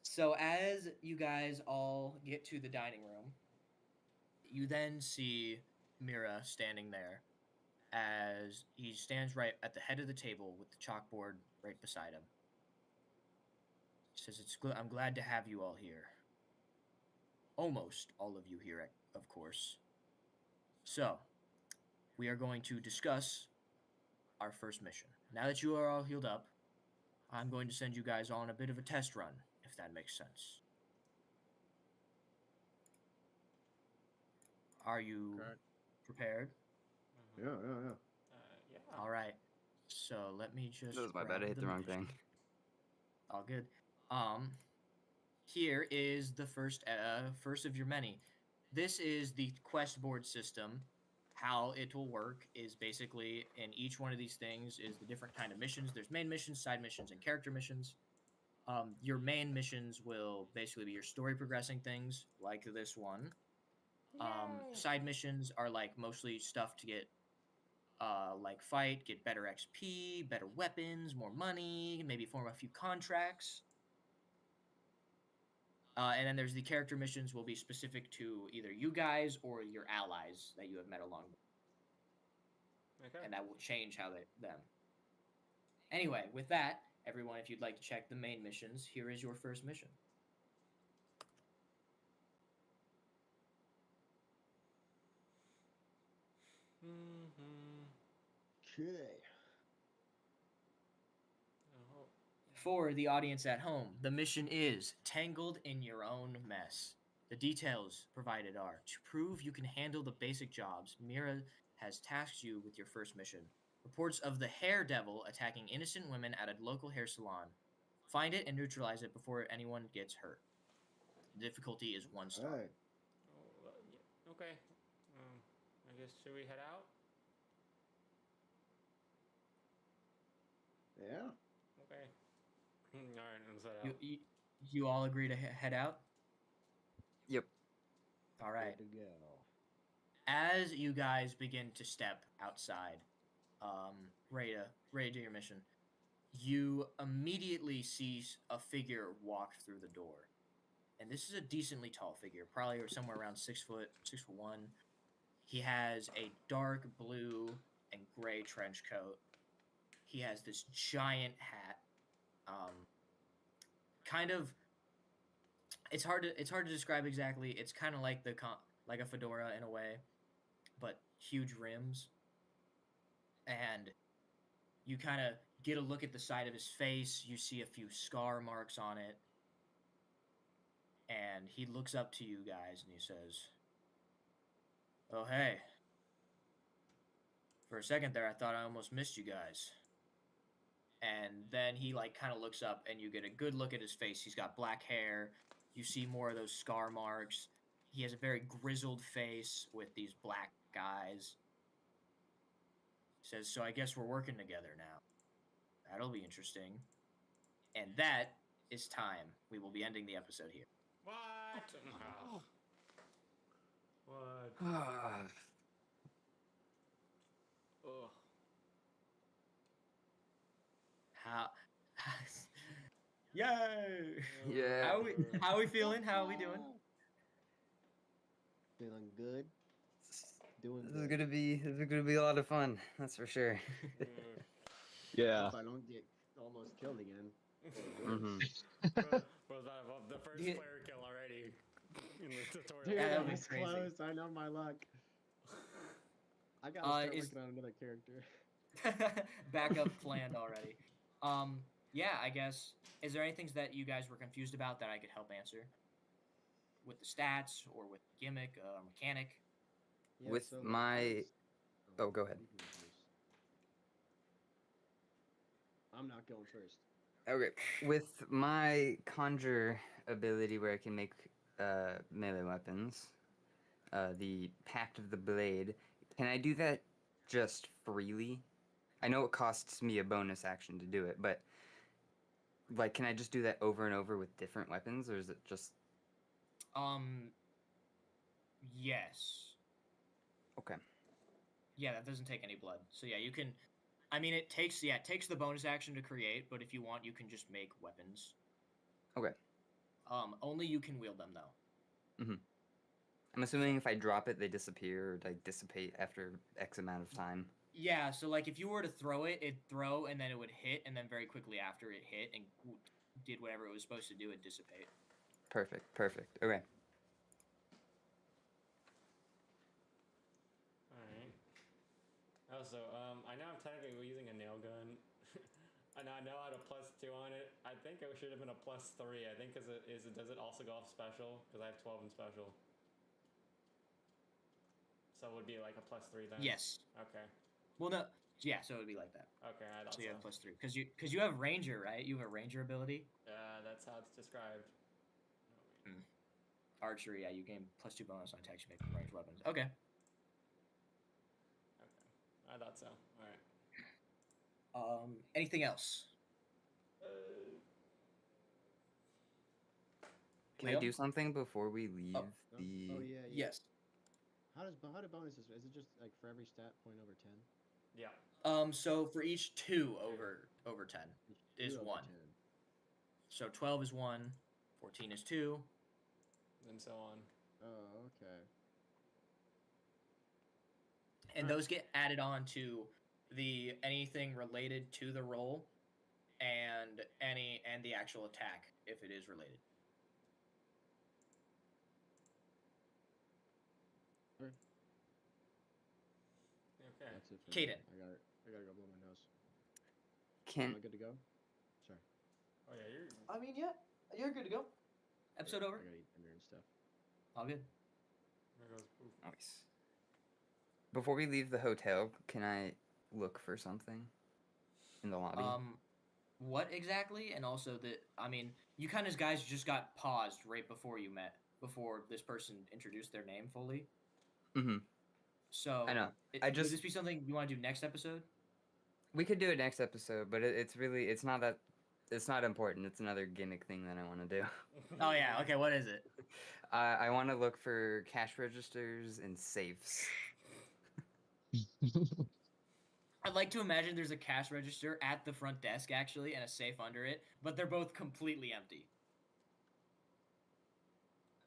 So as you guys all get to the dining room, you then see Mira standing there as he stands right at the head of the table with the chalkboard right beside him. He says, I'm glad to have you all here. Almost all of you here, of course. So, we are going to discuss our first mission. Now that you are all healed up, I'm going to send you guys on a bit of a test run, if that makes sense. Are you prepared? Yeah. Yeah. All right. So let me just. That was my bad. I hit the wrong thing. All good. Here is the first of your many. This is the quest board system. How it will work is basically in each one of these things is the different kind of missions. There's main missions, side missions, and character missions. Your main missions will basically be your story progressing things, like this one. Side missions are like mostly stuff to get like fight, get better XP, better weapons, more money, maybe form a few contracts. And then there's the character missions will be specific to either you guys or your allies that you have met along the way. Okay. And that will change how them. Anyway, with that, everyone, if you'd like to check the main missions, here is your first mission. Okay. For the audience at home, the mission is Tangled in Your Own Mess. The details provided are to prove you can handle the basic jobs. Mira has tasked you with your first mission. Reports of the hair devil attacking innocent women at a local hair salon. Find it and neutralize it before anyone gets hurt. The difficulty is 1 star. All right. Yeah. Okay. I guess should we head out? Yeah. Okay. All right, let's head out. You all agree to head out? Yep. All right. Good to go. As you guys begin to step outside, ready to do your mission, you immediately see a figure walk through the door. And this is a decently tall figure, probably somewhere around 6'1". He has a dark blue and gray trench coat. He has this giant hat. Kind of, it's hard to describe exactly. It's kind of like like a fedora in a way, but huge rims. And you kind of get a look at the side of his face. You see a few scar marks on it. and he looks up to you guys and he says, "Oh hey. For a second there, I thought I almost missed you guys." And then he like kind of looks up, and you get a good look at his face. He's got black hair. You see more of those scar marks. He has a very grizzled face with these black eyes. He says, "So I guess we're working together now. That'll be interesting." And that is time. We will be ending the episode here. What? Oh. What? Ah, Ugh. How? Yay! yeah. How we feeling? How are we doing? Feeling good. Doing This good. is gonna be a lot of fun. That's for sure. Yeah. If I don't get almost killed again. hmm Was that the first Yeah. player kill already in the tutorial? Dude, Yeah, that that'd be was crazy. close. I know my luck. I gotta start is- working on another character. Backup planned already. Yeah, I guess. Is there any things that you guys were confused about that I could help answer? With the stats or with the gimmick, mechanic? Yeah, With so, my- how does- Oh, go ahead. you can go first. I'm not going first. Okay. With my conjure ability, where I can make melee weapons, the Pact of the Blade, can I do that just freely? I know it costs me a bonus action to do it, but like, can I just do that over and over with different weapons, or is it just Yes. okay? Yeah, that doesn't take any blood. So yeah, you can. I mean, it takes the bonus action to create, but if you want, you can just make weapons. Okay. Only you can wield them though. I'm assuming if I drop it, they disappear or like dissipate after X amount of time. Yeah, so like if you were to throw it, it'd throw and then it would hit, and then very quickly after it hit and did whatever it was supposed to do, it'd dissipate. Perfect. Okay. Alright. Also, I know I'm technically using a nail gun. And I know I had a +2 on it. I think it should have been a +3. I think does it also go off special? Because I have 12 in special. So it would be like a +3 then? Yes. Okay. Well, no. Yeah, so it would be like that. Okay, I thought So so. you have +3 because you have ranger, right? You have a ranger ability. That's how it's described. Archery, yeah, you gain +2 bonus on attacks you make with ranged weapons. Okay. Okay. I thought so. Alright. Anything else? Can I Leo? do something before we leave Oh, the? oh yeah, yeah. Yes. How do bonuses? Is it just like for every stat point over 10? Yeah. So for each 2 over 10 is Two over 1. 10. So 12 is 1, 14 is 2. And so on. Oh, okay. And Alright. those get added on to the anything related to the roll and the actual attack if it is related. Okay. That's it for Kaden. me. I gotta go blow my nose. Can Am I good to go? Sorry. Oh yeah, you're. I mean, yeah, you're good to go. Episode over. I gotta eat dinner and stuff. All good. There goes poof. nice. Before we leave the hotel, can I look for something in the lobby? What exactly? And also you kind of guys just got paused right before you met, before this person introduced their name fully. Mm-hmm. So I know. would this be something you want to do next episode? We could do it next episode, but it's not important. It's another gimmick thing that I want to do. Oh yeah. Okay. What is it? I want to look for cash registers and safes. I'd like to imagine there's a cash register at the front desk actually, and a safe under it, but they're both completely empty.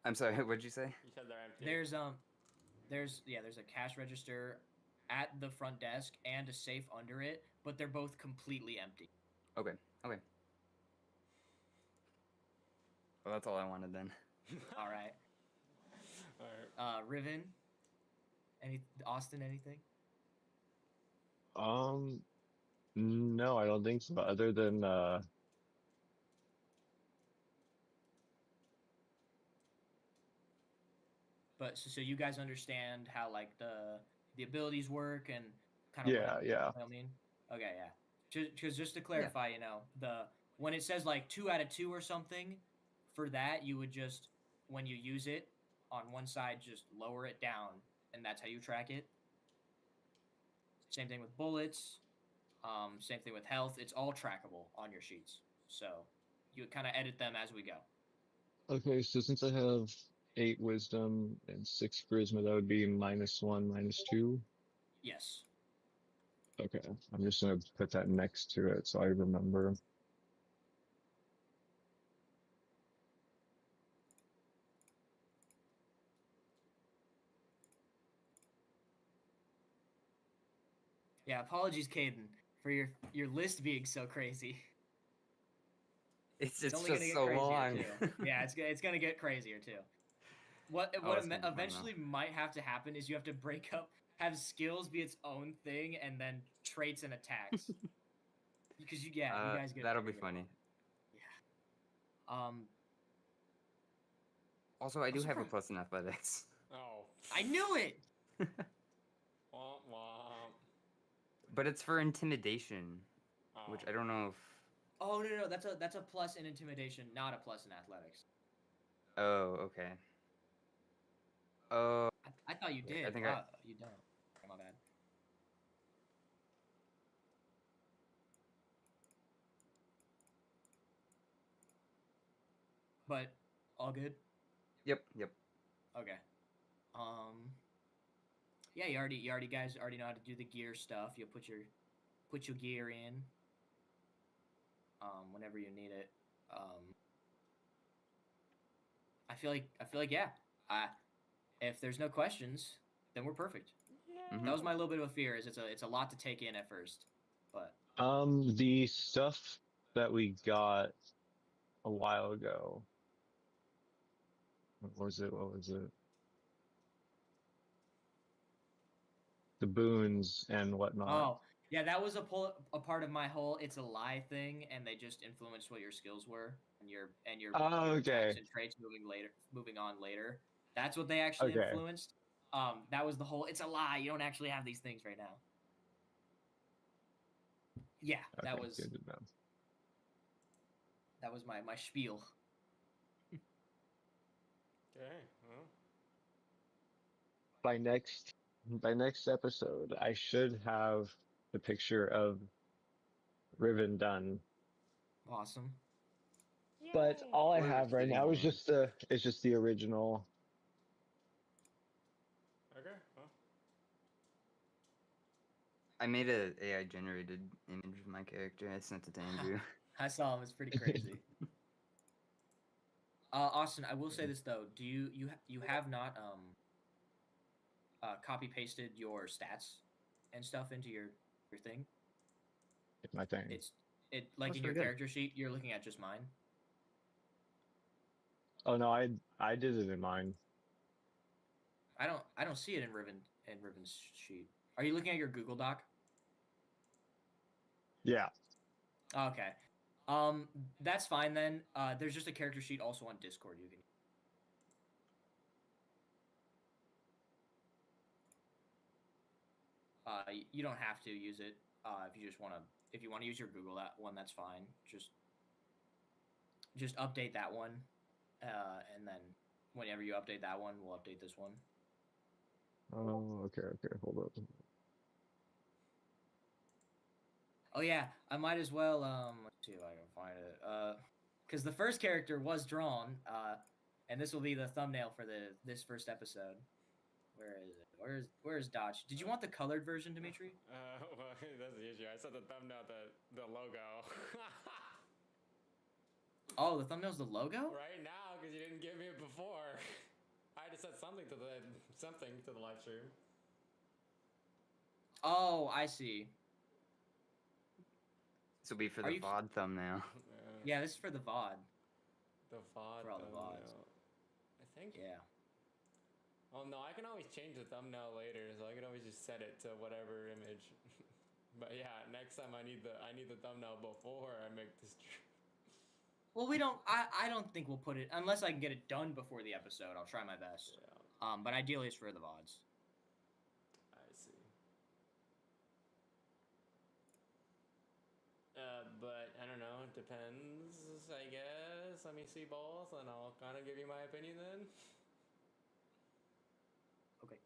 I'm sorry. What'd you say? You said they're empty. There's a cash register at the front desk and a safe under it, but they're both completely empty. Okay. Well, that's all I wanted then. All right. Alright. Riven. Austin, anything? No, I don't think so. Other than but so you guys understand how like the abilities work and kind of Yeah, yeah. what I mean. Okay, yeah. Just to Yeah. clarify, you know, when it says like 2 out of 2 or something, for that you would just when you use it on one side, just lower it down, and that's how you track it. Same thing with bullets. Same thing with health. It's all trackable on your sheets. So you kind of edit them as we go. Okay, so since I have 8 wisdom and 6 charisma, that would be -1, -2. Yes. Okay, I'm just gonna put that next to it so I remember. Yeah. Apologies, Caden, for your list being so crazy. It's It's only gonna just get so crazier long. too. Yeah, it's gonna get crazier too. What Oh, it's gonna be fun, eventually might have to happen is you have to break up, have skills be its own thing, and then traits and attacks. Because you guys get That'll be crazy. funny. Yeah. Um, Also, I I'm do have a surprised. plus in athletics. Oh. I knew it. Womp womp. But it's for intimidation, which Oh. I don't know if. Oh no, that's a plus in intimidation, not a plus in athletics. Oh, okay. Oh, I thought you I did. think I. Oh, you don't. My bad. But all good. Yep, yep. Okay. Um. Yeah, you already guys already know how to do the gear stuff. You'll put your gear in. Whenever you need it. I feel like yeah. If there's no questions, then we're perfect. Mhm. That was my little bit of a fear. Is it's a lot to take in at first, but The stuff that we got a while ago. What was it? What was it? The boons and whatnot. oh yeah, that was a part of my whole it's a lie thing, and they just influenced what your skills were and Oh, your attacks okay. and traits moving on later. That's what they actually Okay. influenced. That was the whole it's a lie. You don't actually have these things right now. Yeah, Okay. Good to know. that was my spiel. Okay. Well. By next episode, I should have the picture of Riven done. Awesome. But all I We're have right sitting now is here. just the original. Okay. Well. I made a AI generated image of my character. I sent it to Andrew. I saw him. It's pretty crazy. Austin, I will say this though. Do you have not copy pasted your stats and stuff into your thing? My thing. It's it like That's in your pretty good. character sheet. You're looking at just mine. Oh no, I did it in mine. I don't see it in Riven's sheet. Are you looking at your Google Doc? Yeah. Okay. That's fine then. There's just a character sheet also on Discord. You can. You don't have to use it. If you just want to, if you want to use your Google that one, that's fine. Just update that one, and then whenever you update that one, we'll update this one. Oh, okay, hold up. Oh yeah, I might as well let's see if I can find it. Because the first character was drawn, and this will be the thumbnail for this first episode. Where is it? Where's Dodge? Did you want the colored version, Dimitri? Well, that's the issue. I saw the thumbnail, the logo. Oh, the thumbnail's the logo? Right now, because you didn't give me it before. I had to set something to the live stream. Oh, I see. This will be for Are the you- VOD thumbnail. Yeah, this is for the VOD. The VOD For all the thumbnail. VODs. I think. Yeah. Oh no, I can always change the thumbnail later, so I can always just set it to whatever image. But yeah, next time I need the thumbnail before I make this. Well, we don't. I don't think we'll put it unless I can get it done before the episode. I'll try my best. Yeah. But ideally it's for the VODs. I see. But I don't know. It depends, I guess. Let me see both, and I'll kind of give you my opinion then. Okay.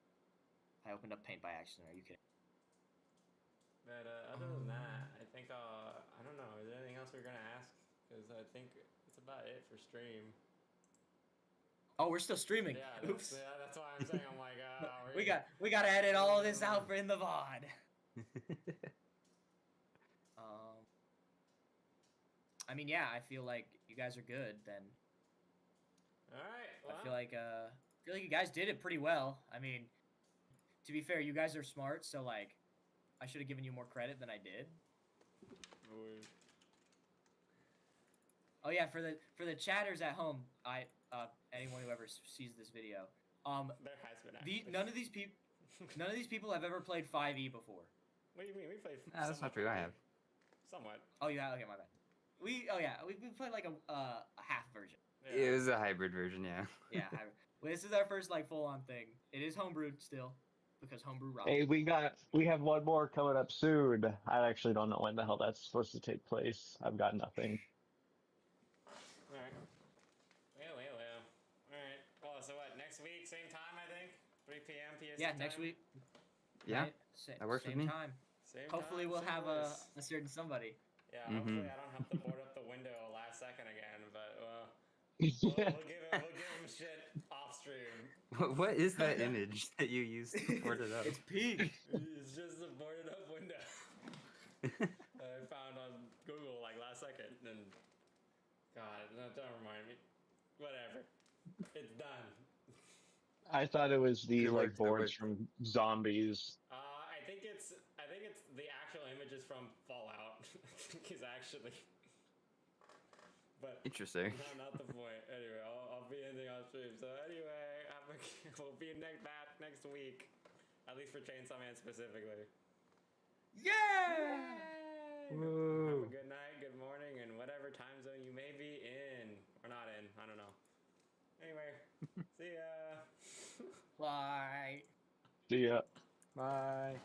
I opened up Paint by accident. Are you kidding? But other than that, I think I don't know. Is there anything else we're gonna ask? Because I think it's about it for stream. Oh, we're still streaming. Yeah, Oops. that's why I'm saying. I'm like, we gotta edit all of this out for in the VOD. I mean, yeah, I feel like you guys are good. Then all right. Well, I feel like you guys did it pretty well. I mean, to be fair, you guys are smart, so like, I should have given you more credit than I did. Oh yeah, for the chatters at home, anyone who ever sees this video, there has been none of these people have ever played 5e before. What do you mean? We played. That's not true. I have. Somewhat. Oh yeah, okay, my bad. We played like a half version. Yeah. It was a hybrid version, yeah. Yeah, well, this is our first like full on thing. It is homebrewed still, because homebrew rocks. Hey, we have one more coming up soon. I actually don't know when the hell that's supposed to take place. I've got nothing. All right. Well. All right. Well, so what? Next week, same time, I think. 3 p.m. PST. Yeah, next week. Yeah, Right? that works with same me. Time. Same Hopefully time, we'll same have place. a certain somebody. Yeah, Mhm. hopefully I don't have to board up the window last second again, but Yeah. we'll give him shit off stream. What is that image that you used to board it up? It's peak. It's just a boarded up window I found on Google like last second, and God, no, don't remind me. Whatever, it's done. I thought it was the Good like work, good boards work. from zombies. I think it's the actual images from Fallout. I think is actually. But Interesting. no, not the point. Anyway, I'll be ending on stream. So anyway, we'll be back next week, at least for Chainsaw Man specifically. Yeah. Have a Woo. good night, good morning, and whatever time zone you may be in or not in. I don't know. Anyway, see ya. Bye. See ya. Bye.